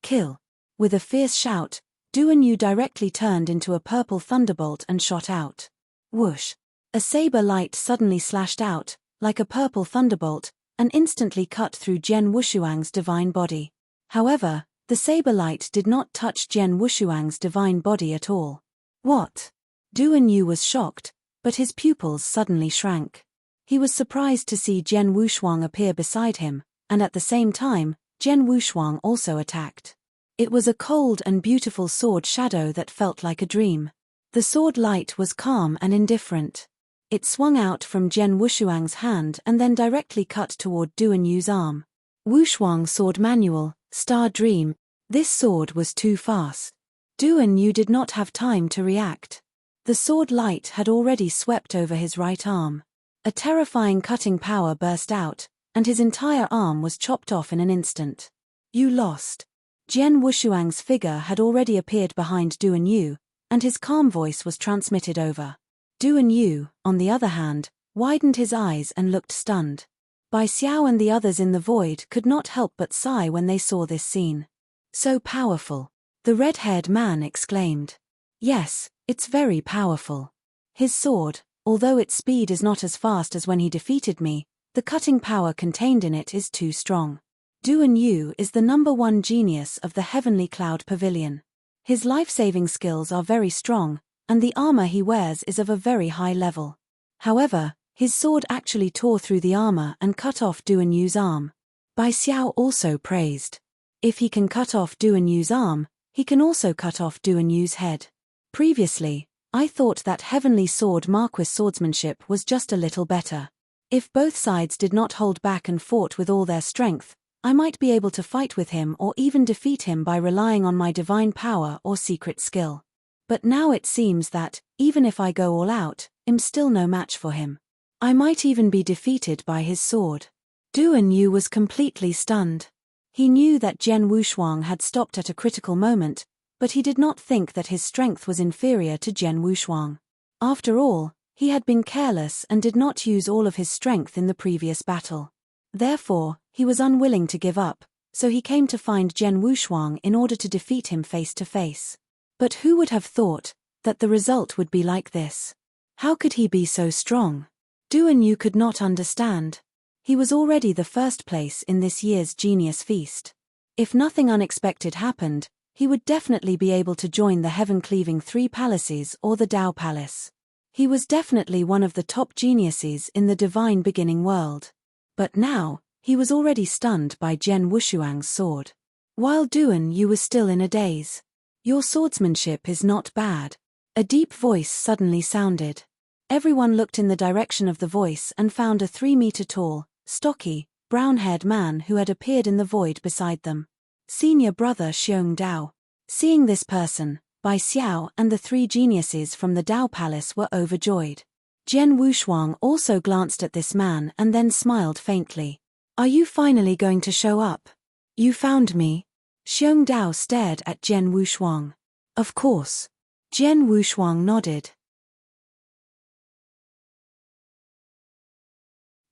Kill. With a fierce shout, Duan Yu directly turned into a purple thunderbolt and shot out. Whoosh! A saber light suddenly slashed out, like a purple thunderbolt, and instantly cut through Jian Wushuang's divine body. However, the saber light did not touch Jian Wushuang's divine body at all. What? Duan Yu was shocked, but his pupils suddenly shrank. He was surprised to see Jian Wushuang appear beside him, and at the same time, Jian Wushuang also attacked. It was a cold and beautiful sword shadow that felt like a dream. The sword light was calm and indifferent. It swung out from Jian Wushuang's hand and then directly cut toward Duan Yu's arm. Wushuang Sword Manual, Star Dream. This sword was too fast. Duan Yu did not have time to react. The sword light had already swept over his right arm. A terrifying cutting power burst out, and his entire arm was chopped off in an instant. You lost. Jian Wushuang's figure had already appeared behind Duan Yu, and his calm voice was transmitted over. Duan Yu, on the other hand, widened his eyes and looked stunned. Bai Xiao and the others in the void could not help but sigh when they saw this scene. So powerful. The red-haired man exclaimed. Yes, it's very powerful. His sword, although its speed is not as fast as when he defeated me, the cutting power contained in it is too strong. Duan Yu is the #1 genius of the Heavenly Cloud Pavilion. His life-saving skills are very strong, and the armor he wears is of a very high level. However, his sword actually tore through the armor and cut off Duan Yu's arm. Bai Xiao also praised. If he can cut off Duan Yu's arm, he can also cut off Duan Yu's head. Previously, I thought that Heavenly Sword Marquis swordsmanship was just a little better. If both sides did not hold back and fought with all their strength, I might be able to fight with him or even defeat him by relying on my divine power or secret skill. But now it seems that, even if I go all out, I'm still no match for him. I might even be defeated by his sword. Duan Yu was completely stunned. He knew that Jian Wushuang had stopped at a critical moment, but he did not think that his strength was inferior to Jian Wushuang. After all, he had been careless and did not use all of his strength in the previous battle. Therefore, he was unwilling to give up, so he came to find Jian Wushuang in order to defeat him face to face. But who would have thought that the result would be like this? How could he be so strong? Duan Yu could not understand. He was already the first place in this year's Genius Feast. If nothing unexpected happened, he would definitely be able to join the heaven-cleaving 3 palaces or the Tao Palace. He was definitely one of the top geniuses in the divine beginning world. But now, he was already stunned by Jian Wushuang's sword. While Duan Yu was still in a daze. Your swordsmanship is not bad. A deep voice suddenly sounded. Everyone looked in the direction of the voice and found a 3-meter-tall, stocky, brown-haired man who had appeared in the void beside them. Senior brother Xiong Dao. Seeing this person, Bai Xiao and the 3 geniuses from the Dao Palace were overjoyed. Jian Wushuang also glanced at this man and then smiled faintly. Are you finally going to show up? You found me? Xiong Dao stared at Jian Wushuang. Of course. Jian Wushuang nodded.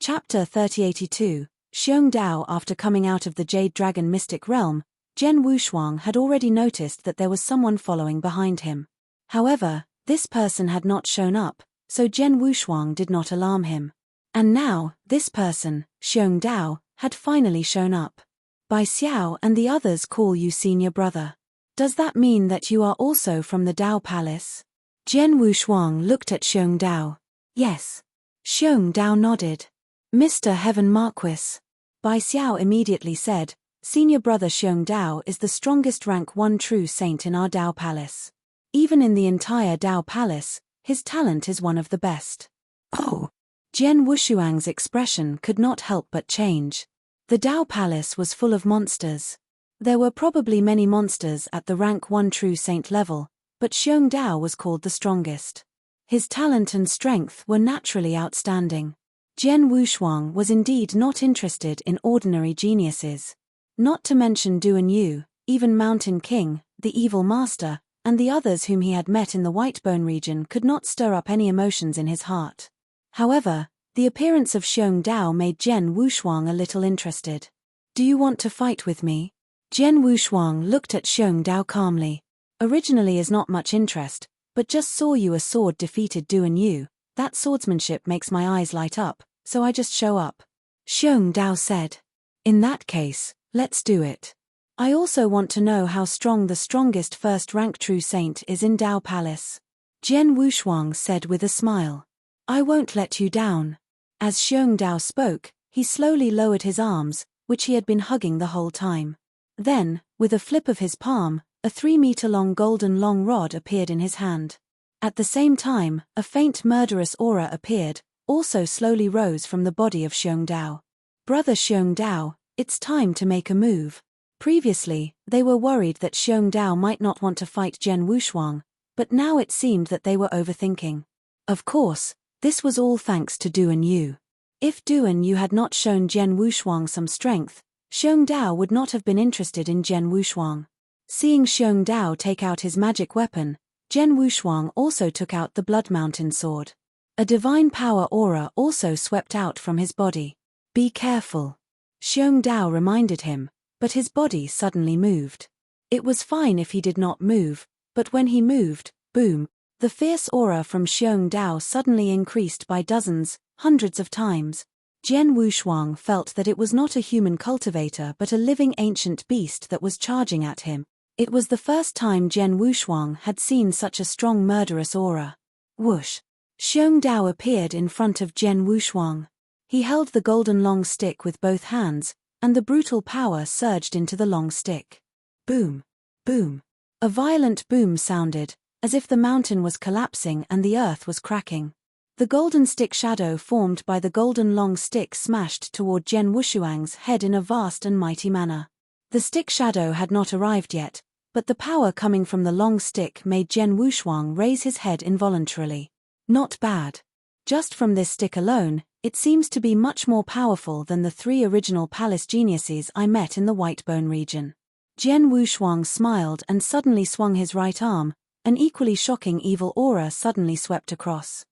Chapter 3082. Xiong Dao. After coming out of the Jade Dragon mystic realm, Jian Wushuang had already noticed that there was someone following behind him. However, this person had not shown up, so Jian Wushuang did not alarm him. And now, this person, Xiong Dao, had finally shown up. Bai Xiao and the others call you senior brother. Does that mean that you are also from the Dao Palace? Jian Wushuang looked at Xiong Dao. Yes. Xiong Dao nodded. Mr. Heaven Marquis. Bai Xiao immediately said, Senior brother Xiong Dao is the strongest rank 1 true saint in our Dao Palace. Even in the entire Dao Palace, his talent is one of the best. Oh! Jian Wushuang's expression could not help but change. The Dao Palace was full of monsters. There were probably many monsters at the rank 1 true saint level, but Xiong Dao was called the strongest. His talent and strength were naturally outstanding. Jian Wushuang was indeed not interested in ordinary geniuses. Not to mention Duan Yu, even Mountain King, the evil master, and the others whom he had met in the Whitebone region could not stir up any emotions in his heart. However, the appearance of Xiong Dao made Jian Wushuang a little interested. Do you want to fight with me? Jian Wushuang looked at Xiong Dao calmly. Originally is not much interest, but just saw you a sword defeated Duan Yu. That swordsmanship makes my eyes light up, so I just show up. Xiong Dao said. In that case, let's do it. I also want to know how strong the strongest first-rank true saint is in Dao Palace. Jian Wushuang said with a smile. I won't let you down. As Xiong Dao spoke, he slowly lowered his arms, which he had been hugging the whole time. Then, with a flip of his palm, a 3-meter-long golden long rod appeared in his hand. At the same time, a faint murderous aura appeared, also slowly rose from the body of Xiong Dao. Brother Xiong Dao, it's time to make a move. Previously, they were worried that Xiong Dao might not want to fight Jian Wushuang, but now it seemed that they were overthinking. Of course, this was all thanks to Duan Yu. If Duan Yu had not shown Jian Wushuang some strength, Xiong Dao would not have been interested in Jian Wushuang. Seeing Xiong Dao take out his magic weapon, Jian Wushuang also took out the Blood Mountain sword. A divine power aura also swept out from his body. Be careful. Xiong Dao reminded him, but his body suddenly moved. It was fine if he did not move, but when he moved, boom, the fierce aura from Xiong Dao suddenly increased by dozens, hundreds of times. Jian Wushuang felt that it was not a human cultivator but a living ancient beast that was charging at him. It was the first time Jian Wushuang had seen such a strong murderous aura. Whoosh! Xiong Dao appeared in front of Jian Wushuang. He held the golden long stick with both hands, and the brutal power surged into the long stick. Boom! Boom! A violent boom sounded, as if the mountain was collapsing and the earth was cracking. The golden stick shadow formed by the golden long stick smashed toward Jian Wushuang's head in a vast and mighty manner. The stick shadow had not arrived yet, but the power coming from the long stick made Jian Wushuang raise his head involuntarily. Not bad. Just from this stick alone, it seems to be much more powerful than the 3 original palace geniuses I met in the Whitebone region. Jian Wushuang smiled and suddenly swung his right arm. An equally shocking evil aura suddenly swept across.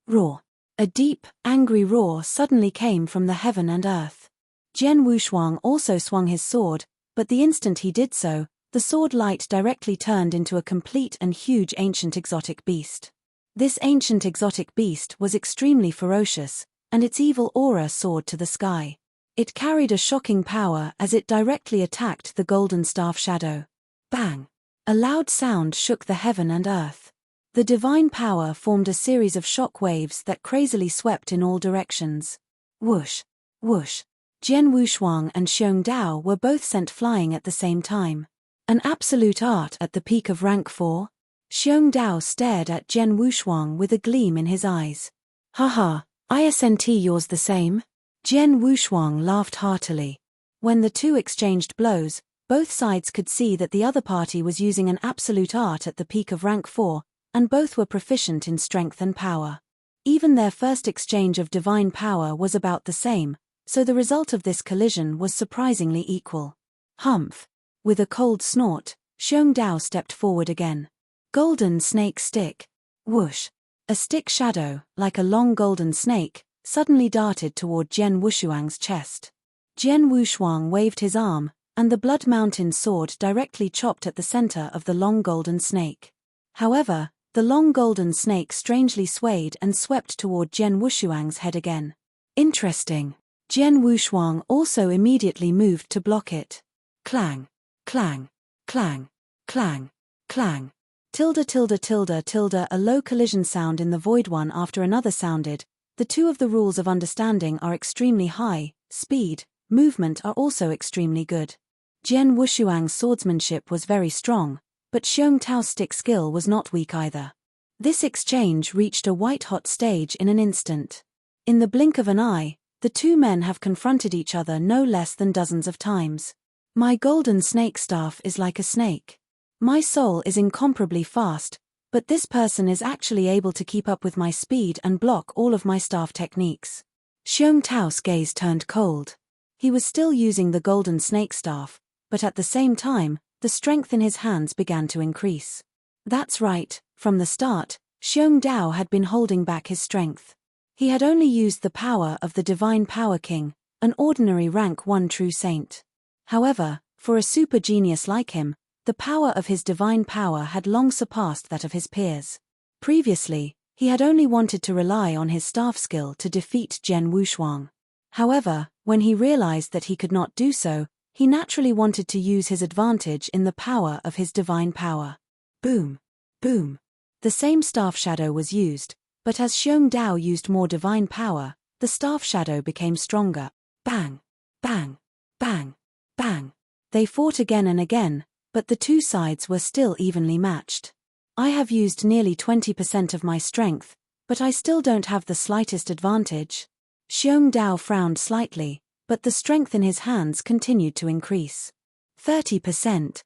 Roar. A deep, angry roar suddenly came from the heaven and earth. Jian Wushuang also swung his sword, but the instant he did so, the sword light directly turned into a complete and huge ancient exotic beast. This ancient exotic beast was extremely ferocious, and its evil aura soared to the sky. It carried a shocking power as it directly attacked the golden staff shadow. Bang! A loud sound shook the heaven and earth. The divine power formed a series of shock waves that crazily swept in all directions. Whoosh! Whoosh! Jian Wushuang and Xiong Dao were both sent flying at the same time. An absolute art at the peak of rank 4? Xiong Dao stared at Jian Wushuang with a gleam in his eyes. Haha, isn't yours the same? Jian Wushuang laughed heartily. When the two exchanged blows, both sides could see that the other party was using an absolute art at the peak of rank 4, and both were proficient in strength and power. Even their first exchange of divine power was about the same, so the result of this collision was surprisingly equal. Humph! With a cold snort, Xiong Dao stepped forward again. Golden snake stick. Whoosh! A stick shadow, like a long golden snake, suddenly darted toward Jian Wushuang's chest. Jian Wushuang waved his arm, and the Blood Mountain sword directly chopped at the center of the long golden snake. However, the long golden snake strangely swayed and swept toward Jian Wushuang's head again. Interesting. Jian Wushuang also immediately moved to block it. Clang, clang, clang, clang, clang. Tilde tilde tilde tilde. A low collision sound in the void one after another sounded. The two of the rules of understanding are extremely high, speed, movement are also extremely good. Jian Wushuang's swordsmanship was very strong, but Xiong Tao's stick skill was not weak either. This exchange reached a white-hot stage in an instant. In the blink of an eye, the two men have confronted each other no less than dozens of times. My golden snake staff is like a snake. My soul is incomparably fast, but this person is actually able to keep up with my speed and block all of my staff techniques. Xiong Tao's gaze turned cold. He was still using the golden snake staff, but at the same time, the strength in his hands began to increase. That's right, from the start, Xiong Dao had been holding back his strength. He had only used the power of the Divine Power King, an ordinary rank 1 true saint. However, for a super genius like him, the power of his divine power had long surpassed that of his peers. Previously, he had only wanted to rely on his staff skill to defeat Jian Wushuang. However, when he realized that he could not do so, he naturally wanted to use his advantage in the power of his divine power. Boom! Boom! The same staff shadow was used, but as Xiong Dao used more divine power, the staff shadow became stronger. Bang! Bang! Bang! Bang! They fought again and again, but the two sides were still evenly matched. I have used nearly 20% of my strength, but I still don't have the slightest advantage. Xiong Dao frowned slightly, but the strength in his hands continued to increase. 30%.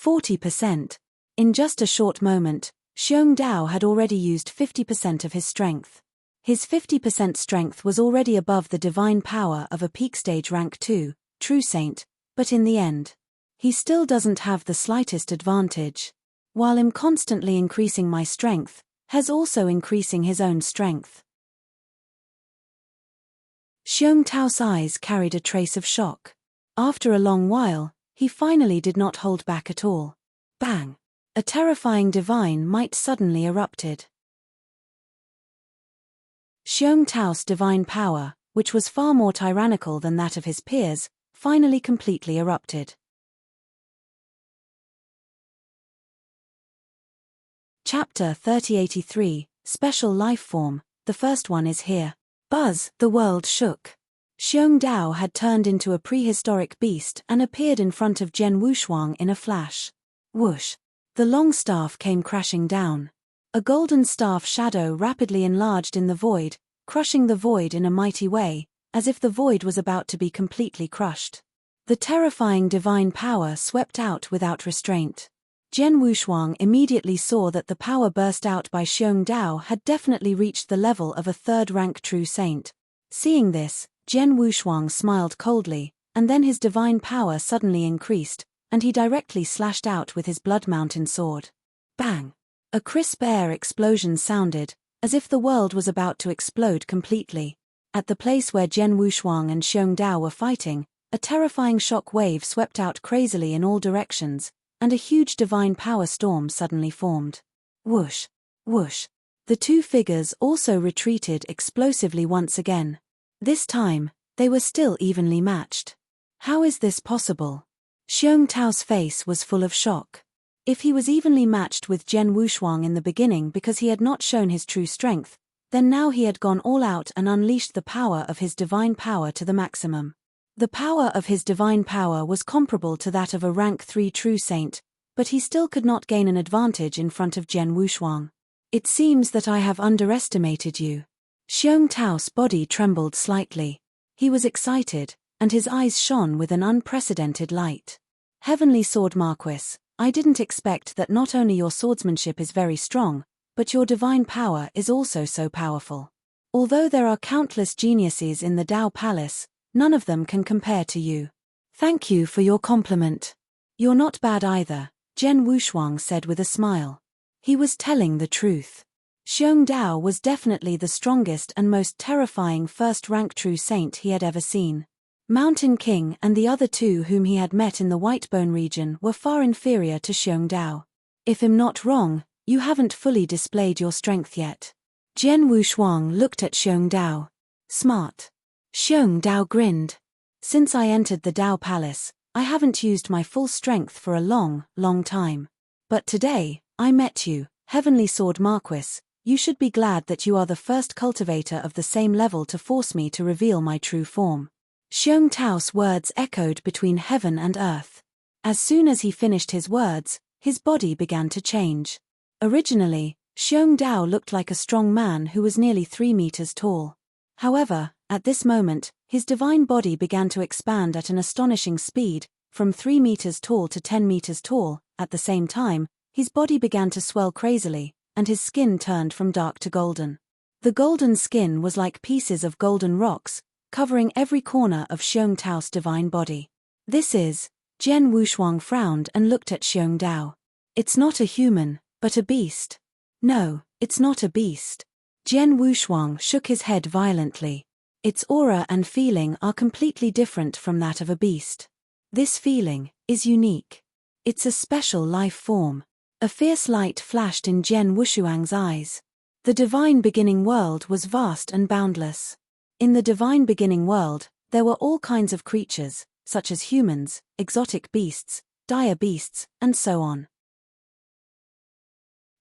40%. In just a short moment, Xiong Dao had already used 50% of his strength. His 50% strength was already above the divine power of a peak stage rank 2, true saint, but in the end, he still doesn't have the slightest advantage. While I'm constantly increasing my strength, he's also increasing his own strength. Xiong Tao's eyes carried a trace of shock. After a long while, he finally did not hold back at all. Bang! A terrifying divine might suddenly erupted. Xiong Tao's divine power, which was far more tyrannical than that of his peers, finally completely erupted. Chapter 3083, Special Life Form, the first one is here. Buzz, the world shook. Xiong Dao had turned into a prehistoric beast and appeared in front of Jian Wushuang in a flash. Whoosh! The long staff came crashing down. A golden staff shadow rapidly enlarged in the void, crushing the void in a mighty way, as if the void was about to be completely crushed. The terrifying divine power swept out without restraint. Jian Wushuang immediately saw that the power burst out by Xiong Dao had definitely reached the level of a third-rank true saint. Seeing this, Jian Wushuang smiled coldly, and then his divine power suddenly increased, and he directly slashed out with his Blood Mountain sword. Bang! A crisp air explosion sounded, as if the world was about to explode completely. At the place where Jian Wushuang and Xiong Dao were fighting, a terrifying shock wave swept out crazily in all directions, and a huge divine power storm suddenly formed. Whoosh! Whoosh! The two figures also retreated explosively once again. This time, they were still evenly matched. How is this possible? Xiong Tao's face was full of shock. If he was evenly matched with Jian Wushuang in the beginning because he had not shown his true strength, then now he had gone all out and unleashed the power of his divine power to the maximum. The power of his divine power was comparable to that of a rank 3 true saint, but he still could not gain an advantage in front of Jian Wushuang. It seems that I have underestimated you. Xiong Tao's body trembled slightly. He was excited, and his eyes shone with an unprecedented light. Heavenly Sword Marquis, I didn't expect that not only your swordsmanship is very strong, but your divine power is also so powerful. Although there are countless geniuses in the Dao Palace, none of them can compare to you. Thank you for your compliment. You're not bad either, Jian Wushuang said with a smile. He was telling the truth. Xiong Dao was definitely the strongest and most terrifying first-rank true saint he had ever seen. Mountain King and the other two whom he had met in the Whitebone region were far inferior to Xiong Dao. If I'm not wrong, you haven't fully displayed your strength yet. Jian Wushuang looked at Xiong Dao. Smart. Xiong Dao grinned. Since I entered the Dao Palace, I haven't used my full strength for a long, long time. But today, I met you, Heavenly Sword Marquis. You should be glad that you are the first cultivator of the same level to force me to reveal my true form. Xiong Tao's words echoed between heaven and earth. As soon as he finished his words, his body began to change. Originally, Xiong Dao looked like a strong man who was nearly 3 meters tall. However, at this moment, his divine body began to expand at an astonishing speed, from 3 meters tall to 10 meters tall. At the same time, his body began to swell crazily, and his skin turned from dark to golden. The golden skin was like pieces of golden rocks, covering every corner of Xiong Tao's divine body. This is, Jian Wushuang frowned and looked at Xiong Dao. It's not a human, but a beast. No, it's not a beast. Jian Wushuang shook his head violently. Its aura and feeling are completely different from that of a beast. This feeling is unique. It's a special life form. A fierce light flashed in Jian Wushuang's eyes. The divine beginning world was vast and boundless. In the divine beginning world, there were all kinds of creatures, such as humans, exotic beasts, dire beasts, and so on.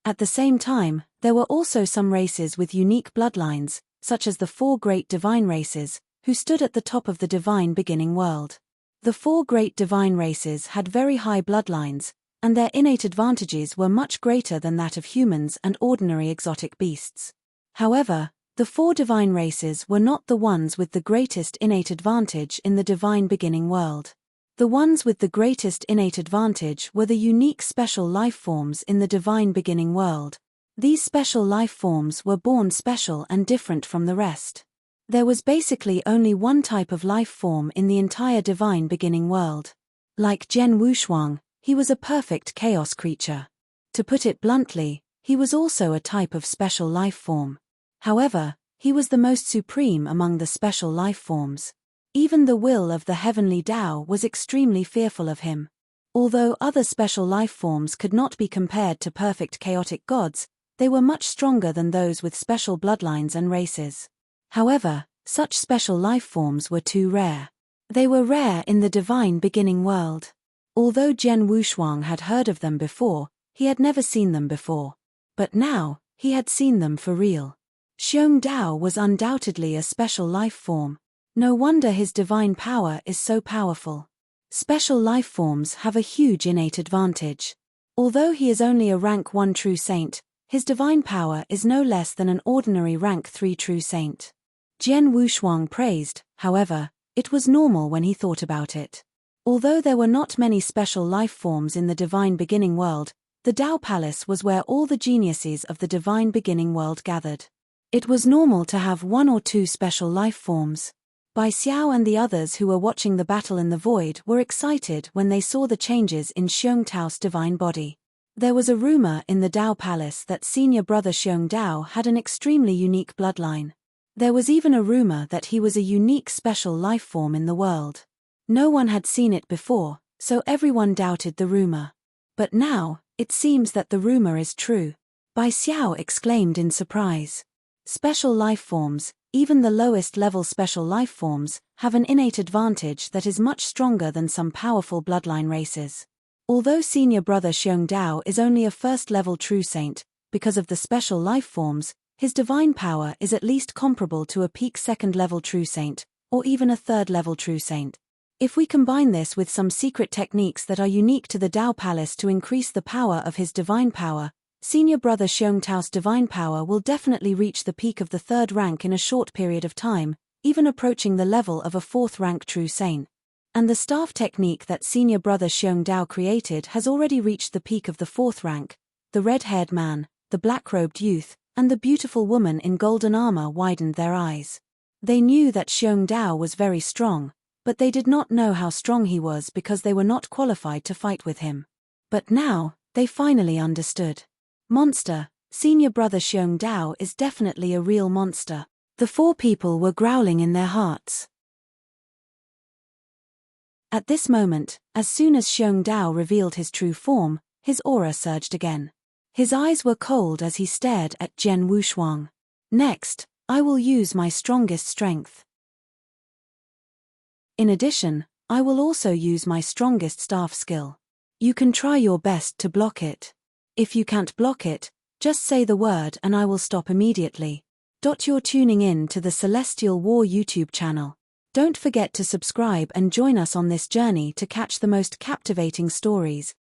At the same time, there were also some races with unique bloodlines, such as the 4 great divine races, who stood at the top of the divine beginning world. The 4 great divine races had very high bloodlines, and their innate advantages were much greater than that of humans and ordinary exotic beasts. However, the 4 divine races were not the ones with the greatest innate advantage in the divine beginning world. The ones with the greatest innate advantage were the unique special life forms in the divine beginning world. These special life forms were born special and different from the rest. There was basically only one type of life form in the entire divine beginning world. Like Jian Wushuang, he was a perfect chaos creature. To put it bluntly, he was also a type of special life form. However, he was the most supreme among the special life forms. Even the will of the heavenly Tao was extremely fearful of him. Although other special life forms could not be compared to perfect chaotic gods, they were much stronger than those with special bloodlines and races. However, such special life forms were too rare. They were rare in the divine beginning world. Although Jian Wushuang had heard of them before, he had never seen them before. But now, he had seen them for real. Xiong Dao was undoubtedly a special life form. No wonder his divine power is so powerful. Special life forms have a huge innate advantage. Although he is only a rank 1 true saint, his divine power is no less than an ordinary rank 3 true saint. Jian Wushuang praised, however, it was normal when he thought about it. Although there were not many special life forms in the divine beginning world, the Dao Palace was where all the geniuses of the divine beginning world gathered. It was normal to have 1 or 2 special life forms. Bai Xiao and the others who were watching the battle in the void were excited when they saw the changes in Xiong Tao's divine body. There was a rumor in the Dao Palace that senior brother Xiong Dao had an extremely unique bloodline. There was even a rumor that he was a unique special life form in the world. No one had seen it before, so everyone doubted the rumor. But now, it seems that the rumor is true. Bai Xiao exclaimed in surprise. Special life forms, even the lowest level special life forms, have an innate advantage that is much stronger than some powerful bloodline races. Although senior brother Xiong Dao is only a first-level true saint, because of the special life forms, his divine power is at least comparable to a peak second-level true saint, or even a third-level true saint. If we combine this with some secret techniques that are unique to the Dao Palace to increase the power of his divine power, Senior Brother Xiongtao's divine power will definitely reach the peak of the 3rd rank in a short period of time, even approaching the level of a 4th rank true saint. And the staff technique that Senior Brother Xiongdao created has already reached the peak of the 4th rank. The red-haired man, the black-robed youth, and the beautiful woman in golden armor widened their eyes. They knew that Xiongdao was very strong, but they did not know how strong he was because they were not qualified to fight with him. But now, they finally understood. Monster, Senior Brother Xiongdao is definitely a real monster. The 4 people were growling in their hearts. At this moment, as soon as Xiongdao revealed his true form, his aura surged again. His eyes were cold as he stared at Jian Wushuang. Next, I will use my strongest strength. In addition, I will also use my strongest staff skill. You can try your best to block it. If you can't block it, just say the word and I will stop immediately. You're tuning in to the Celestial War YouTube channel. Don't forget to subscribe and join us on this journey to catch the most captivating stories.